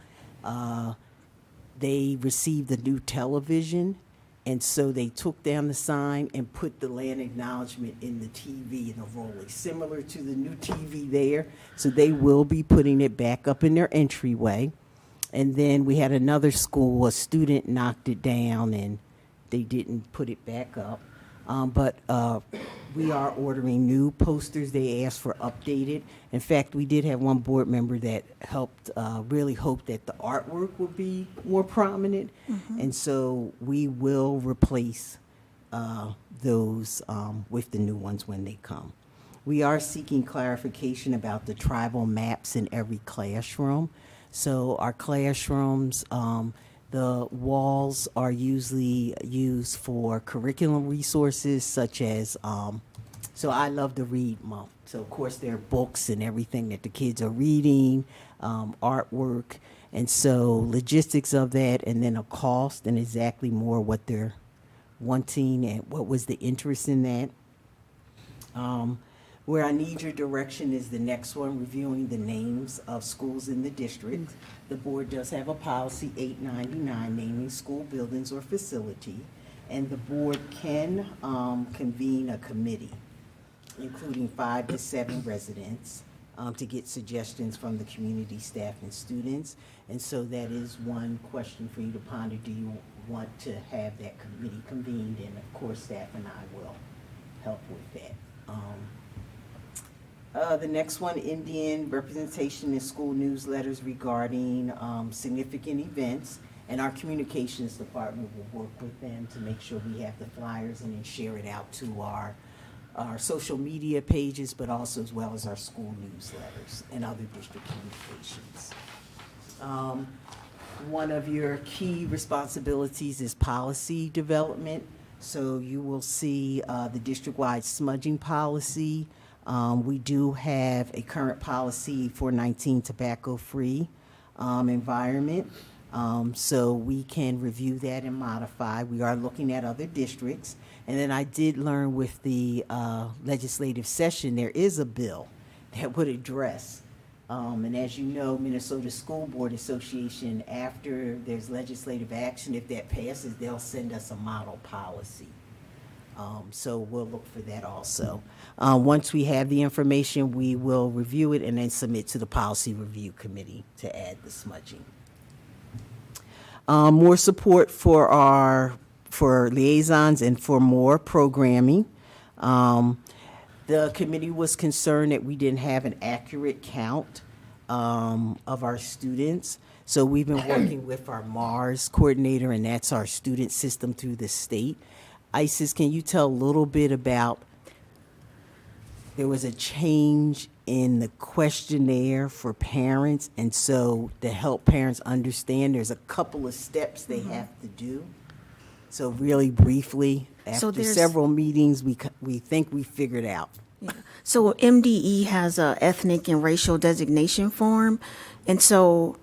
they received a new television, and so they took down the sign and put the land acknowledgement in the TV in the rolling, similar to the new TV there. So they will be putting it back up in their entryway. And then we had another school, a student knocked it down and they didn't put it back up. But we are ordering new posters. They asked for updated. In fact, we did have one board member that helped, really hoped that the artwork would be more prominent. Mm-hmm. And so we will replace those with the new ones when they come. We are seeking clarification about the tribal maps in every classroom. So our classrooms, the walls are usually used for curriculum resources such as, so I love to read month. So of course there are books and everything that the kids are reading, artwork, and so logistics of that, and then a cost and exactly more what they're wanting and what was the interest in that. Where I need your direction is the next one, reviewing the names of schools in the district. The board does have a policy 899, naming school buildings or facility, and the board can convene a committee, including 5 to 7 residents, to get suggestions from the community, staff, and students. And so that is one question for you to ponder. Do you want to have that committee convened? And of course, staff and I will help with that. The next one, Indian representation in school newsletters regarding significant events. And our communications department will work with them to make sure we have the flyers and then share it out to our social media pages, but also as well as our school newsletters and other district communications. One of your key responsibilities is policy development. So you will see the district-wide smudging policy. We do have a current policy for 19 tobacco-free environment. So we can review that and modify. We are looking at other districts. And then I did learn with the legislative session, there is a bill that would address, and as you know, Minnesota School Board Association, after there's legislative action, if that passes, they'll send us a model policy. So we'll look for that also. Once we have the information, we will review it and then submit to the Policy Review Committee to add the smudging. More support for liaisons and for more programming. The committee was concerned that we didn't have an accurate count of our students. So we've been working with our MARS coordinator, and that's our student system through the state. Isis, can you tell a little bit about, there was a change in the questionnaire for parents, and so to help parents understand, there's a couple of steps they have to do. So really briefly, after several meetings, we think we figured out. Yeah. So MDE has a ethnic and racial designation form, and so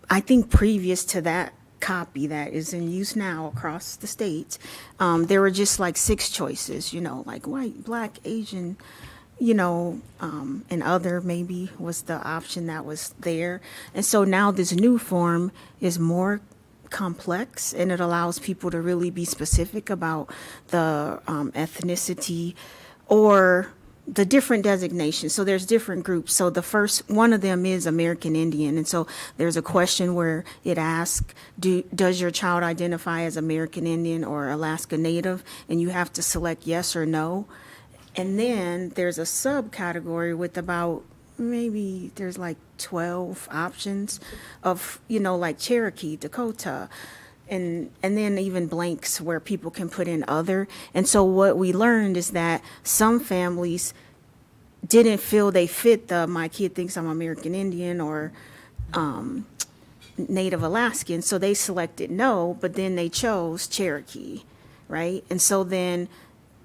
I think previous to that copy that is in use now across the states, there were just like 6 choices, like white, black, Asian, and other maybe was the option that was there. And so now this new form is more complex, and it allows people to really be specific about the ethnicity or the different designations. So there's different groups. So the first one of them is American Indian. And so there's a question where it asks, does your child identify as American Indian or Alaska Native? And you have to select yes or no. And then there's a subcategory with about maybe there's like 12 options of, like Cherokee, Dakota, and then even blanks where people can put in other. And so what we learned is that some families didn't feel they fit my kid thinks I'm American Indian or Native Alaskan, so they selected no, but then they chose Cherokee, right? And so then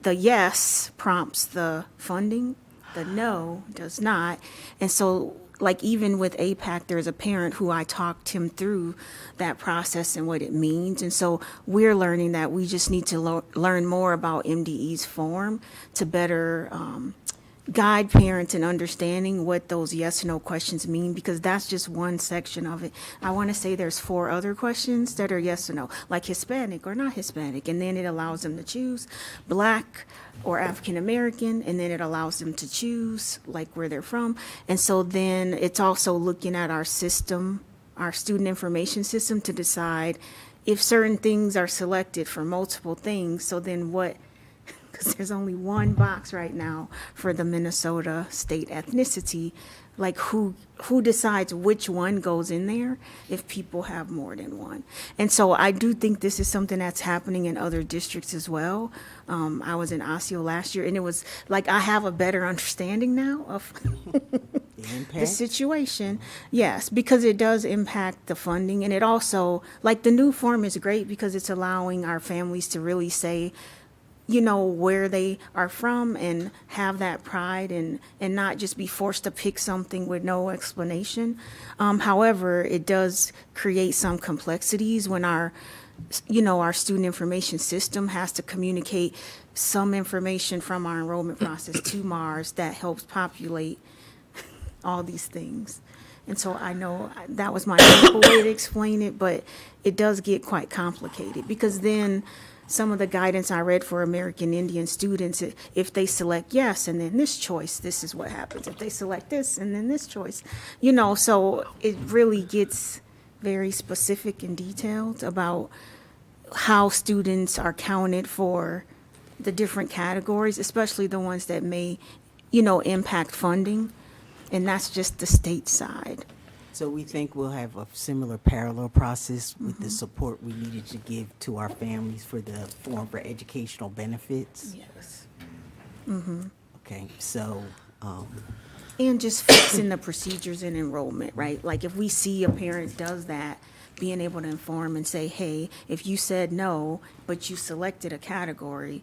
the yes prompts the funding, the no does not. And so like even with APAC, there's a parent who I talked him through that process and what it means. And so we're learning that we just need to learn more about MDE's form to better guide parents in understanding what those yes or no questions mean, because that's just one section of it. I want to say there's 4 other questions that are yes or no, like Hispanic or not Hispanic, and then it allows them to choose Black or African American, and then it allows them to choose like where they're from. And so then it's also looking at our system, our student information system, to decide if certain things are selected for multiple things. So then what, because there's only one box right now for the Minnesota state ethnicity, like who decides which one goes in there if people have more than one. And so I do think this is something that's happening in other districts as well. I was in Osseo last year, and it was like I have a better understanding now of the situation. Yes, because it does impact the funding, and it also, like the new form is great because it's allowing our families to really say, where they are from and have that pride and not just be forced to pick something with no explanation. However, it does create some complexities when our student information system has to communicate some information from our enrollment process to MARS that helps populate all these things. And so I know that was my simple way to explain it, but it does get quite complicated because then some of the guidance I read for American Indian students, if they select yes and then this choice, this is what happens. If they select this and then this choice, so it really gets very specific and detailed about how students are counted for the different categories, especially the ones that may, impact funding. And that's just the state side. So we think we'll have a similar parallel process with the support we needed to give to our families for the form for educational benefits. Yes. Okay, so, And just fixing the procedures and enrollment, right? Like if we see a parent does that, being able to inform and say, hey, if you said no, but you selected a category,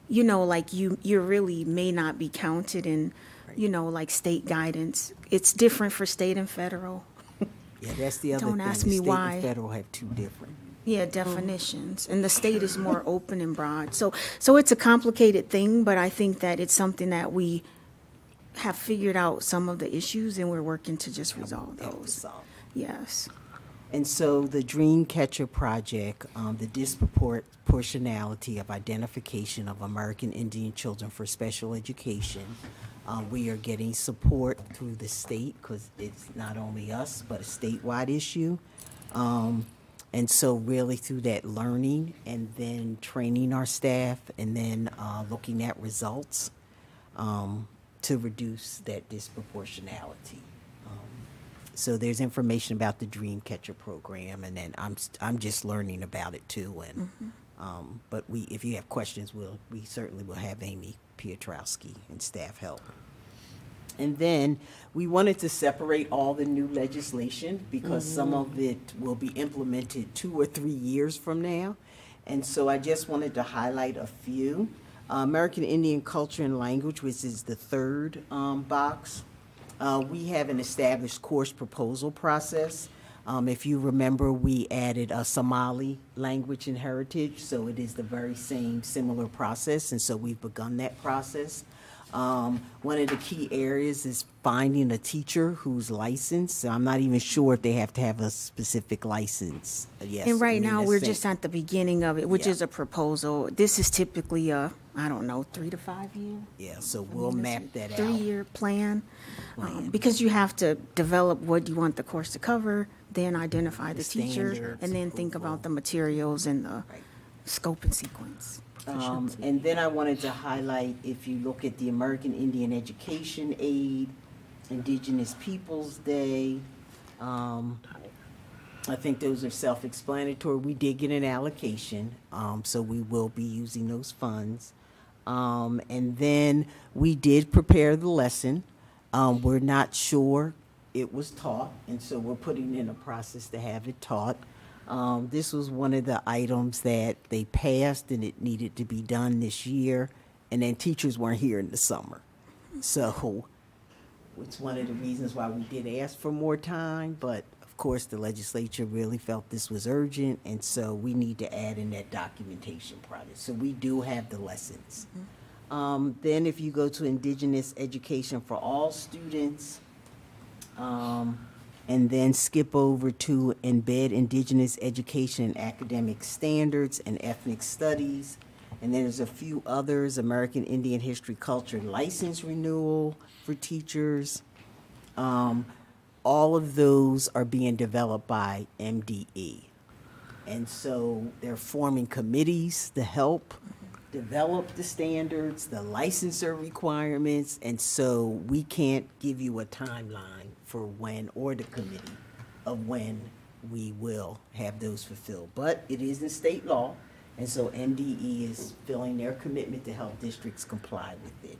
like you really may not be counted in, like state guidance. It's different for state and federal. yeah, that's the other Don't thing. ask me State why. and federal have two different. Yeah, definitions. And the state is more open and broad. So it's a complicated thing, but I think that it's something that we have figured out some of the issues and we're working to just resolve those. Yes. And so the Dreamcatcher project, the disproportionality of identification of American Indian children for special education, we are getting support through the state because it's not only us, but a statewide issue. And so really through that learning and then training our staff and then looking at results to reduce that disproportionality. So there's information about the Dreamcatcher program, and then I'm just learning about it too. And but if you have questions, we certainly will have Amy Piotrowski and staff help. And then we wanted to separate all the new legislation because some of it will be implemented 2 or 3 years from now. And so I just wanted to highlight a few. American Indian Culture and Language, which is the third box. We have an established course proposal process. If you remember, we added a Somali language and heritage, so it is the very same similar process, and so we've begun that process. One of the key areas is finding a teacher who's licensed. So I'm not even sure if they have to have a specific license. Yes. And right now, we're that's just at the beginning of it, which is a proposal. This is typically a, 3 to 5 year. Yeah, so we'll map that out. 3-year plan. Because you have to develop what you want the course to cover, then identify the teacher, standards, and then think about the materials and the scope and sequence. And then I wanted to highlight, if you look at the American Indian Education Aid, Indigenous Peoples Day, I think those are self-explanatory. We did get an allocation, so we will be using those funds. And then we did prepare the lesson. We're not sure it was taught, and so we're putting in a process to have it taught. This was one of the items that they passed and it needed to be done this year, and then teachers weren't here in the summer. So it's one of the reasons why we did ask for more time, but of course the legislature really felt this was urgent, and so we need to add in that documentation project. So we do have the lessons. Then if you go to Indigenous Education for All Students, and then skip over to embed Indigenous education in academic standards and ethnic studies. And then there's a few others, American Indian History, Culture, license renewal for teachers. All of those are being developed by MDE. And so they're forming committees to help develop the standards, the licensure requirements, and so we can't give you a timeline for when, or the committee of when we will have those fulfilled. But it is in state law, and so MDE is filling their commitment to help districts comply with it.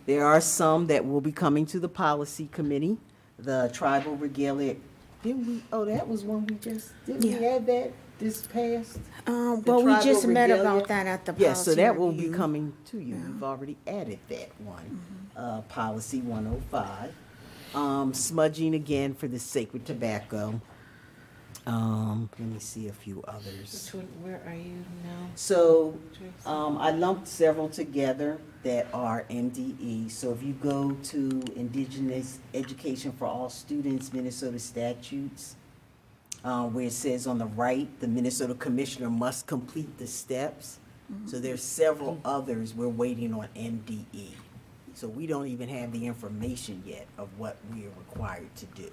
There are some that will be coming to the policy committee. The tribal regalia, didn't we, that was one we just, didn't we add that this past? Well, we just met about that at the policy Yes, so that will be review. coming to you. We've already added that one. Policy 105. Smudging again for the sacred tobacco. Let me see a few others. Where are you now? So I lumped several together that are MDE. So if you go to Indigenous Education for All Students, Minnesota statutes, where it says on the right, the Minnesota Commissioner must complete the steps. So there's several others we're waiting on MDE. So we don't even have the information yet of what we are required to do.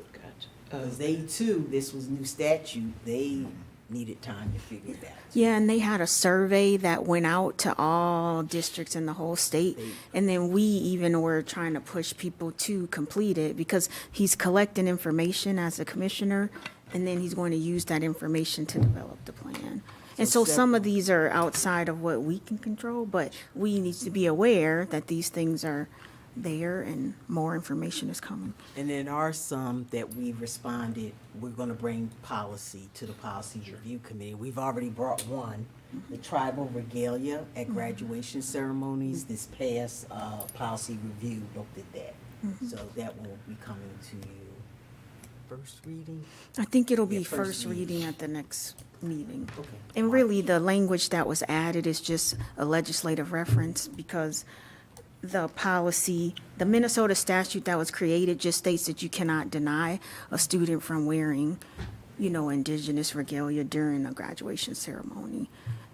Because they too, this was new statute, they needed time to figure that. Yeah, and they had a survey that went out to all districts in the whole state. And then we even were trying to push people to complete it because he's collecting information as a commissioner, and then he's going to use that information to develop the plan. And so some of these are outside of what we can control, but we need to be aware that these things are there and more information is coming. And there are some that we've responded, we're gonna bring policy to the Policy Review Committee. We've already brought one, the tribal regalia at graduation ceremonies. This past Policy Review looked at that. So that will be coming to you. First reading? I think it'll be Yeah, first reading at the next meeting. Okay. And really, the language that was added is just a legislative reference because the policy, the Minnesota statute that was created just states that you cannot deny a student from wearing, indigenous regalia during a graduation ceremony.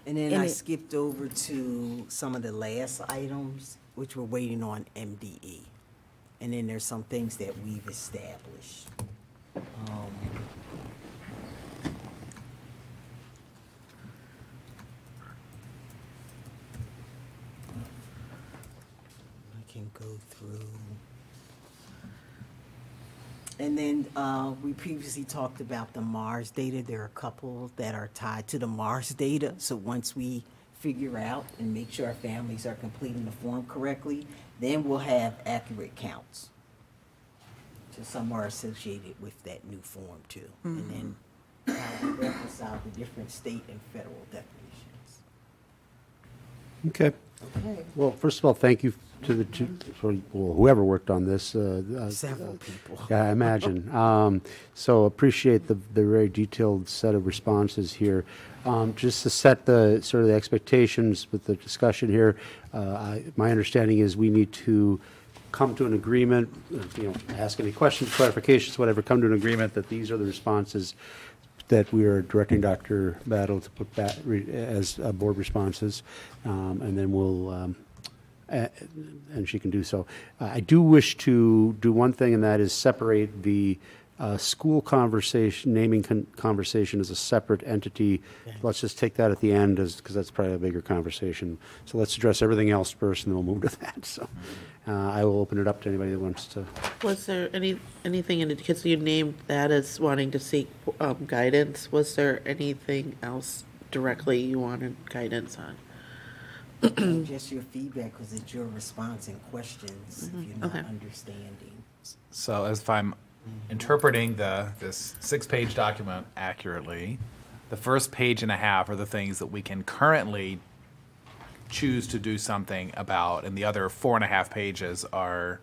And then I skipped over to some of the last items, which we're waiting on MDE. And then there's some things that we've established. I can go through. And then we previously talked about the MARS data. There are a couple that are tied to the MARS data. So once we figure out and make sure our families are completing the form correctly, then we'll have accurate counts. So some are associated with that new form too. And then reconcile the different state and federal definitions. Okay. Well, first of all, thank you to the two, whoever worked on this. Several people. Yeah, I imagine. So appreciate the very detailed set of responses here. Just to set the sort of the expectations with the discussion here, my understanding is we need to come to an agreement, ask any questions, clarifications, whatever, come to an agreement that these are the responses that we are directing Dr. Battle to put back as board responses, and then we'll, and she can do so. I do wish to do one thing, and that is separate the school conversation, naming conversation as a separate entity. Let's just take that at the end, because that's probably a bigger conversation. So let's address everything else first, and then we'll move to that. So I will open it up to anybody that wants to. Was there anything in it, because you named that as wanting to seek guidance, was there anything else directly you wanted guidance on? Just your feedback, because it's your response and questions if you're not understanding. So as if I'm interpreting this 6-page document accurately, the first page and a half are the things that we can currently choose to do something about, and the other 4.5 pages are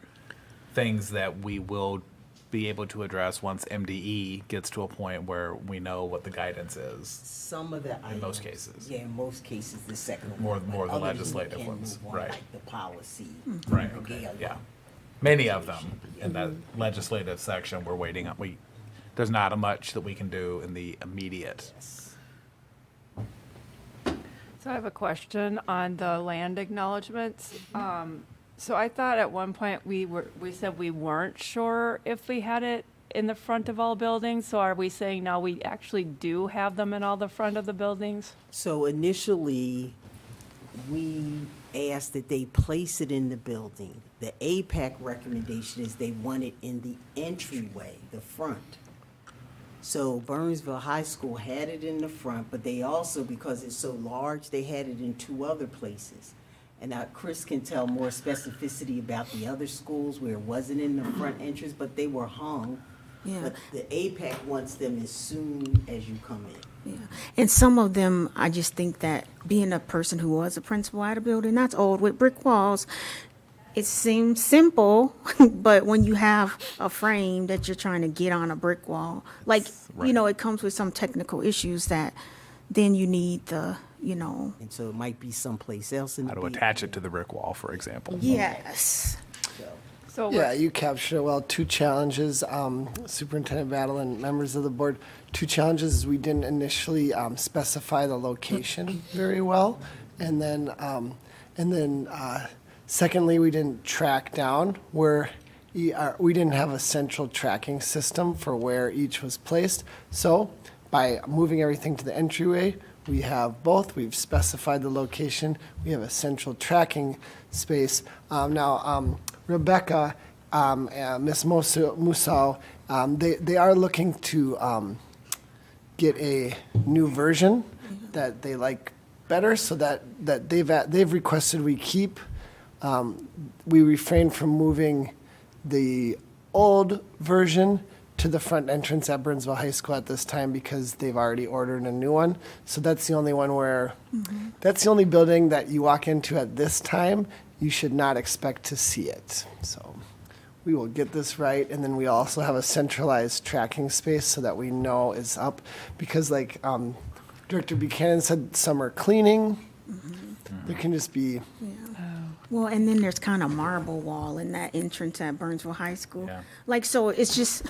things that we will be able to address once MDE gets to a point where we know what the guidance is. Some of the in most cases. Yeah, in most cases, the second More one. the Others we legislative can ones, move on, right. Like the policy. Right, okay, yeah. Many of them in that legislative section we're waiting on. There's not much that we can do in the immediate. So I have a question on the land acknowledgements. So I thought at one point we said we weren't sure if we had it in the front of all buildings. So are we saying now we actually do have them in all the front of the buildings? So initially, we asked that they place it in the building. The APAC recommendation is they want it in the entryway, the front. So Burnsville High School had it in the front, but they also, because it's so large, they had it in 2 other places. And now Chris can tell more specificity about the other schools where it wasn't in the front entrance, but they were hung. Yeah. But the APAC wants them as soon as you come in. Yeah. And some of them, I just think that being a person who was a principal at a building, that's old with brick walls, it seems simple, but when you have a frame that you're trying to get on a brick wall, like, it comes with some technical issues that then you need the, And so it might be someplace else in the How to building. attach it to the brick wall, for example. Yes. So Yeah, you captured it well. 2 challenges, Superintendent Battle and members of the board. 2 challenges is we didn't initially specify the location very well. And then secondly, we didn't track down where, we didn't have a central tracking system for where each was placed. So by moving everything to the entryway, we have both. We've specified the location. We have a central tracking space. Now, Rebecca, Ms. Musau, they are looking to get a new version that they like better, so that they've requested we keep. We refrain from moving the old version to the front entrance at Burnsville High School at this time because they've already ordered a new one. So that's the only one where, that's the only building that you walk into at this time. You should not expect to see it. So we will get this right. And then we also have a centralized tracking space so that we know it's up. Because like Director Buchanan said, summer cleaning, there can just be. Well, and then there's kind of marble wall in that entrance at Burnsville High School. Like, so it's just,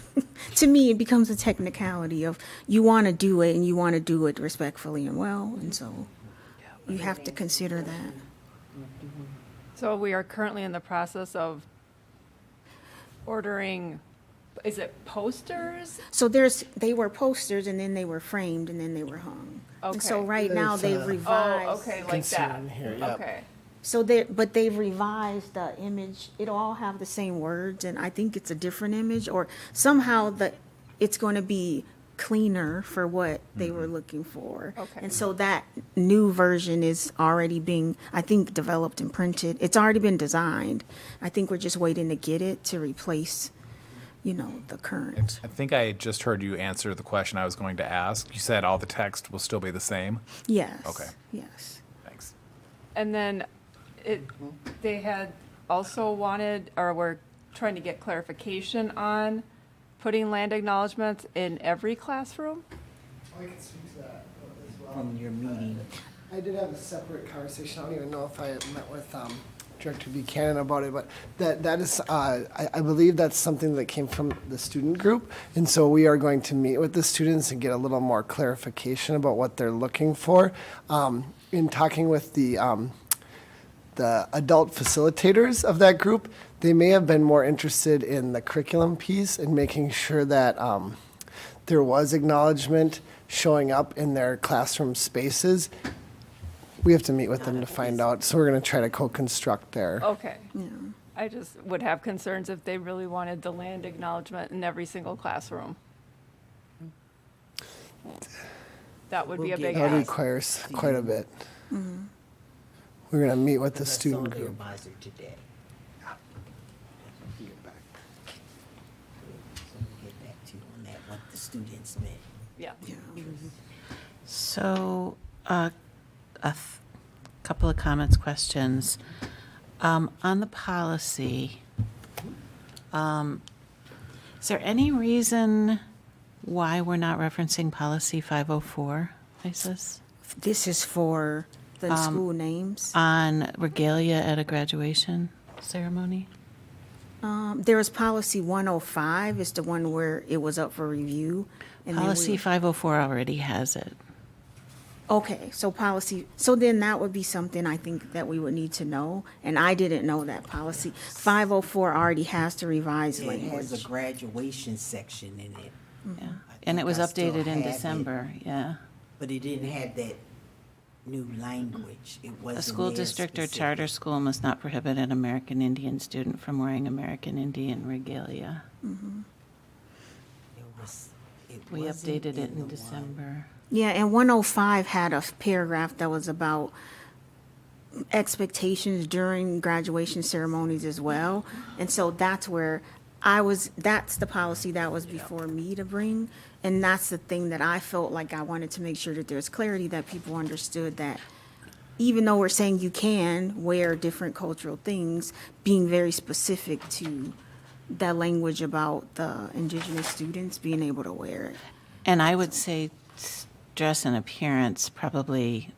to me, it becomes a technicality of you want to do it and you want to do it respectfully and well. And so you have to consider that. So we are currently in the process of ordering, is it posters? So they were posters and then they were framed and then they were hung. Okay. And so right now they've revised. Oh, okay, like that. Okay. So but they've revised the image. It'll all have the same words, and I think it's a different image, or somehow it's going to be cleaner for what they were looking for. Okay. And so that new version is already being, I think, developed and printed. It's already been designed. I think we're just waiting to get it to replace, the current. I think I just heard you answer the question I was going to ask. You said all the text will still be the same? Yes. Okay. Yes. Thanks. And then they had also wanted, or were trying to get clarification on putting land acknowledgements in every classroom? I can speak to that as well. From your meeting. I did have a separate conversation. I don't even know if I met with Director Buchanan about it, but that is, I believe that's something that came from the student group. And so we are going to meet with the students and get a little more clarification about what they're looking for. In talking with the adult facilitators of that group, they may have been more interested in the curriculum piece and making sure that there was acknowledgement showing up in their classroom spaces. We have to meet with them to find out, so we're going to try to co-construct their. Okay. I just would have concerns if they really wanted the land acknowledgement in every single classroom. That would be a big That ask. requires quite a bit. We're going to meet with the student group. Advisor today. Get back to you on that, what the students meant. Yeah. So, couple of comments, questions. On the policy, is there any reason why we're not referencing policy 504, Isis? This is for the school names. On regalia at a graduation ceremony? There was policy 105, is the one where it was up for review. And then Policy 504 already has it. Okay, so then that would be something I think that we would need to know, and I didn't know that policy. 504 already has the revised It language. has a graduation section in it. Yeah. And it was I still updated in have it. December, yeah. But it didn't have that new language. It wasn't A school there district or specific. charter school must not prohibit an American Indian student from wearing American Indian regalia. We wasn't updated it in the in December. Yeah, and 105 had a paragraph that was about expectations during graduation ceremonies as well. And so that's where that's the policy that was before me to bring. And that's the thing that I felt like I wanted to make sure that there's clarity, that people understood that even though we're saying you can wear different cultural things, being very specific to that language about the indigenous students being able to wear it. And I would say dress and appearance probably,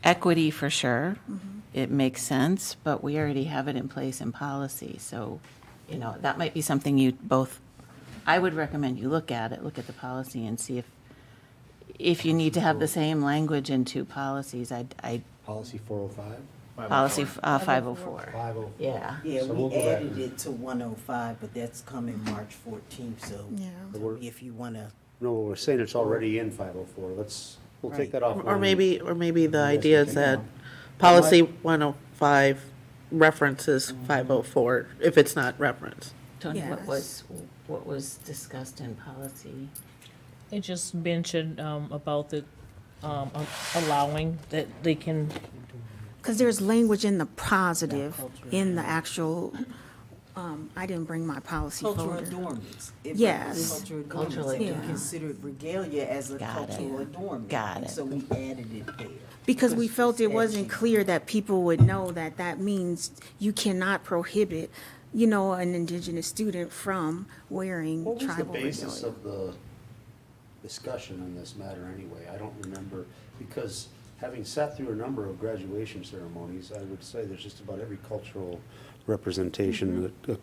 equity for sure. it makes sense, but we already have it in place in policy. So, that might be something you both, I would recommend you look at it, look at the policy and see if you need to have the same language in two policies. Policy 405? Policy 504. 504. Yeah. Yeah, So we'll we go back. added it to 105, but that's coming March 14th, so if you want to. No, we're saying it's already in 504. We'll take that off. Or maybe the idea is that policy 105 references 504, if it's not referenced. Tony, what was discussed in policy? It just mentioned about the allowing that they can. Because there's language in the positive, in the actual, I didn't bring my policy Cultural folder. adornments. If Yes. it's Cultural adornments, you consider regalia as a cultural adornment. Got And it. so we added it there. Because we felt it wasn't clear that people would know that that means you cannot prohibit, an indigenous student from wearing What was the tribal basis regalia. of the discussion on this matter anyway? I don't remember, because having sat through a number of graduation ceremonies, I would say there's just about every cultural representation that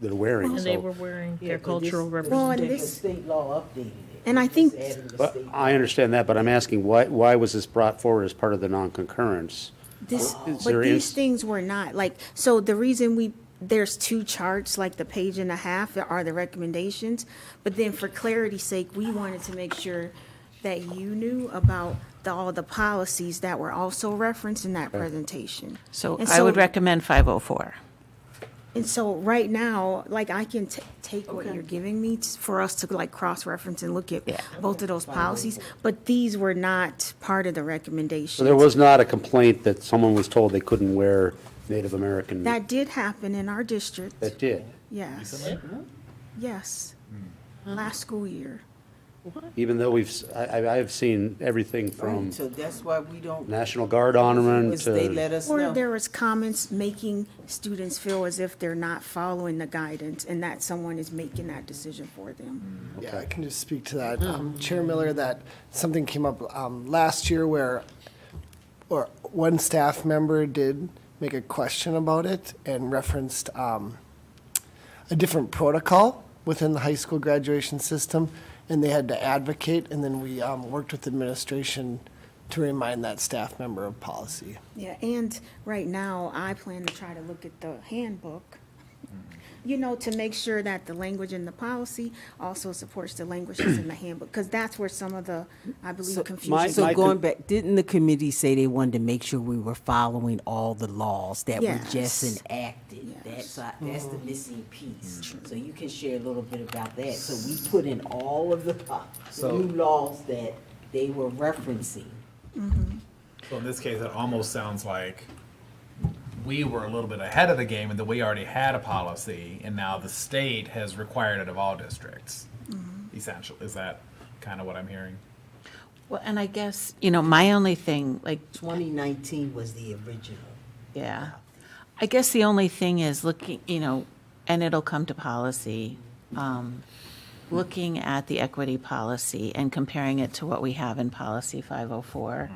they're wearing. And they so- were wearing their but cultural this- Well, and representation. The state law updated it. And I Just think- adding the But state law. I understand that, but I'm asking, why was this brought forward as part of the non-concurrence? This, Is but there these ins- things were not, so the reason there's two charts, like the page and a half are the recommendations, but then for clarity's sake, we wanted to make sure that you knew about all the policies that were also referenced in that presentation. So And I would recommend 504. And so right now, I can take what you're giving me for us to cross-reference and look at both of those policies, but these were not part of the recommendations. So there was not a complaint that someone was told they couldn't wear Native American? That did happen in our district. That did? Yes. Yes. Last school year. Even though I've seen everything from So that's why we don't. National Guard ornament Was they to, let us Or know. there was comments making students feel as if they're not following the guidance and that someone is making that decision for them. Yeah, I can just speak to that. Chair Miller, that something came up last year where one staff member did make a question about it and referenced a different protocol within the high school graduation system, and they had to advocate, and then we worked with administration to remind that staff member of policy. Yeah, and right now, I plan to try to look at the handbook, to make sure that the language in the policy also supports the language that's in the handbook, because that's where some of the, I believe, confusion. So going back, didn't the committee say they wanted to make sure we were following all the laws that were Yes. just enacted? That's the missing piece. So you can share a little bit about that. So we put in all of the new laws that they were referencing. So in this case, it almost sounds like we were a little bit ahead of the game and that we already had a policy, and now the state has required it of all districts. Essentially, is that kind of what I'm hearing? Well, and I guess, my only thing, 2019 was the original. yeah. I guess the only thing is looking, and it'll come to policy, looking at the equity policy and comparing it to what we have in policy 504.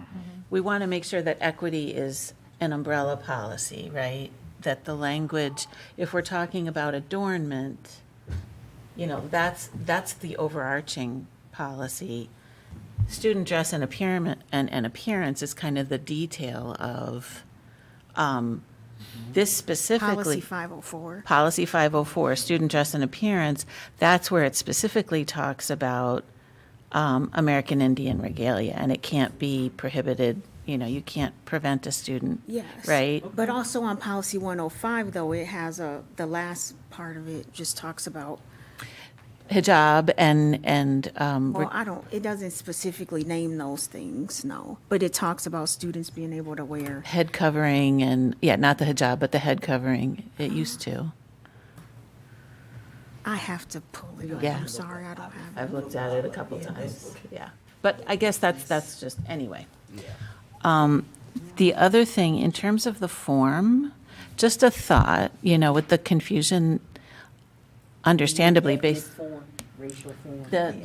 We want to make sure that equity is an umbrella policy, right? That the language, if we're talking about adornment, that's the overarching policy. Student dress and appearance is kind of the detail of this specifically. Policy 504. Policy 504, student dress and appearance, that's where it specifically talks about American Indian regalia, and it can't be prohibited, you can't prevent a student, Yes. right? But also on policy 105, though, it has the last part of it just talks about, Hijab and it doesn't specifically name those things, no. But it talks about students being able to wear. head covering and, not the hijab, but the head covering, it used to. I have to pull it up. Yeah. I'm sorry, I don't have it. I've looked at it a couple times, yeah. But I guess that's just, anyway. The other thing, in terms of the form, just a thought, with the confusion, understandably based. Racial form.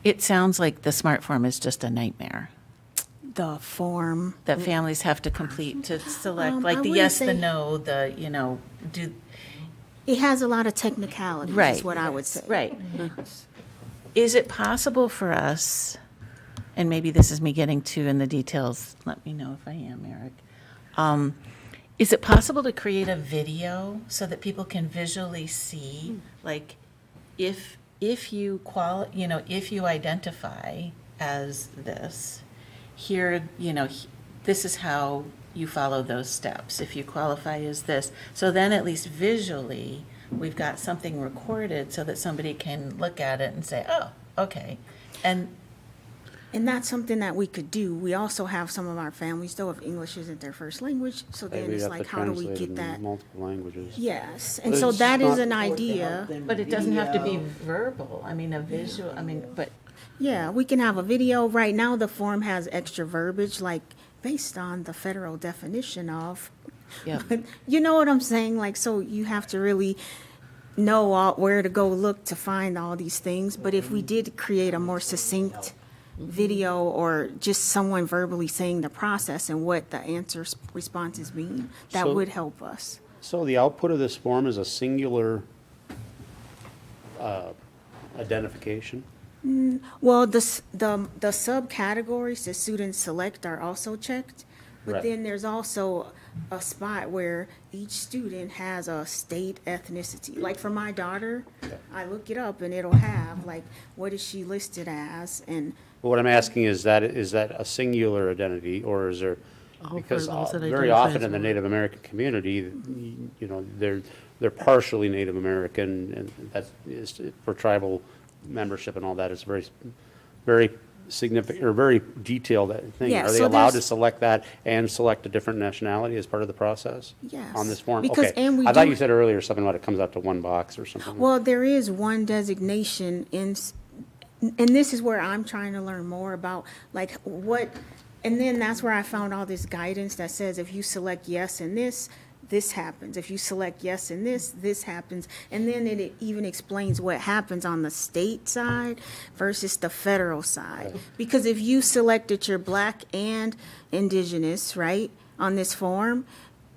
It sounds like the smart form is just a nightmare. the form. that families have to complete to select, I like the wouldn't yes, the say- no, the, you know, do, It has a lot of technicalities, right. is what I would say. Right. Is it possible for us, and maybe this is me getting too in the details, let me know if I am, Eric. Is it possible to create a video so that people can visually see, like, if you if you identify as this, here, this is how you follow those steps. If you qualify as this, so then at least visually, we've got something recorded so that somebody can look at it and say, oh, okay. And that's something that we could do. We also have some of our families, though, if English isn't their first language, so then We'd it's have to like, how do we translate get in that? multiple languages. Yes, But and so it's that is not- an idea. But it doesn't have to be verbal, I mean, a visual, but. Yeah, we can have a video. Right now, the form has extra verbiage, like, based on the federal definition of. Yeah. But you know what I'm saying? Like, so you have to really know where to go look to find all these things. But if we did create a more succinct video or just someone verbally saying the process and what the responses mean, that So- would help us. So the output of this form is a singular identification? Well, the subcategories the students select are also checked, but Right. then there's also a spot where each student has a state ethnicity. Like for my daughter, I look it up and it'll have like, what is she listed as? And But what I'm asking is that a singular identity, or is there, Oh, because for those that very identify often as in the one. Native American community, they're partially Native American, and that's is for tribal membership and all that. It's very, very significant, or very detailed thing. Yeah, Are they so allowed to there's- select that and select a different nationality as part of the process? Yes, On this form? because- Okay. and we I thought do- you said earlier something about it comes out to one box or something. well, there is one designation and this is where I'm trying to learn more about like what, and then that's where I found all this guidance that says if you select yes and this happens. If you select yes and this happens. And then it even explains what happens on the state side versus the federal side. Because if you selected your Black and Indigenous, right, on this form,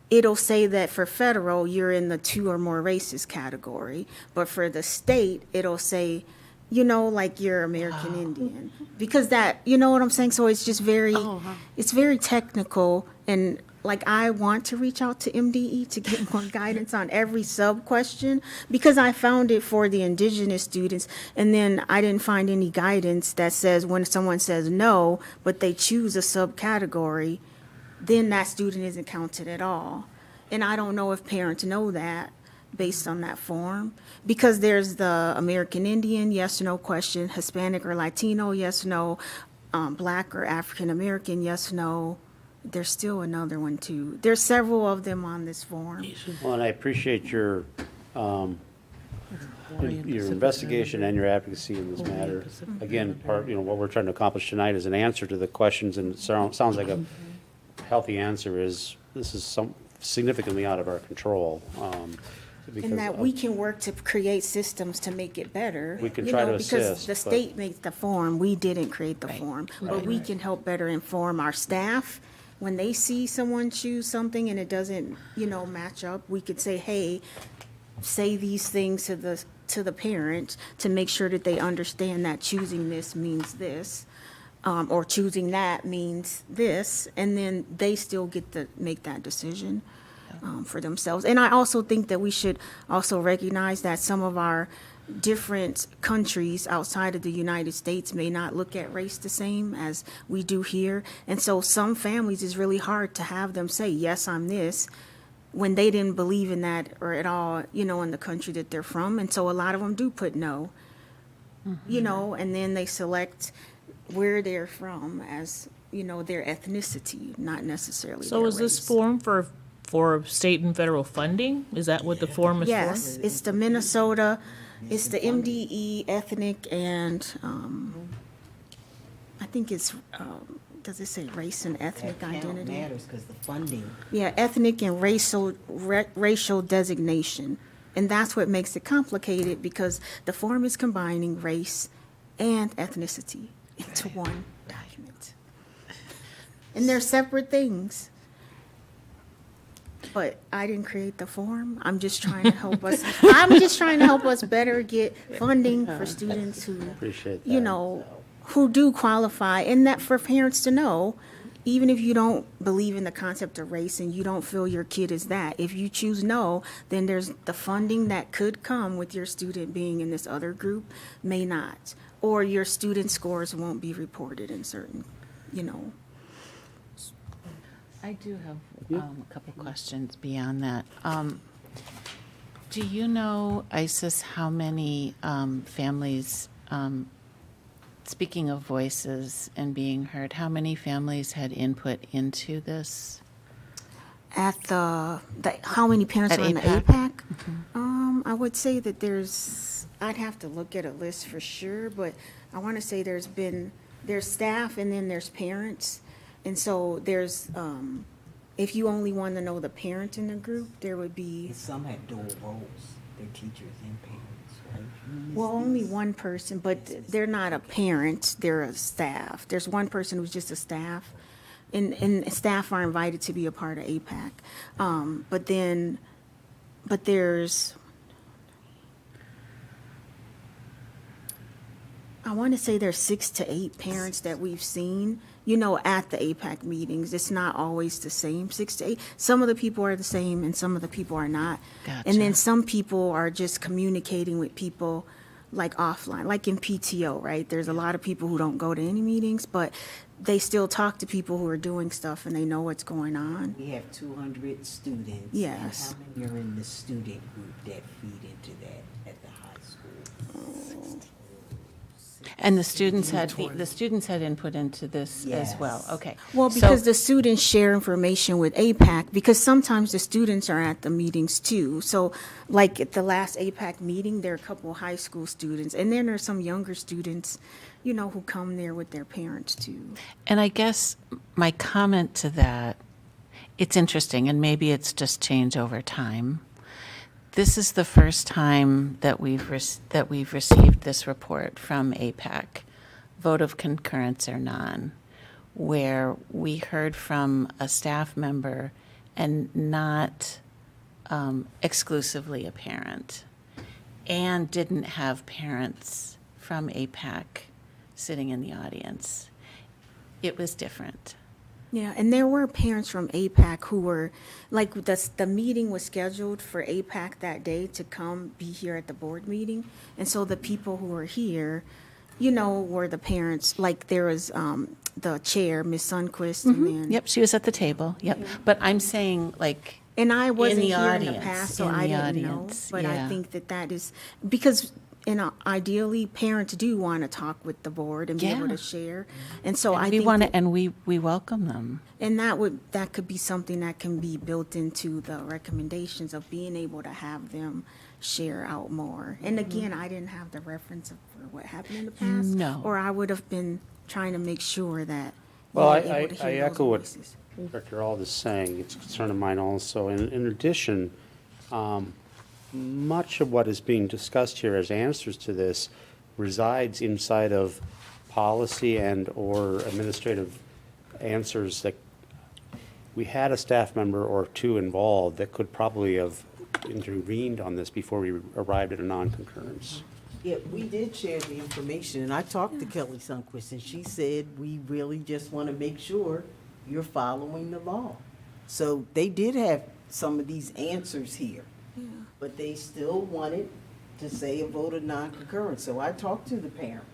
it'll say that for federal, you're in the 2 or more races category. But for the state, it'll say, like you're American Indian. Because that, you know what I'm saying? So it's just it's very technical. And like I want to reach out to MDE to get more guidance on every sub-question because I found it for the Indigenous students. And then I didn't find any guidance that says when someone says no, but they choose a subcategory, then that student isn't counted at all. And I don't know if parents know that based on that form, because there's the American Indian, yes or no question, Hispanic or Latino, yes, no, Black or African American, yes, no. There's still another one too. There's several of them on this form. Well, and I appreciate your investigation and your advocacy in this matter. Again, what we're trying to accomplish tonight is an answer to the questions, and it sounds like a healthy answer is, this is significantly out of our control. And that we can work to create systems to make it better. We can try to Because assist, the but- state makes the form, we didn't create the form. But we can help better inform our staff. When they see someone choose something and it doesn't, match up, we could say, hey, say these things to the parent to make sure that they understand that choosing this means this, or choosing that means this, and then they still get to make that decision for themselves. And I also think that we should also recognize that some of our different countries outside of the United States may not look at race the same as we do here. And so some families, it's really hard to have them say, yes, I'm this, when they didn't believe in that or at all, in the country that they're from. And so a lot of them do put no, and then they select where they're from as, their ethnicity, not necessarily So their is this race. form for state and federal funding? Is that what the form is for? Yes, it's the Minnesota, it's the MDE ethnic and, I think it's, does it say race and ethnic identity? matters because the funding. Yeah, ethnic and racial designation. And that's what makes it complicated because the form is combining race and ethnicity into one document. And they're separate things. But I didn't create the form. I'm just trying to help us. I'm just trying to help us better get funding for students who, Appreciate that. you know, who do qualify, and that for parents to know, even if you don't believe in the concept of race and you don't feel your kid is that, if you choose no, then there's the funding that could come with your student being in this other group may not, or your student scores won't be reported in certain, you know. I do have a couple questions beyond that. Do you know, Isis, how many families, speaking of voices and being heard, how many families had input into this? At the how many parents At are in the APAC? APAC? I would say that I'd have to look at a list for sure, but I want to say there's staff and then there's parents. And so there's, if you only want to know the parent in the group, there would be. Some have dual roles, they're teachers and parents, right? Well, only one person, but they're not a parent, they're a staff. There's one person who's just a staff, and staff are invited to be a part of APAC. But there's, I want to say there's 6 to 8 parents that we've seen, you know, at the APAC meetings. It's not always the same, 6 to 8. Some of the people are the same and some of the people are not. Gotcha. And then some people are just communicating with people like offline, like in PTO, right? There's a lot of people who don't go to any meetings, but they still talk to people who are doing stuff and they know what's going on. We have 200 students. Yes. And how many are in the student group that feed into that at the high school? And the students had input into this as well? Yes. Okay. Well, because the students share information with APAC, because sometimes the students are at the meetings too. So like at the last APAC meeting, there are a couple high school students, and then there's some younger students, you know, who come there with their parents too. And I guess my comment to that, it's interesting, and maybe it's just changed over time. This is the first time that we've received this report from APAC, vote of concurrence or non, where we heard from a staff member and not exclusively a parent, and didn't have parents from APAC sitting in the audience. It was different. Yeah, and there were parents from APAC who were, like, the meeting was scheduled for APAC that day to come be here at the board meeting. And so the people who were here, you know, were the parents. Like, there was the chair, Ms. Sundquist, and then. Yep, she was at the table, yep. But I'm saying, like, And I wasn't in the here audience, in the past, so in I the didn't know. audience, But yeah. I think that is, because ideally, parents do want to talk with the board and be able Yeah. to share. And so And I we think want that- to, and we welcome them. And that could be something that can be built into the recommendations of being able to have them share out more. And again, I didn't have the reference for what happened in the past. No. Or I would have been trying to make sure that you Well, were I able to hear those echo what voices. Director Auld is saying. It's a concern of mine also. In addition, much of what is being discussed here as answers to this resides inside of policy and/or administrative answers that we had a staff member or two involved that could probably have intervened on this before we arrived at a non-concurrence. Yeah, we did share the information, and I talked to Kelly Sundquist, and she said, we really just want to make sure you're following the law. So they did have some of these answers here, but they still wanted to say a vote of non-concurrence. So I talked to the parent.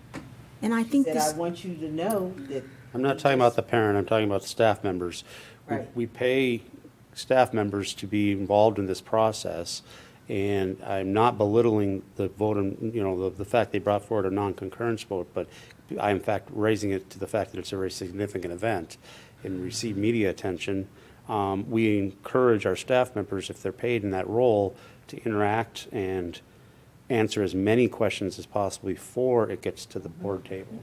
And I think Said, this. I want you to know that. I'm not talking about the parent, I'm talking about the staff members. Right. We pay staff members to be involved in this process, and I'm not belittling the vote, the fact they brought forward a non-concurrence vote, but I'm in fact raising it to the fact that it's a very significant event and receive media attention. We encourage our staff members, if they're paid in that role, to interact and answer as many questions as possible before it gets to the board table.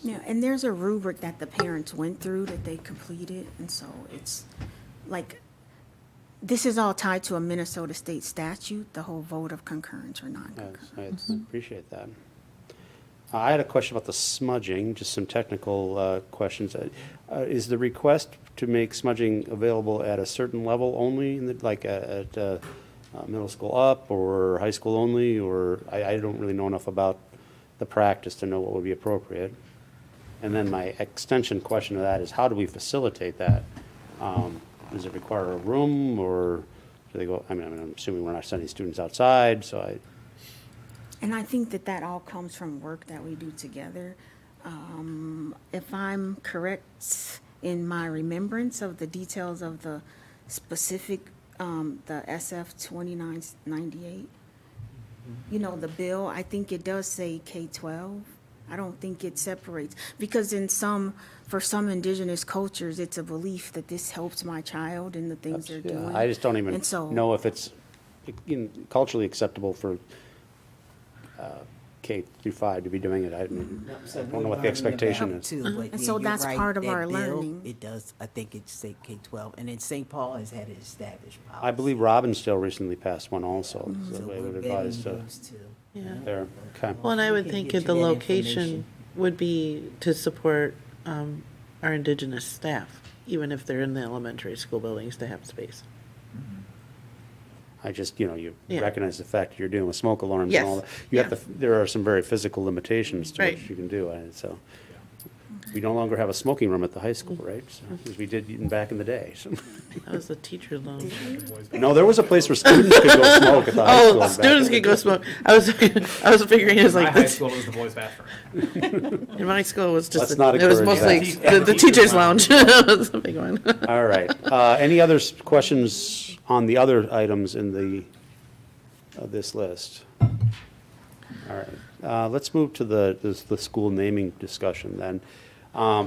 Yeah, and there's a rubric that the parents went through that they completed, and so it's like, this is all tied to a Minnesota state statute, the whole vote of concurrence or non-concurrence. I appreciate that. I had a question about the smudging, just some technical questions. Is the request to make smudging available at a certain level only, like at middle school up or high school only? Or I don't really know enough about the practice to know what would be appropriate. And then my extension question to that is, how do we facilitate that? Does it require a room, or do they go, I mean, I'm assuming we're not sending students outside, so And I think that all comes from work that we do together. If I'm correct in my remembrance of the details of the specific, the SF 2998, you know, the bill, I think it does say K-12. I don't think it separates, because for some indigenous cultures, it's a belief that this helps my child in the things they're doing. I just don't even And so- know if it's culturally acceptable for K through 5 to be doing it. I don't know what the expectation is. And so that's part of our learning. It does, I think it's say K-12, and then St. Paul has had it established policy. I believe Robbinsdale recently passed one also, so So I would we're advise getting to, those two. Yeah. there, okay. Well, and I would can think get the you that location information. would be to support our indigenous staff, even if they're in the elementary school buildings, to have space. I just, you Yeah. recognize the fact that you're dealing with smoke alarms and Yes. all that. You have to, there are some very physical limitations to Right. what you can do, and so. We no longer have a smoking room at the high school, right? So, as we did even back in the day, so. That was the teacher's lounge. No, there was a place where students could go smoke at the high school. Oh, back students in could the go day. smoke. I was figuring it was In like my high this. school, it was the boys' bathroom. In my school, it was just, Let's not it was encourage mostly that. the teacher's lounge. It was a big one. All right. Any other questions on the other items in this list? All right. Let's move to the school naming discussion then.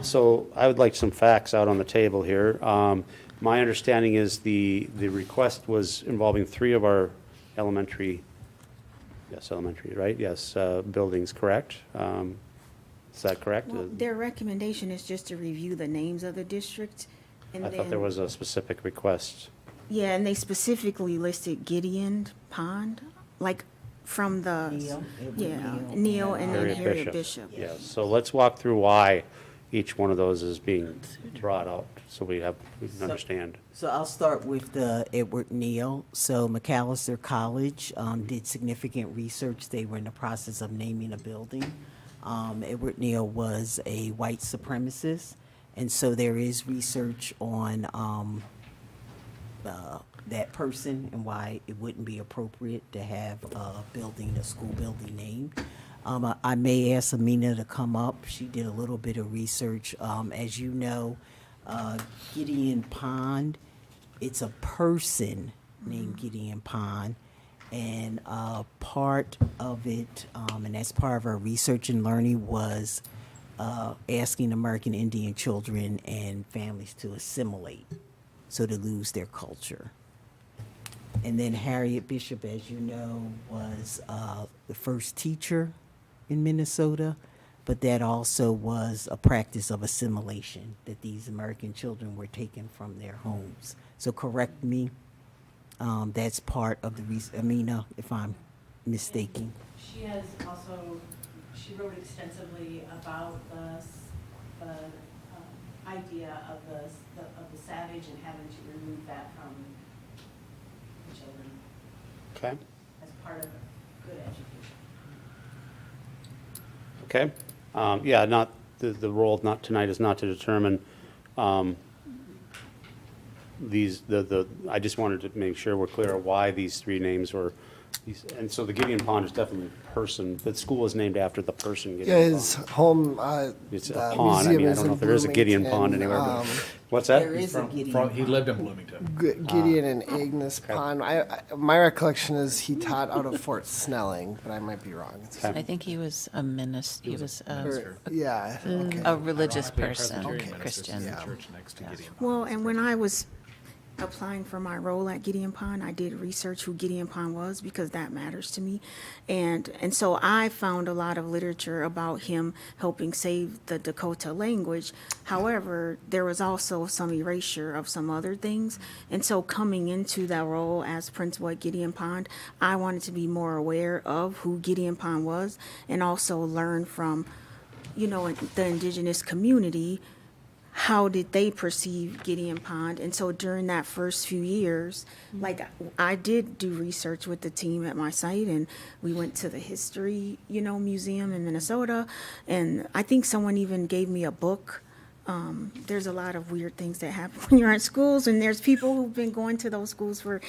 So I would like some facts out on the table here. My understanding is the request was involving 3 of our elementary, right? Yes, buildings, correct? Is that correct? Well, their recommendation is just to review the names of the districts. And I thought there then- was a specific request. Yeah, and they specifically listed Gideon Pond, like from the, Neil and then Harriet Bishop. Yes, so let's walk through why each one of those is being brought out, so we can understand. So I'll start with the Edward Neal. So McAllister College did significant research. They were in the process of naming a building. Edward Neal was a white supremacist, and so there is research on that person and why it wouldn't be appropriate to have a school building named. I may ask Amina to come up. She did a little bit of research. As you know, Gideon Pond, it's a person named Gideon Pond. And part of it, and that's part of our research and learning, was asking American Indian children and families to assimilate, so to lose their culture. And then Harriet Bishop, as you know, was the first teacher in Minnesota, but that also was a practice of assimilation, that these American children were taken from their homes. So correct me, that's part of the reason, Amina, if I'm mistaken. She has also, she wrote extensively about the idea of the Savage and having to remove that from the children Okay, as part of good education. okay. Yeah, not, the role not tonight is not to determine I just wanted to make sure we're clear on why these 3 names were, and so the Gideon Pond is definitely a person, the school is named after the person Yeah, Gideon his Pond. home, It's the a pond, I museum mean, I is don't know in if there is a Gideon Bloomington, Pond anywhere, but, what's that? There is a Gideon Pond. He lived in Bloomington. Gideon and Agnes Pond. My recollection is he taught out of Fort Snelling, but I might be wrong. I think he was a minister, he was Yeah, okay. a religious Ironically, a person, Presbyterian minister Christian. in the church next to Gideon. Well, and when I was applying for my role at Gideon Pond, I did research who Gideon Pond was because that matters to me. And so I found a lot of literature about him helping save the Dakota language. However, there was also some erasure of some other things. And so coming into that role as principal at Gideon Pond, I wanted to be more aware of who Gideon Pond was and also learn from, the indigenous community. How did they perceive Gideon Pond? And so during that first few years, like I did do research with the team at my site, and we went to the history, museum in Minnesota. And I think someone even gave me a book. There's a lot of weird things that happen when you're at schools, and there's people who've been going to those schools for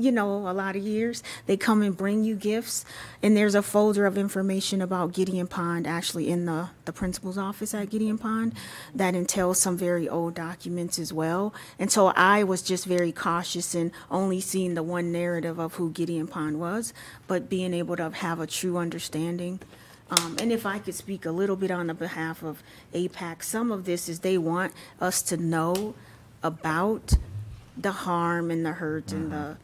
a lot of years. They come and bring you gifts, and there's a folder of information about Gideon Pond actually in the principal's office at Gideon Pond that entails some very old documents as well. And so I was just very cautious in only seeing the one narrative of who Gideon Pond was, but being able to have a true understanding. And if I could speak a little bit on the behalf of APAC, some of this is they want us to know about the harm and the hurt and the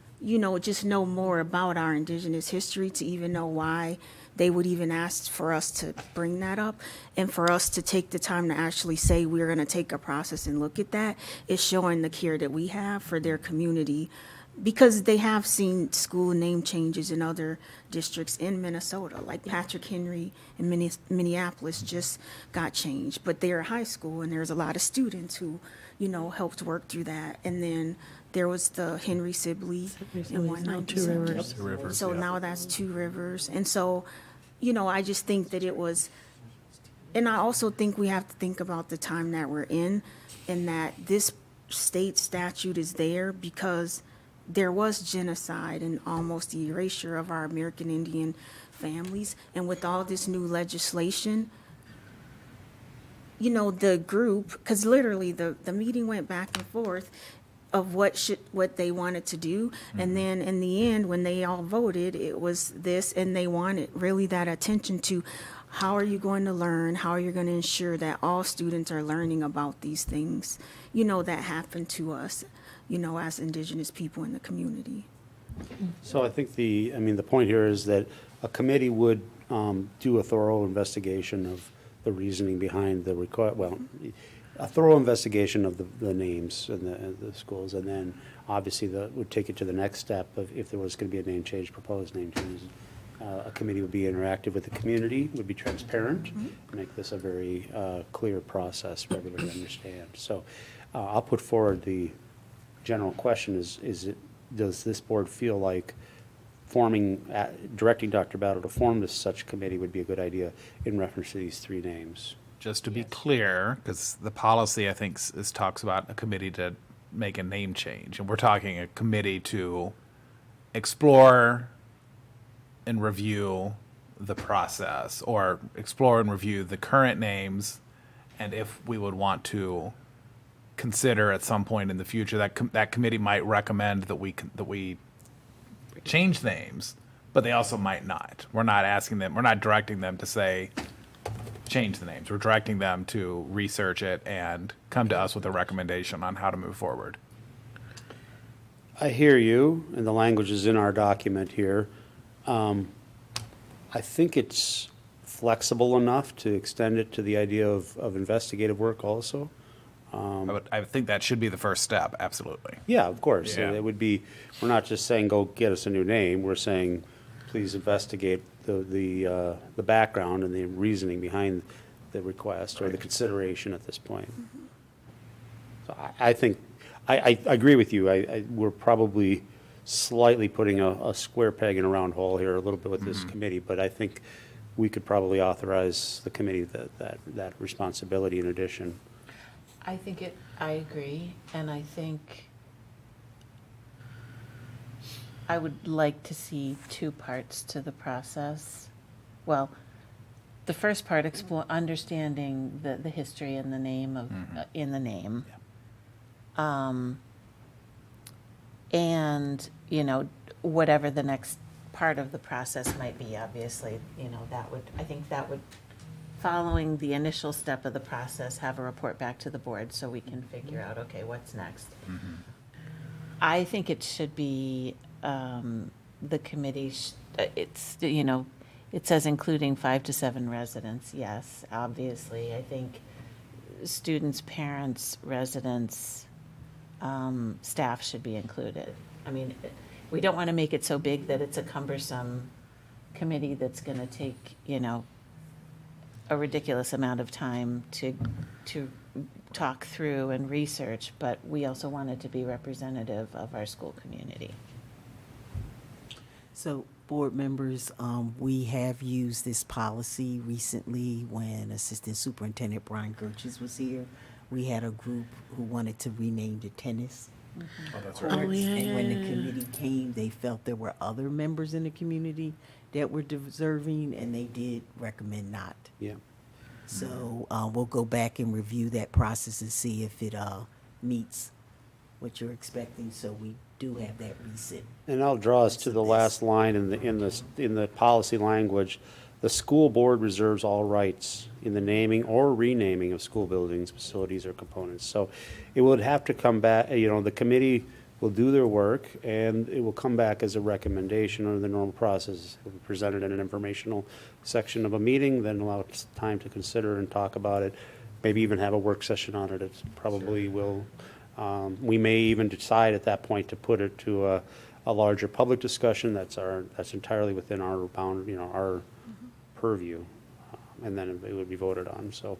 just know more about our indigenous history to even know why they would even ask for us to bring that up. And for us to take the time to actually say we're going to take a process and look at that is showing the care that we have for their community, because they have seen school name changes in other districts in Minnesota, like Patrick Henry in Minneapolis just got changed, but they're a high school and there's a lot of students who, helped work through that. And then there was the Henry Sibley in 197. Two Rivers, So yeah. now that's Two Rivers. And so, I just think that it was, and I also think we have to think about the time that we're in, and that this state statute is there because there was genocide and almost the erasure of our American Indian families. And with all this new legislation, the group, because literally the meeting went back and forth of what they wanted to do. And then in the end, when they all voted, it was this, and they wanted really that attention to how are you going to learn, how are you going to ensure that all students are learning about these things, that happened to us, as Indigenous people in the community. So I think the point here is that a committee would do a thorough investigation of the reasoning behind the a thorough investigation of the names and the schools, and then obviously would take it to the next step of if there was going to be a name change, proposed name change. A committee would be interactive with the community, would be transparent, make this a very clear process for everybody to understand. So I'll put forward the general question does this board feel like directing Dr. Battle to form such committee would be a good idea in reference to these three names? Just to be clear, because the policy, I think, talks about a committee to make a name change, and we're talking a committee to explore and review the process, or explore and review the current names, and if we would want to consider at some point in the future that committee might recommend that we change names, but they also might not. We're not directing them to say change the names. We're directing them to research it and come to us with a recommendation on how to move forward. I hear you, and the language is in our document here. I think it's flexible enough to extend it to the idea of investigative work also. I think that should be the first step, absolutely. Yeah, of course. Yeah. It would be, we're not just saying, go get us a new name. We're saying, please investigate the background and the reasoning behind the request or the consideration at this point. So I think, I agree with you. We're probably slightly putting a square peg in a round hole here a little bit with this committee, but I think we could probably authorize the committee that responsibility in addition. I agree, and I think I would like to see two parts to the process. Well, the first part, understanding the history and the name of, in the name. Yeah. And, whatever the next part of the process might be, obviously, I think that would, following the initial step of the process, have a report back to the board so we can figure out, okay, what's next. I think it should be, the committee, it's, you know, it says including 5 to 7 residents, yes, obviously. I think students, parents, residents, staff should be included. I mean, we don't want to make it so big that it's a cumbersome committee that's going to take, you know, a ridiculous amount of time to talk through and research, but we also want it to be representative of our school community. So, board members, we have used this policy recently when Assistant Superintendent Brian Gertjes was here. We had a group who wanted to rename the tennis courts. And when the committee came, they felt there were other members in the community that were deserving, and they did recommend not. Yeah. So we'll go back and review that process and see if it meets what you're expecting. So we do have that reset. And I'll draw us to the last line in the policy language. The school board reserves all rights in the naming or renaming of school buildings, facilities, or components. So it would have to come back, you know, the committee will do their work, and it will come back as a recommendation under the normal process. It will be presented in an informational section of a meeting, then allow time to consider and talk about it, maybe even have a work session on it. It probably will. We may even decide at that point to put it to a larger public discussion. That's entirely within our bound, you know, our purview, and then it would be voted on. So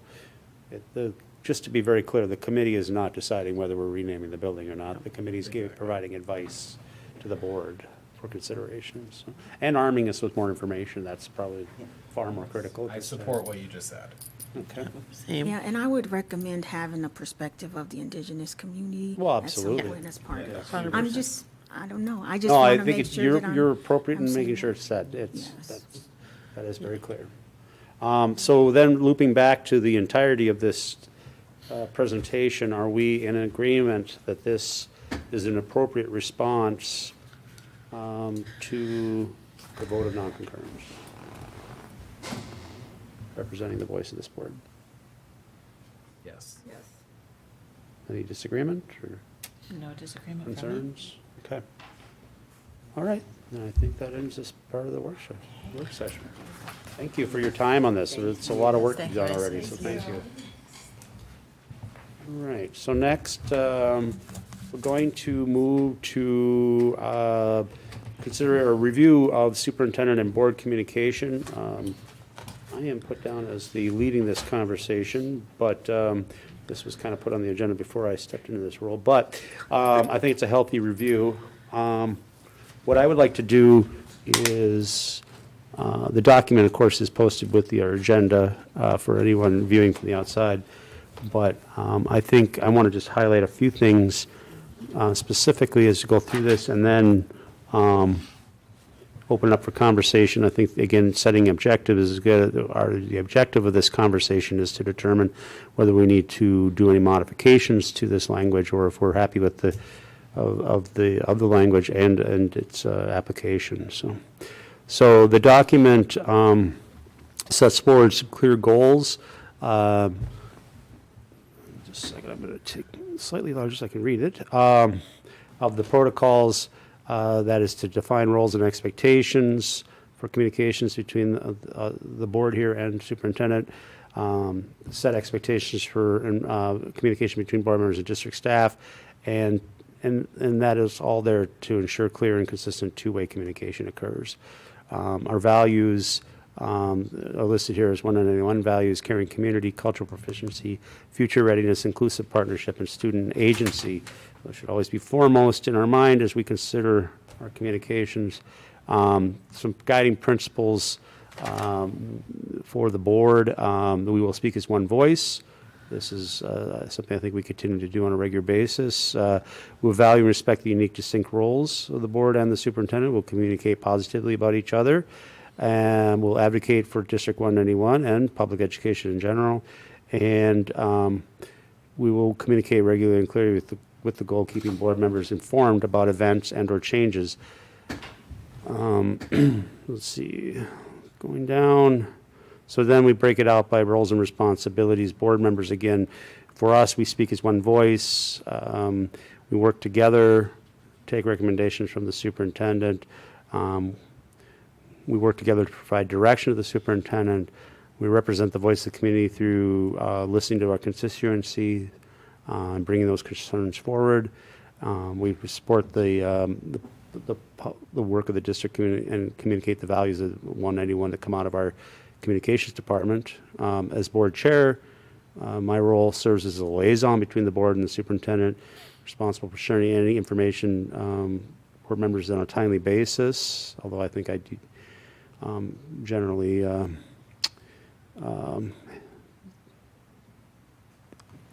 just to be very clear, the committee is not deciding whether we're renaming the building or not. The committee is providing advice to the board for consideration. So, and arming us with more information. That's probably far more critical. I support what you just said. Okay. Yeah, and I would recommend having a perspective of the indigenous community. Well, at some absolutely. point as part of it. 100%. I'm just, I don't know, I just No, I want to think make it's, sure that I'm. you're appropriate I'm in making saying sure it's said. Yes. That is very clear. So then looping back to the entirety of this presentation, are we in agreement that this is an appropriate response to the vote of non-concurrence? Representing the voice of this board. Yes. Any disagreement or No disagreement from me. concerns? Okay. All right, then I think that ends this part of the work session. Thank you for your time on this. It's a lot of work you've done already, so thank you. All right, so next, we're going to move to consider a review of superintendent and board communication. I am put down as the leading this conversation, but this was kind of put on the agenda before I stepped into this role. But I think it's a healthy review. What I would like to do is, the document, of course, is posted with our agenda for anyone viewing from the outside. But I think I want to just highlight a few things specifically as we go through this, and then open up for conversation. I think, again, setting objectives is good. The objective of this conversation is to determine whether we need to do any modifications to this language, or if we're happy with the language and its application. So the document sets forward some clear goals. Just a second, I'm going to take slightly larger so I can read it. Of the protocols, that is to define roles and expectations for communications between the board here and superintendent, set expectations for communication between board members and district staff, and that is all there to ensure clear and consistent two-way communication occurs. Our values are listed here as 191 values: caring community, cultural proficiency, future readiness, inclusive partnership, and student agency. Those should always be foremost in our mind as we consider our communications. Some guiding principles for the board. We will speak as one voice. This is something I think we continue to do on a regular basis. We'll value and respect the unique, distinct roles of the board and the superintendent. We'll communicate positively about each other. And we'll advocate for District 191 and public education in general. And we will communicate regularly and clearly with the goal of keeping board members informed about events and or changes. Let's see, going down. So then we break it out by roles and responsibilities. Board members, again, for us, we speak as one voice. We work together take recommendations from the superintendent. We work together to provide direction to the superintendent. We represent the voice of the community through listening to our constituency and bringing those concerns forward. We support the work of the district community and communicate the values of 191 that come out of our communications department. As board chair, my role serves as a liaison between the board and the superintendent, responsible for sharing any information board members on a timely basis, although I think I do generally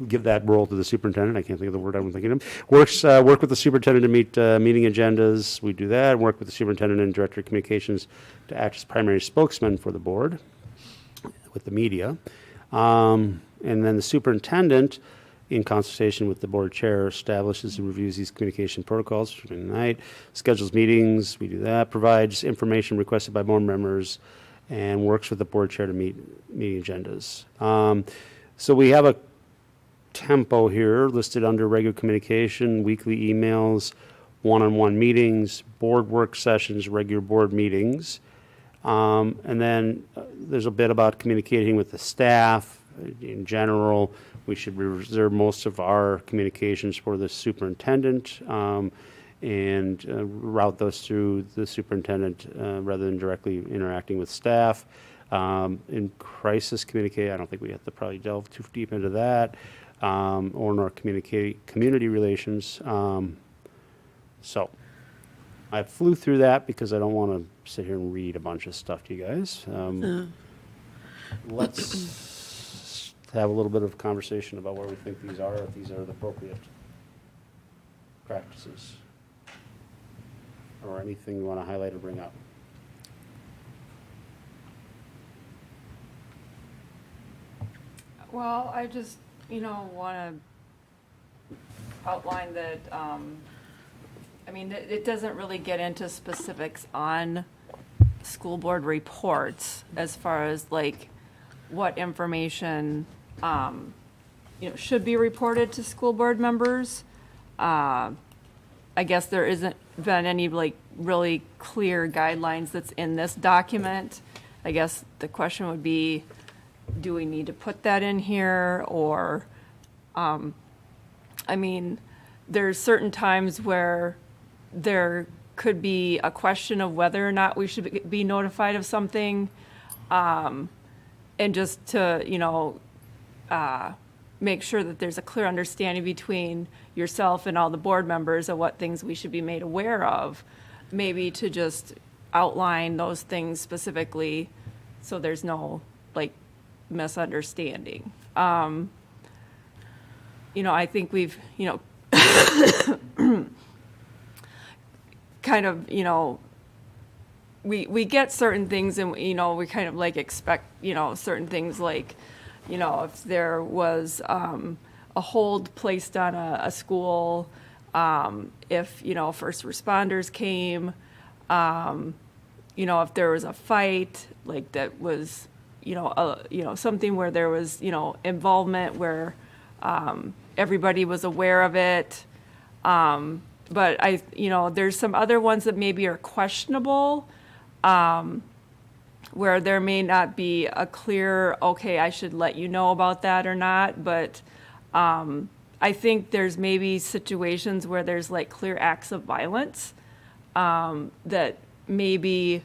give that role to the superintendent. I can't think of the word I'm thinking of. Work with the superintendent to meet meeting agendas. We do that. Work with the superintendent and director of communications to act as primary spokesman for the board with the media. And then the superintendent, in consultation with the board chair, establishes and reviews these communication protocols for the night, schedules meetings, we do that, provides information requested by board members, and works with the board chair to meet meeting agendas. So we have a tempo here listed under regular communication, weekly emails, one-on-one meetings, board work sessions, regular board meetings. And then there's a bit about communicating with the staff. In general, we should reserve most of our communications for the superintendent and route those through the superintendent rather than directly interacting with staff. In crisis communicate, I don't think we have to probably delve too deep into that, or in our community relations. So I flew through that because I don't want to sit here and read a bunch of stuff to you guys. Let's have a little bit of conversation about where we think these are, if these are the appropriate practices, or anything you want to highlight or bring up. Well, I just, want to outline that, it doesn't really get into specifics on school board reports as far as like what information, should be reported to school board members. I guess there isn't been any like really clear guidelines that's in this document. I guess the question would be, do we need to put that in here? Or, there's certain times where there could be a question of whether or not we should be notified of something. And just to, make sure that there's a clear understanding between yourself and all the board members of what things we should be made aware of, maybe to just outline those things specifically so there's no like misunderstanding. I think we've, kind of, we get certain things and, we kind of like expect, certain things like, if there was a hold placed on a school, if, first responders came, if there was a fight, like that was, something where there was, involvement where everybody was aware of it. But there's some other ones that maybe are questionable, where there may not be a clear, okay, I should let you know about that or not. But I think there's maybe situations where there's like clear acts of violence that maybe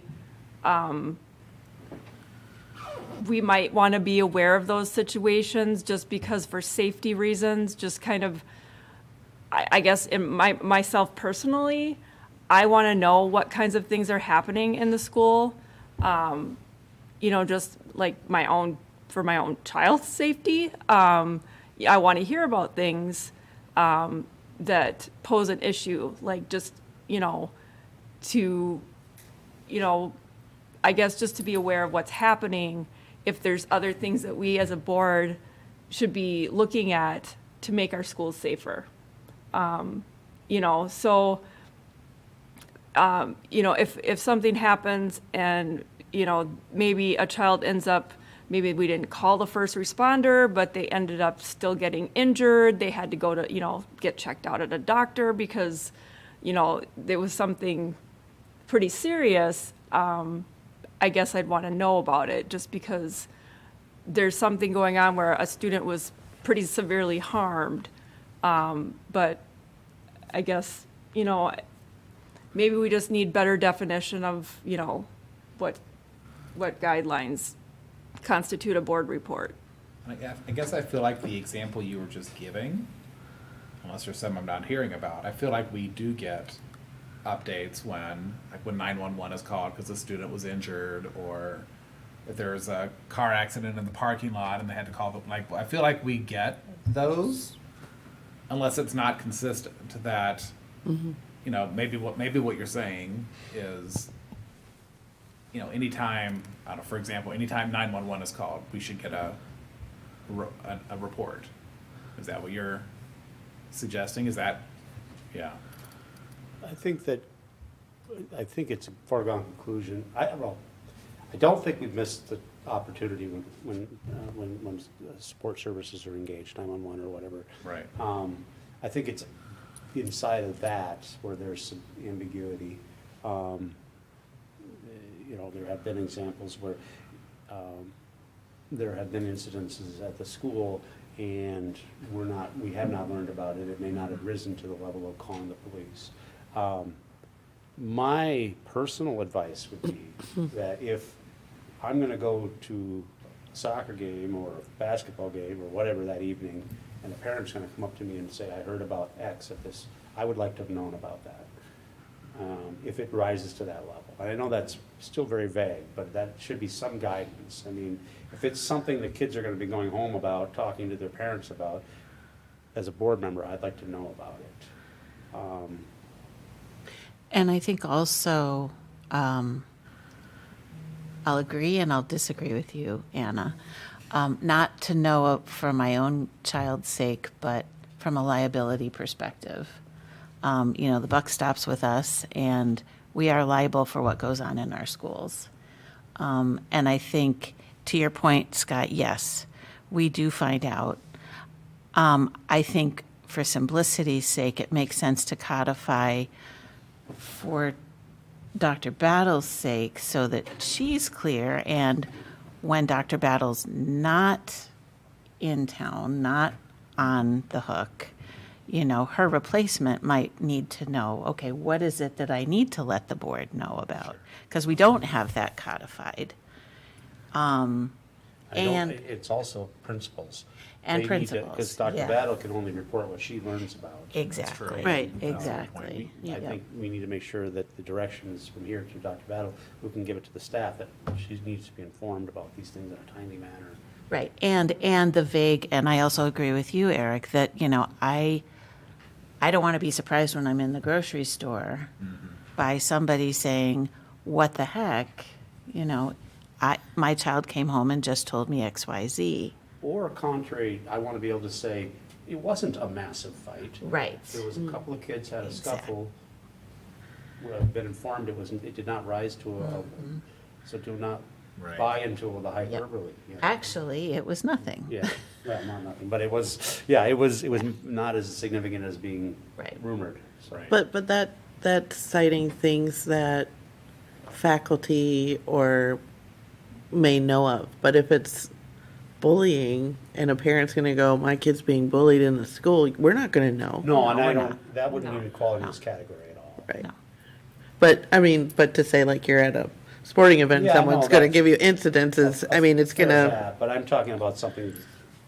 we might want to be aware of those situations just because for safety reasons, just kind of, I guess in myself personally, I want to know what kinds of things are happening in the school, just like for my own child's safety. I want to hear about things that pose an issue, like just, to, I guess just to be aware of what's happening, if there's other things that we as a board should be looking at to make our schools safer. If something happens and, maybe a child ends up, maybe we didn't call the first responder, but they ended up still getting injured. They had to go to, get checked out at a doctor because there was something pretty serious, I guess I'd want to know about it, just because there's something going on where a student was pretty severely harmed. But I guess, maybe we just need better definition of, what guidelines constitute a board report. I guess I feel like the example you were just giving, unless there's some I'm not hearing about, I feel like we do get updates when 911 is called because a student was injured, or if there's a car accident in the parking lot and they had to call them. I feel like we get those, unless it's not consistent to that. Maybe what you're saying is, anytime, I don't know, for example, anytime 911 is called, we should get a report. Is that what you're suggesting? Is that, yeah? I think it's a foregone conclusion. I don't think we've missed the opportunity when support services are engaged, 911 or whatever. Right. I think it's inside of that where there's some ambiguity. There have been examples where there have been incidences at the school and we have not learned about it. It may not have risen to the level of calling the police. My personal advice would be that if I'm going to go to a soccer game or a basketball game or whatever that evening, and the parent's going to come up to me and say, I heard about X at this, I would like to have known about that, if it rises to that level. I know that's still very vague, but that should be some guidance. I mean, if it's something the kids are going to be going home about, talking to their parents about, as a board member, I'd like to know about it. And I think also, I'll agree and I'll disagree with you, Anna. Not to know for my own child's sake, but from a liability perspective. The buck stops with us, and we are liable for what goes on in our schools. And I think, to your point, Scott, yes, we do find out. I think for simplicity's sake, it makes sense to codify for Dr. Battle's sake so that she's clear, and when Dr. Battle's not in town, not on the hook, her replacement might need to know, okay, what is it that I need to let the board know about? Because we don't have that codified. It's also principals. And principals, Because Dr. yeah. Battle can only report what she learns about. Exactly. Right, exactly. I think we need to make sure that the directions from here to Dr. Battle, who can give it to the staff, that she needs to be informed about these things in a timely manner. Right, and the vague, and I also agree with you, Eric, that, I don't want to be surprised when I'm in the grocery store by somebody saying, what the heck, my child came home and just told me X, Y, Z. Or contrary, I want to be able to say, it wasn't a massive fight. Right. There was a couple of kids had a scuffle. I've been informed it did not rise to so do not buy into the hyperbole. Yeah. Actually, it was nothing. Yeah, well, not nothing, but it was not as significant as being rumored. So. But that's citing things that faculty or may know of. But if it's bullying and a parent's going to go, my kid's being bullied in the school, we're not going to know. No, and that wouldn't even fall in this category at all. Right. No. But to say like you're at a sporting event, someone's going to give you incidences, it's going to. But I'm talking about something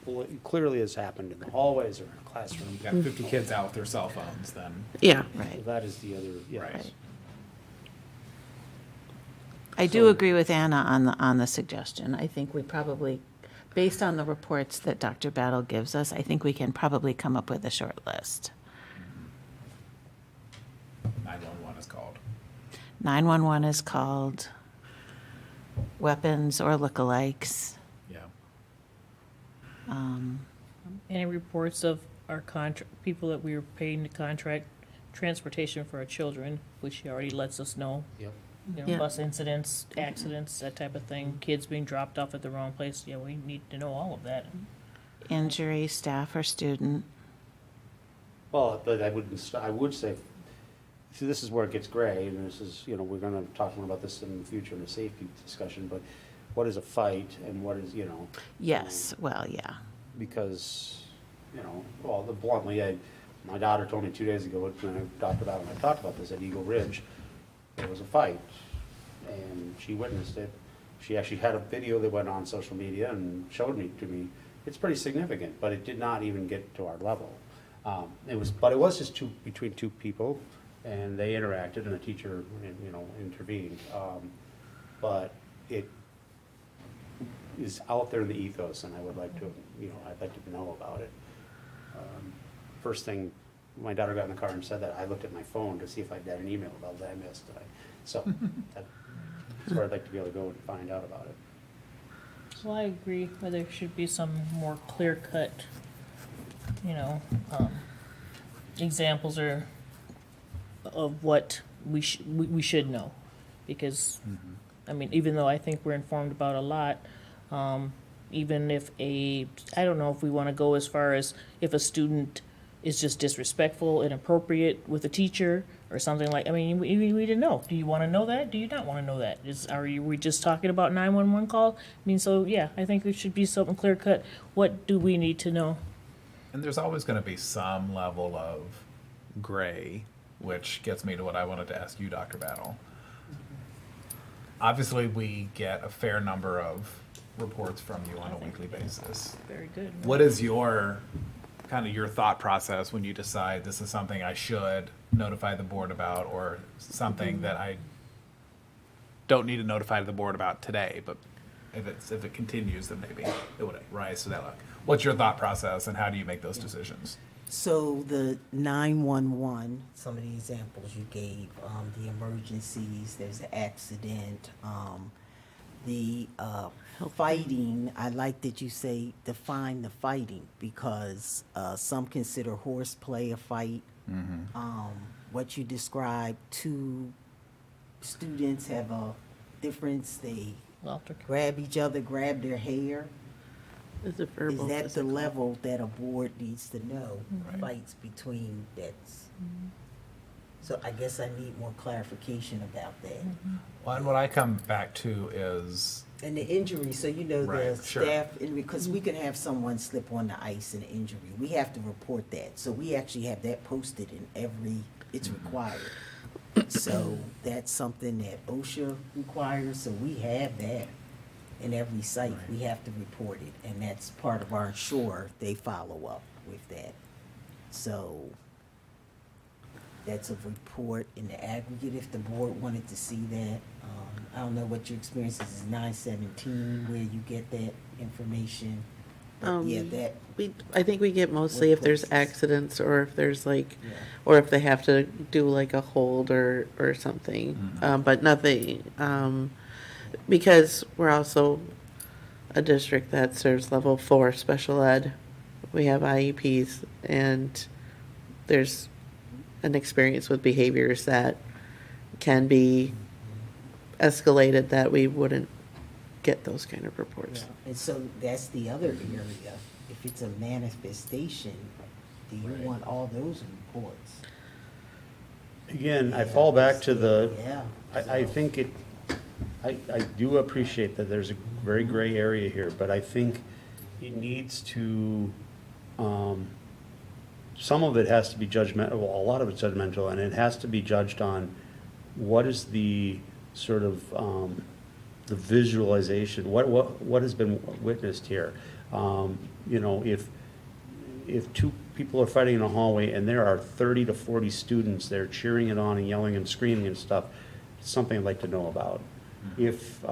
that clearly has happened in the hallways or in a classroom. You've got 50 kids out with their cell phones, then. Yeah. Right. So that is the other, Right. I do agree with Anna on the suggestion. I think we probably, based on the reports that Dr. Battle gives us, I think we can probably come up with a short list. 911 is called. 911 is called. Weapons or lookalikes. Yeah. Any reports of our people that we were paying to contract transportation for our children, which she already lets us know. Yep. Yeah. Bus incidents, accidents, that type of thing, kids being dropped off at the wrong place, we need to know all of that. Injury, staff or student. Well, but I would say see, this is where it gets gray, and this is, you know, we're gonna talk more about this in the future in a safety discussion, but what is a fight and what is, you know? Yes, well, yeah. Because, you know, well, bluntly, my daughter told me 2 days ago, when I talked about this at Eagle Ridge, there was a fight, and she witnessed it. She actually had a video that went on social media and showed to me. It's pretty significant, but it did not even get to our level. It was just between two people, and they interacted, and the teacher, you know, intervened. But it is out there in the ethos, and I would like to, you know, I'd like to know about it. First thing, my daughter got in the car and said that, I looked at my phone to see if I'd had an email about that I missed. So that's where I'd like to be able to go and find out about it. So I agree, where there should be some more clear-cut, you know, examples of what we should know. Because, I mean, even though I think we're informed about a lot, even if I don't know if we want to go as far as if a student is just disrespectful, inappropriate with a teacher or something like, I mean, we didn't know. Do you want to know that? Do you not want to know that? Are we just talking about 911 call? I mean, so yeah, I think there should be something clear cut. What do we need to know? And there's always going to be some level of gray, which gets me to what I wanted to ask you, Dr. Battle. Obviously, we get a fair number of reports from you on a weekly basis. Very good. What is your thought process when you decide this is something I should notify the board about, or something that I don't need to notify the board about today, but if it continues, then maybe it would rise to that level? What's your thought process, and how do you make those decisions? So the 911, some of the examples you gave, the emergencies, there's an accident, the fighting, I like that you say define the fighting, because some consider horseplay a fight. What you described, two students have a difference, they grab each other, grab their hair. Is it verbal? Is that the physical? level that a board needs to know? Fights between that's. So I guess I need more clarification about that. Well, and what I come back to is, And the injury, so you know Right, the sure. staff, because we can have someone slip on the ice and injury. We have to report that. So we actually have that posted in it's required. So that's something that OSHA requires, so we have that in every site. We have to report it, and that's part of our ensure they follow up with that. So that's a report in the aggregate if the board wanted to see that. I don't know what your experience is 917, where you get that information. But yeah, that. I think we get mostly if there's places? accidents, or if there's like, Yeah. or if they have to do like a hold or something, but nothing, because we're also a district that serves level 4 special ed. We have IEPs, and there's an experience with behaviors that can be escalated that we wouldn't get those kind of reports. And so that's the other area. If it's a manifestation, do you want all those reports? Again, I fall back to Yeah. I think I do appreciate that there's a very gray area here, but I think it needs to, some of it has to be judgmental, well, a lot of it's judgmental, and it has to be judged on what is the sort of, the visualization, what has been witnessed here. You know, if two people are fighting in a hallway and there are 30 to 40 students there cheering it on and yelling and screaming and stuff, it's something I'd like to know about. If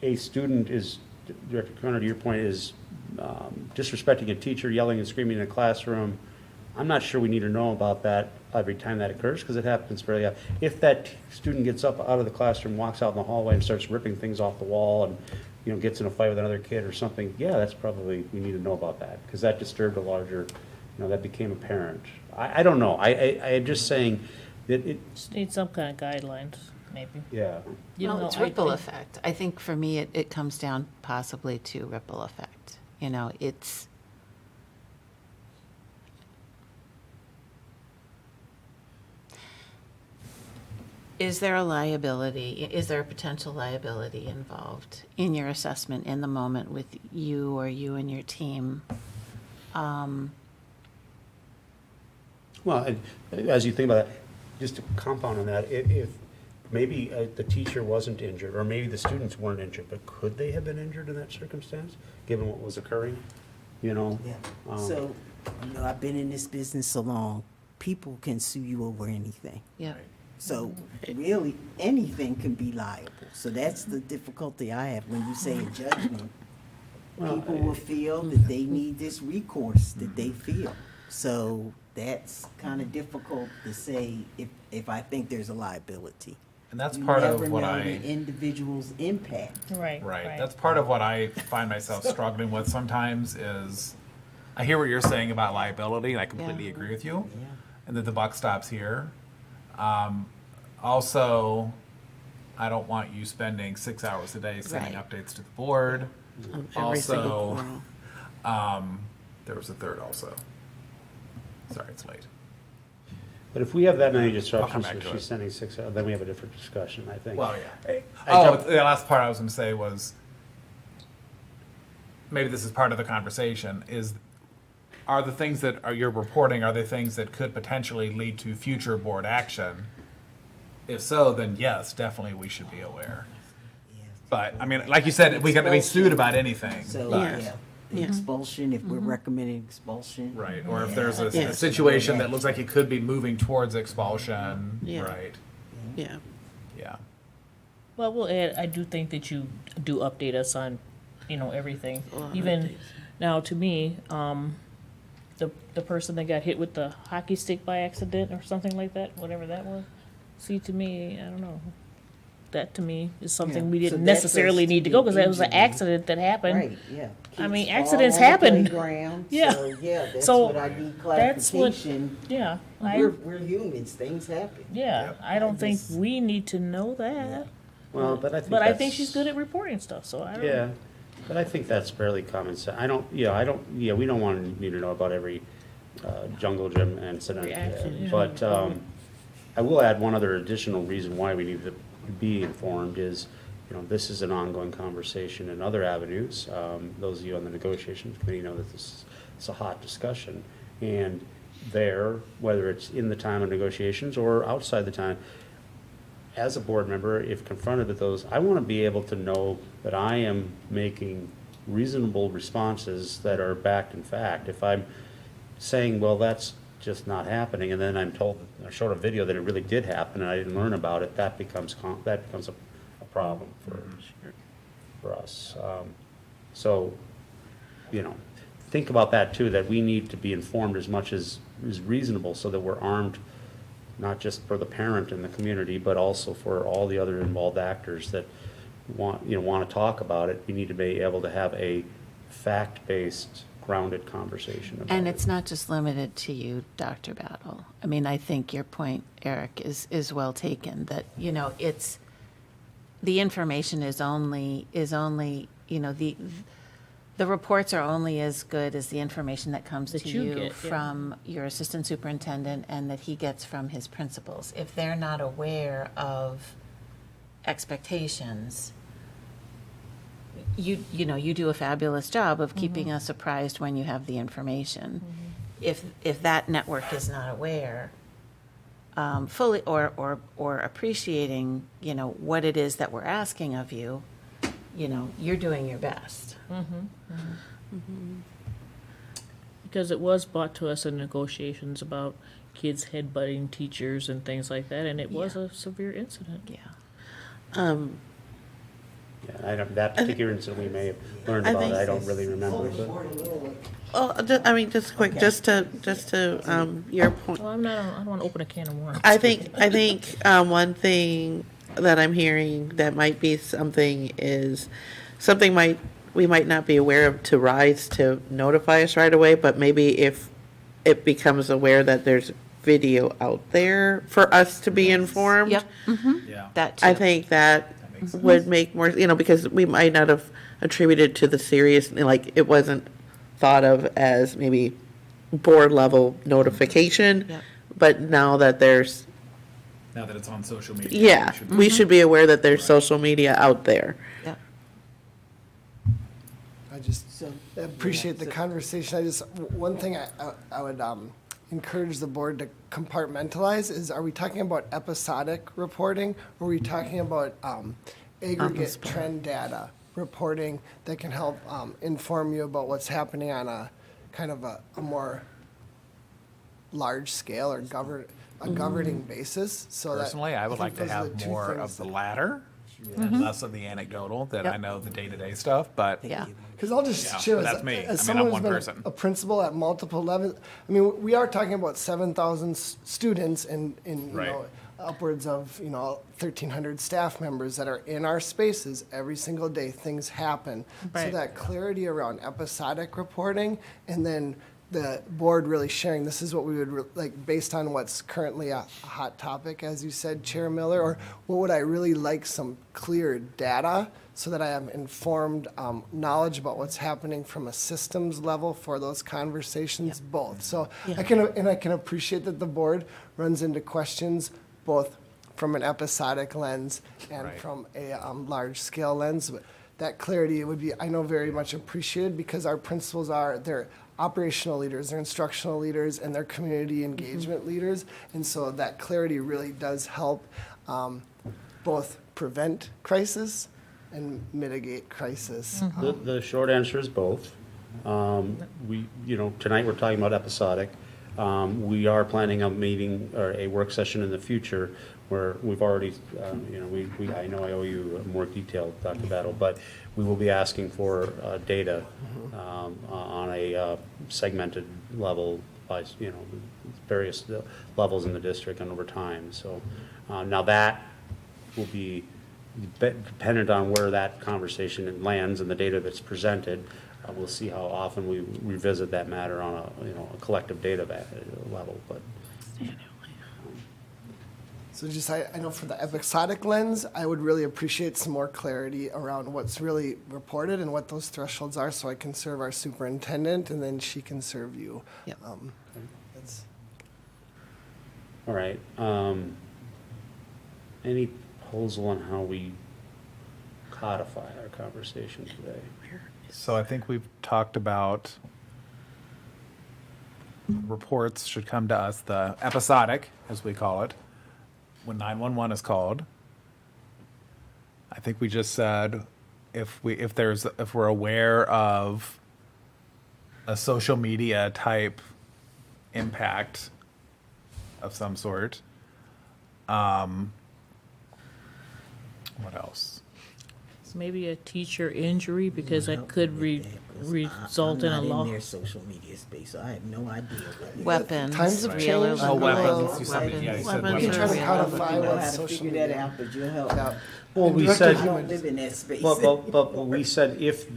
a student is, Director Croner, to your point, is disrespecting a teacher, yelling and screaming in a classroom, I'm not sure we need to know about that every time that occurs, because it happens fairly often. If that student gets up out of the classroom, walks out in the hallway and starts ripping things off the wall and, you know, gets in a fight with another kid or something, yeah, that's probably, we need to know about that, because that disturbed a larger, you know, that became apparent. I don't know, I'm just saying that it. Just need some kind of guidelines, maybe. Yeah. You Well, know, it's I ripple think- effect. I think for me, it comes down possibly to ripple effect. You know, Is there a liability, is there a potential liability involved in your assessment in the moment with you or you and your team? Well, as you think about that, just to compound on that, if maybe the teacher wasn't injured, or maybe the students weren't injured, but could they have been injured in that circumstance, given what was occurring? You know? Yeah. So, you know, I've been in this business so long, people can sue you over anything. Yeah. So really, anything can be liable. So that's the difficulty I have when you say a judgment. People will feel that they need this recourse that they feel. So that's kind of difficult to say if I think there's a liability. And that's part of what You never know I. the individual's impact. Right. Right. That's part of what I find myself struggling with sometimes is I hear what you're saying about liability, and I completely agree with you, and that the buck stops here. Also, I don't want you spending 6 hours a day sending updates to the board. Also, there was a third also. Sorry, it's late. But if we have that many come disruptions, back if to she's it. sending 6 out, then we have a different discussion, I think. Well, yeah. I Oh, jump- the last part I was going to say was, maybe this is part of the conversation, is are the things that you're reporting, are they things that could potentially lead to future board action? If so, then yes, definitely we should be aware. But, I mean, like you said, we got to be sued about anything. So, but- yeah, the expulsion, if we're recommending expulsion. Right, or if there's a situation that looks like it could be moving towards expulsion, Yeah. right? Yeah. Yeah. Well, we'll add, I do think that you do update us on, everything. Even now, to me, the person that got hit with the hockey stick by accident or something like that, whatever that was. See, to me, I don't know. That to me is something we So didn't that's necessarily a need to go because that was an injury. accident that happened. Right, yeah. I mean, Kids fall accidents on the happen. playground, Yeah. So, yeah, that's So, what I need that's what- clarification. Yeah. We're humans, things happen. Yeah, I don't think we need to know that. Well, but I think But I think that's- she's good at reporting stuff, so I don't. Yeah, but I think that's fairly common sense. we don't want you to know about every jungle gym incident. Reaction, yeah. But I will add one other additional reason why we need to be informed is, this is an ongoing conversation in other avenues. Those of you on the negotiations committee know that it's a hot discussion. And there, whether it's in the time of negotiations or outside the time, as a board member, if confronted with those, I want to be able to know that I am making reasonable responses that are backed in fact. If I'm saying, well, that's just not happening, and then I'm told, I showed a video that it really did happen, and I didn't learn about it, that becomes a problem for us. So, think about that too, that we need to be informed as much as is reasonable so that we're armed, not just for the parent and the community, but also for all the other involved actors that want to talk about it. We need to be able to have a fact-based, grounded conversation about And it. it's not just limited to you, Dr. Battle. I mean, I think your point, Eric, is well taken, that, it's, the information is only, the reports are only as good as the information that comes That to you you get, yeah. from your assistant superintendent and that he gets from his principals. If they're not aware of expectations, you do a fabulous job of keeping us apprised when you have the information. If that network is not aware, fully or appreciating, what it is that we're asking of you, you're doing your best. Because it was brought to us in negotiations about kids headbutting teachers and things like that, and it was a severe incident. Yeah. That particular incident we may have learned about, I don't really remember. Well, just quick, just to your point. Well, I don't want to open a can of worms. I think one thing that I'm hearing that might be something is we might not be aware of to rise to notify us right away, but maybe if it becomes aware that there's video out there for us to be informed. Yep. Yeah. That too. I think that would make more, because we might not have attributed to the serious, like it wasn't thought of as maybe board level notification. Yep. But now that there's Now that it's on social media. Yeah, we should be aware that there's social media out there. Yep. I just appreciate the conversation. One thing I would encourage the board to compartmentalize is, are we talking about episodic reporting, or are we talking about aggregate trend data reporting that can help inform you about what's happening on a kind of a more large scale or governing basis? So Personally, I would like to have more of the latter and less of the anecdotal, that I know the day-to-day stuff, but. Yeah. Because I'll just share, that's me. as I mean, someone I'm who's one been person. a principal at multiple levels, I mean, we are talking about 7,000 students and you know, upwards of, 1,300 staff members that are in our spaces every single day. Things happen. So Right. that clarity around episodic reporting, and then the board really sharing, this is what we would like, based on what's currently a hot topic, as you said, Chair Miller, or what would I really like, some clear data so that I have informed knowledge about what's happening from a systems level for those conversations, both. So I can appreciate that the board runs into questions both from an episodic lens and from a large scale lens. But that clarity would be, I know, very much appreciated, because our principals they're operational leaders, they're instructional leaders, and they're community engagement leaders. And so that clarity really does help both prevent crisis and mitigate crisis. The short answer is both. Tonight we're talking about episodic. We are planning a meeting or a work session in the future where we've already, I know I owe you more detail, Dr. Battle, but we will be asking for data on a segmented level by, various levels in the district and over time. So now that will be dependent on where that conversation lands and the data that's presented. We'll see how often we revisit that matter on a collective data level. But so just, I know for the episodic lens, I would really appreciate some more clarity around what's really reported and what those thresholds are, so I can serve our superintendent and then she can serve you. Yep. That's all right. Any proposal on how we codify our conversation today? So I think we've talked about reports should come to us, the episodic, as we call it, when 911 is called. I think we just said if we're aware of a social media type impact of some sort. What else? So maybe a teacher injury, because that could result in a I'm law. not in their social media space, so I have no idea what it is. Weapons. Times have real changed. Oh, weapons. Weapons. You said, yeah, you said Weapons. You can try to Yeah. codify I know what's how to social figure that media. out, but you'll help. Well, we Director said, I don't live in that space. but we said if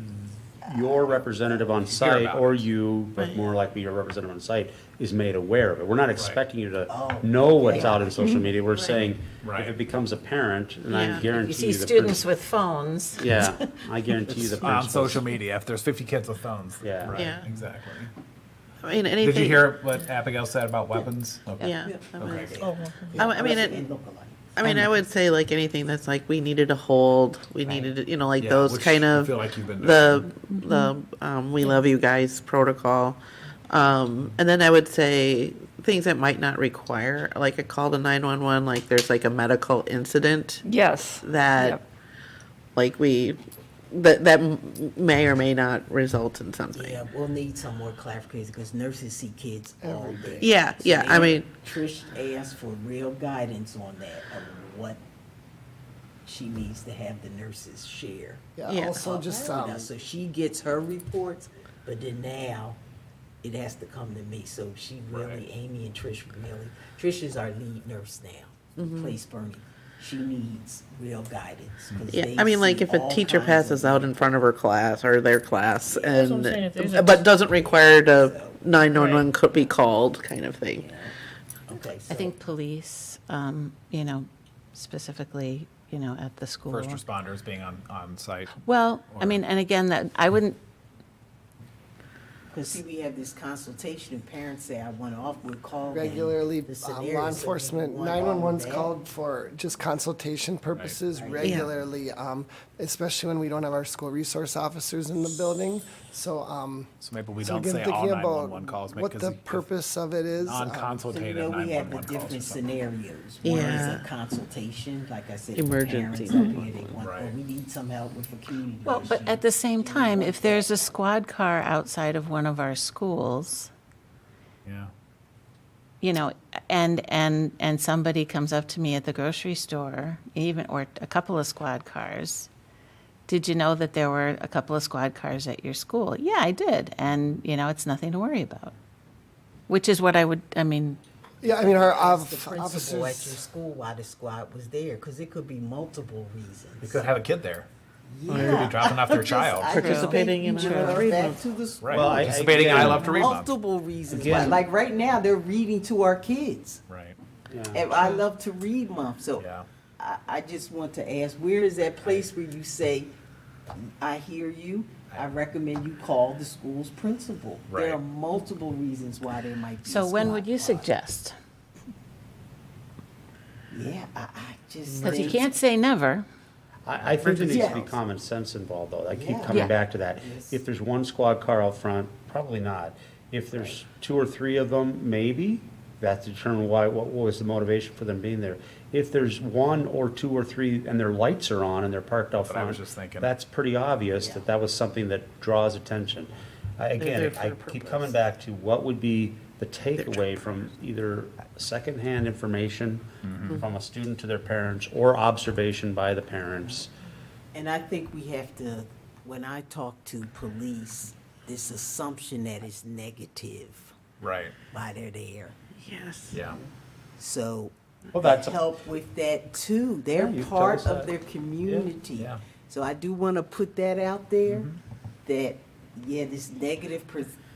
your representative on site, about or it. you, but more likely your representative on site, is made aware of it. We're not expecting you to Oh, know what's out in social media. We're saying Right. if it becomes apparent, and Yeah. I If guarantee you see you the students with phones. Yeah, I guarantee you the on principals. social media, if there's 50 kids with phones. Yeah. Right, Yeah. exactly. I mean, anything. Did you hear what Abigail said about weapons? Okay. Yeah. Okay. I mean, I would say like anything that's like we needed to hold, we needed to, like Yeah, those which kind I of feel like you've been the we love you guys protocol. And then I would say things that might not require like a call to 911, like there's like a medical incident Yes. that Yep. like that may or may not result in something. Yeah, we'll need some more clarification, because nurses see kids all day. Yeah, So yeah, I mean- Trish asked for real guidance on that, of what she needs to have the nurses share. Yeah, Yeah. also just, So she gets her reports, but then now it has to come to me. So she really, Amy and Trish really, Trish is our lead nurse now, Place Bernie. She needs real guidance. 'cause Yeah, they I mean, like see if a all teacher kinds passes of- out in front of her class or their class, what I'm and saying, if there's a- but doesn't require the 911 could be called kind of thing. Okay, I so think police, specifically, at the school. First responders being on site. Well, I mean, and again, that, I wouldn't, Because see, we have this consultation, and parents say, I want off, we'll call them. Regularly, The scenario, law so enforcement, we want all of 911's that. called for just consultation purposes regularly, especially when we don't have our school resource officers in the building. So, So maybe we so don't again, say all thinking 911 about calls. what the purpose of it is. So you Non-consultative know, we have 911 the calls or different something. scenarios. One is Yeah. a consultation, like I said, Emergency. parents up here, they want, oh, we need some help with a community Well, but issue. at the same time, if there's a squad car outside of one of our schools, Yeah. you know, and somebody comes up to me at the grocery store, even, or a couple of squad cars, did you know that there were a couple of squad cars at your school? Yeah, I did. And, you know, it's nothing to worry about. Which is what I would, I mean, Yeah, I mean, our Ask the principal at your officers, school why the squad was there, because it could be multiple reasons. You could have a kid there. Yeah. They could be dropping off their Just- child. I just Participating think in you a refer read back month. to the school. Right. Well, Participating in I Love to Read Month. Multiple reasons why. Again- Like right now, they're reading to our kids. Right. And I Love to Read Month. So Yeah. I just want to ask, where is that place where you say, I hear you, I recommend you call the school's principal? Right. There are multiple reasons why there might be. so a when squad would you car. suggest? Yeah, I just Because you think- can't say never. I think there needs to be Yes. common sense involved, though. I keep Yeah. coming Yeah. back to that. Yes. If there's one squad car out front, probably not. If there's two or three of them, maybe. That's to determine why, what was the motivation for them being there. If there's one or two or three and their lights are on and they're parked out That's what I was front, just thinking. that's pretty obvious that that was something that draws attention. Again, there for I a keep purpose. coming back to what would be the takeaway from either secondhand information from a student to their parents or observation by the parents. And I think we have to, when I talk to police, this assumption that it's negative Right. while they're there. Yes. Yeah. So Well, that's a- help with that too. They're Yeah, you tell part us of that. their community. Yeah. So I do want to put that out there, that, yeah, this negative,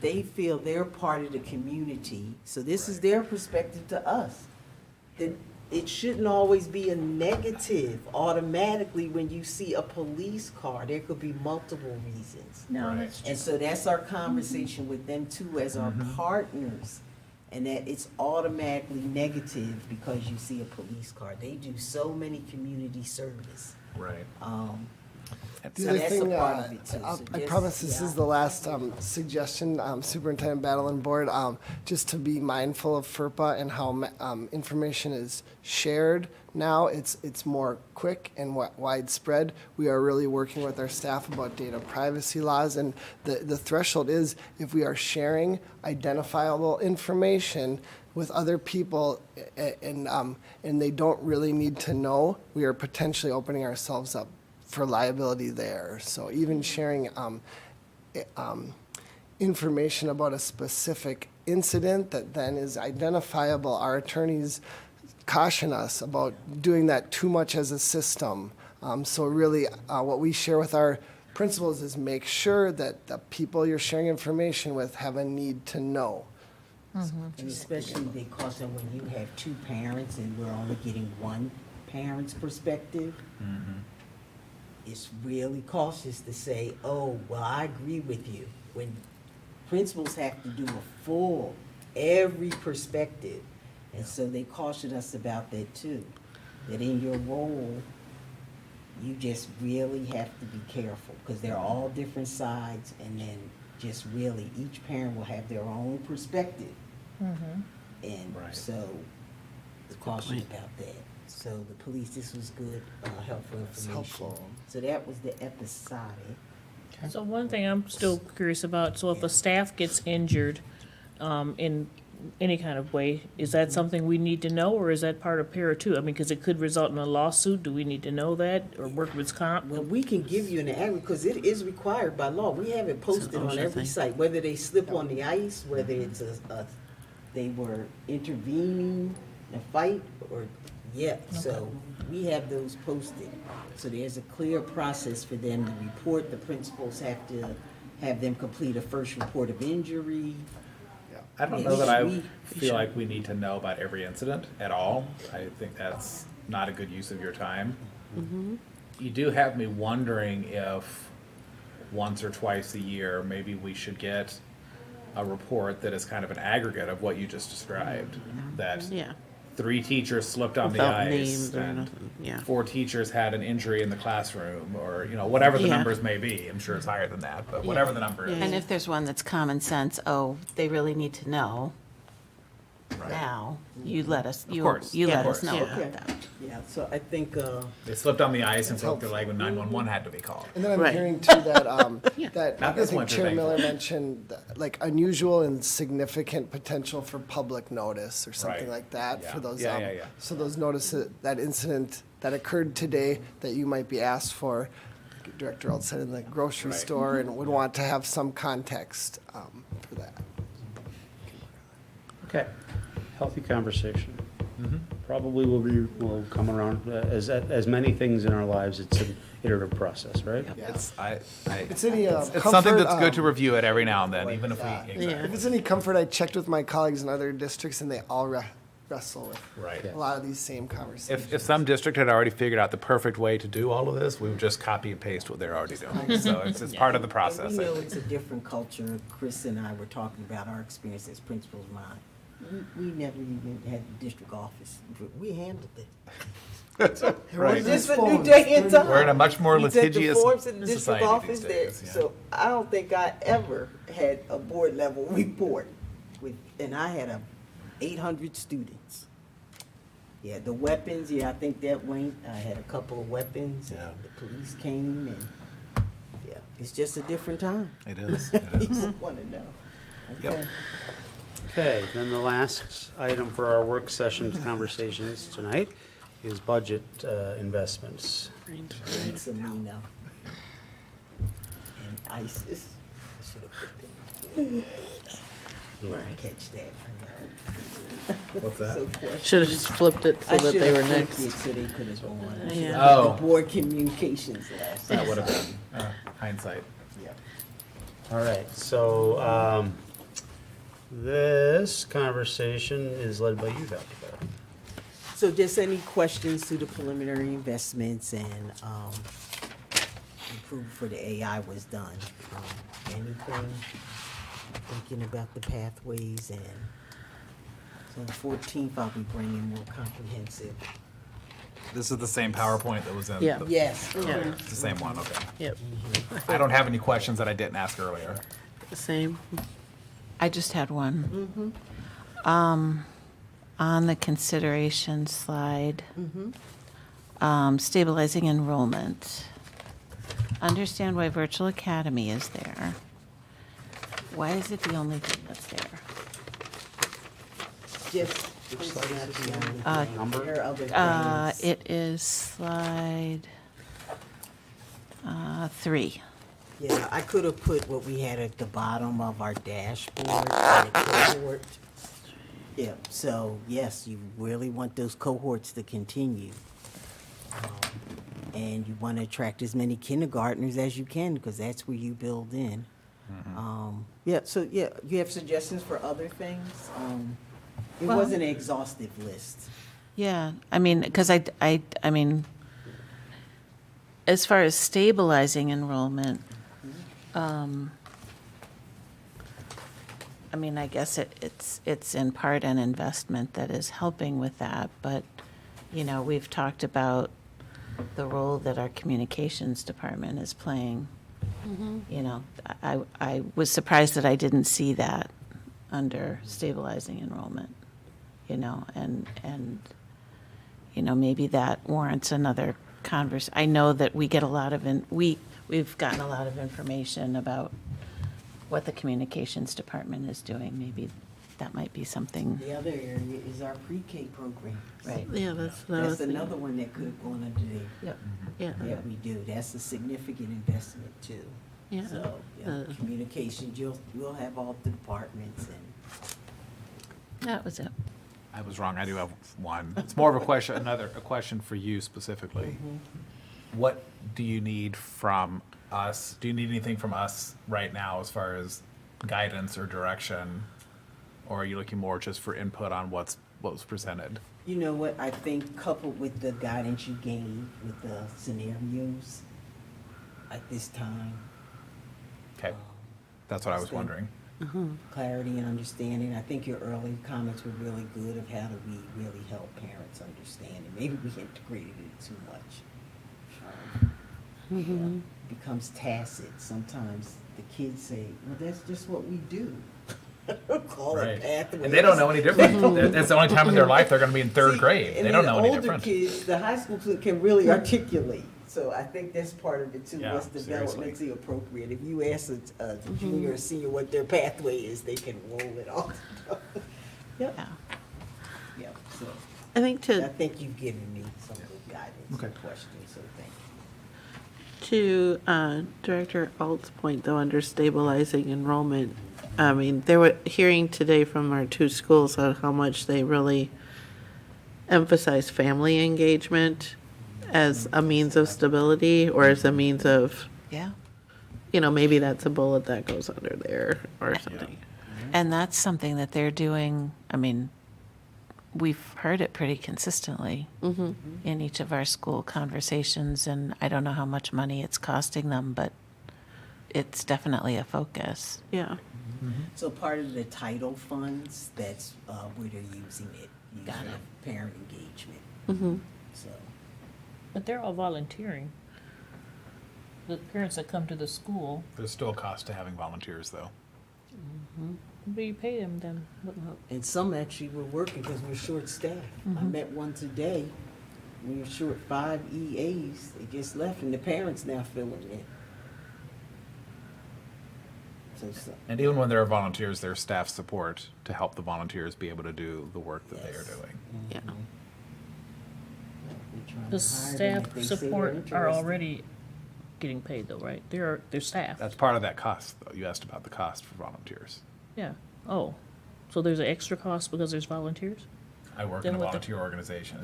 they feel they're part of the community. So this is their perspective to us. That it shouldn't always be a negative automatically when you see a police car. There could be multiple reasons. No, that's And so that's our conversation with them too, as our partners. And that it's automatically negative because you see a police car. They do so many community service. Right. the So other that's a thing, part of it too. I So I just- promise this yeah. is the last suggestion, Superintendent Battle and Board, just to be mindful of FERPA and how information is shared now. It's more quick and widespread. We are really working with our staff about data privacy laws, and the threshold is if we are sharing identifiable information with other people and they don't really need to know, we are potentially opening ourselves up for liability there. So even sharing information about a specific incident that then is identifiable, our attorneys caution us about doing that too much as a system. So really, what we share with our principals is make sure that the people you're sharing information with have a need to know. And especially they caution when you have two parents and we're only getting one parent's perspective. It's really cautious to say, oh, well, I agree with you. When principals have to do a full, every perspective. And so they caution us about that too. That in your role, you just really have to be careful because they're all different sides, and then just really each parent will have their own perspective. And Right. so the caution about that. So the police, this was good, helpful information. helpful. So that was the episodic. So one thing I'm still curious about, so if a staff gets injured in any kind of way, is that something we need to know, or is that part of para too? I mean, because it could result in a lawsuit. Do we need to know that, or workers' comp? Well, we can give you an average, because it is required by law. We have it posted on every site, whether they slip on the ice, whether it's they were intervening in a fight, or, so we have those posted. So there's a clear process for them to report. The principals have to have them complete a first report of injury. I don't know that I feel like we need to know about every incident at all. I think that's not a good use of your time. You do have me wondering if once or twice a year, maybe we should get a report that is kind of an aggregate of what you just described. That Yeah. 3 teachers slipped on the Without ice, names or and nothing, yeah. 4 teachers had an injury in the classroom, or, whatever the Yeah. numbers may be. I'm sure it's higher than that, but whatever the number is. And if there's one that's common sense, oh, they really need to know now, you let us, Of course, you of let course. us know Yeah. about that. Yeah, so I think, They slipped on the ice and broke their leg when 911 had to be called. And then I'm Right. hearing too that, that Not I this think winter, Chair thankfully. Miller mentioned, like, unusual and significant potential for public notice or something Right. like that Yeah. for those. Yeah. So those notices, that incident that occurred today that you might be asked for, like Director Alt said, in the grocery Right. store, and would want to have some context for that. Okay, healthy conversation. Probably will come around, as many things in our lives, it's an iterative process, right? It's It's any it's comfort, something that's good to review it every now and then, even if we. Exactly. If it's any comfort, I checked with my colleagues in other districts, and they all wrestle with Right. a lot of these same conversations. If some district had already figured out the perfect way to do all of this, we would just copy and paste what they're already doing. So it's part of the process. we I know think. it's a different culture. Chris and I were talking about our experience as principals. We never even had the district office. We handled it. Right. It's just a new day and time. We're in a much more You take the litigious forms in the district society these office there. days, yeah. So I don't think I ever had a board level report and I had 800 students. Yeah, the weapons, I think that went, I had a couple of weapons, and the police came, and, it's just a different time. It is. You just want to know. Yep. Okay. Okay, then the last item for our work session conversations tonight is budget investments. Thanks, Amina. And ISIS. I should have put them. Didn't catch that. What's that? So questions. Should have just flipped it so I that should they have were flipped next. it so they could have gone. Yeah. Should have Oh. put the board communications last. That would have been hindsight. Yeah. All right, so this conversation is led by you, Dr. Barr. So just any questions to the preliminary investments and approval for the AI was done. Anything thinking about the pathways and so the 14th I'll be bringing more comprehensive. This is the same PowerPoint that was in. Yeah. Yes. Yeah. It's the same one, okay. Yep. I don't have any questions that I didn't ask earlier. The same. I just had one. On the consideration slide, stabilizing enrollment. Understand why Virtual Academy is there. Why is it the only thing that's there? Just. Number? There are other things. It is slide 3. Yeah, I could have put what we had at the bottom of our dashboard, the cohort. Yeah, so yes, you really want those cohorts to continue. And you want to attract as many kindergartners as you can, because that's where you build in. Yeah, so yeah, you have suggestions for other things? It Well- wasn't an exhaustive list. Yeah, I mean, because I mean, as far as stabilizing enrollment, I mean, I guess it's in part an investment that is helping with that, but, we've talked about the role that our communications department is playing. I was surprised that I didn't see that under stabilizing enrollment, and maybe that warrants another I know that we get a lot of, we've gotten a lot of information about what the communications department is doing. Maybe that might be something. The other area is our pre-K program. Right. Yeah, That's another one that could have gone under there. Yep. Yeah. Yeah, we do. That's a significant investment too. Yeah. So, communications, you'll have all the departments and. That was it. I was wrong. I do have one. It's more of a question, a question for you specifically. What do you need from us? Do you need anything from us right now as far as guidance or direction? Or are you looking more just for input on what was presented? You know what, I think coupled with the guidance you gave with the scenarios at this time. Okay, that's what I was wondering. clarity and understanding. I think your early comments were really good of how do we really help parents understand, and maybe we integrated it too much. Becomes tacit. Sometimes the kids say, well, that's just what we do. Call it pathways. And they don't know any different. That's the only time in their life they're going to be in third grade. And They don't then know any older different. kids, the high school kids can really articulate. So I think that's part of it too. Yeah, What's developmentally appropriate? If you ask a junior or senior what their pathway is, they can roll it off. Yep. Yep. So I think I think you've given me some good guidance and questions. So thank you. To Director Alt's point, though, under stabilizing enrollment, I mean, there were hearing today from our two schools on how much they really emphasize family engagement as a means of stability or as a means of, maybe that's a bullet that goes under there or something. And that's something that they're doing, I mean, we've heard it pretty consistently in each of our school conversations, and I don't know how much money it's costing them, but it's definitely a focus. Yeah. So part of the title funds, that's where they're using it. Got it. Parent engagement. So. But they're all volunteering. The parents that come to the school. There's still a cost to having volunteers, though. But you pay them then. And some actually were working because we're short-staffed. I met one today. We were short 5 EAs. They just left, and the parents now filling in. So, And even when there are volunteers, there's staff support to help the volunteers be able to do the work that they are doing. Yeah. The staff support are already getting paid though, right? They're staff. That's part of that cost, though. You asked about the cost for volunteers. Yeah. Oh, so there's an extra cost because there's volunteers? I work Then in a what the- volunteer organization.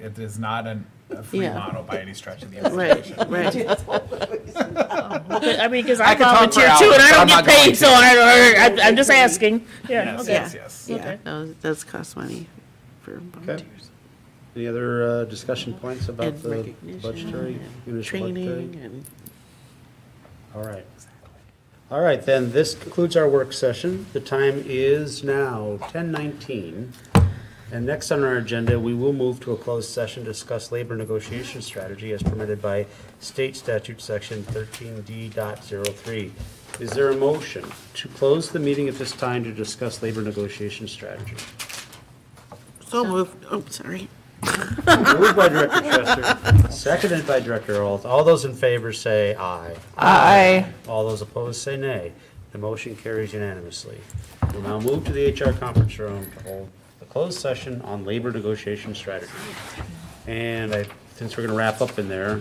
It is not a free model by any stretch of the imagination. I mean, because I could talk for volunteer hours, too, and I but don't I'm get not going paid, to. so I'm just asking. Yeah, okay. Yes. Yeah, Okay. no, it does cost money for volunteers. Any other discussion points about And the recognition budgetary, and municipal training budgetary? and. All right. All right, then, this concludes our work session. The time is now 10:19. And next on our agenda, we will move to a closed session to discuss labor negotiation strategy as permitted by State Statute Section 13D.03. Is there a motion to close the meeting at this time to discuss labor negotiation strategy? So moved. Oh, sorry. Moved by Director Chester, seconded by Director Alt. All those in favor say aye. Aye. All those opposed say nay. The motion carries unanimously. We'll now move to the HR conference room to hold the closed session on labor negotiation strategy. And since we're going to wrap up in there,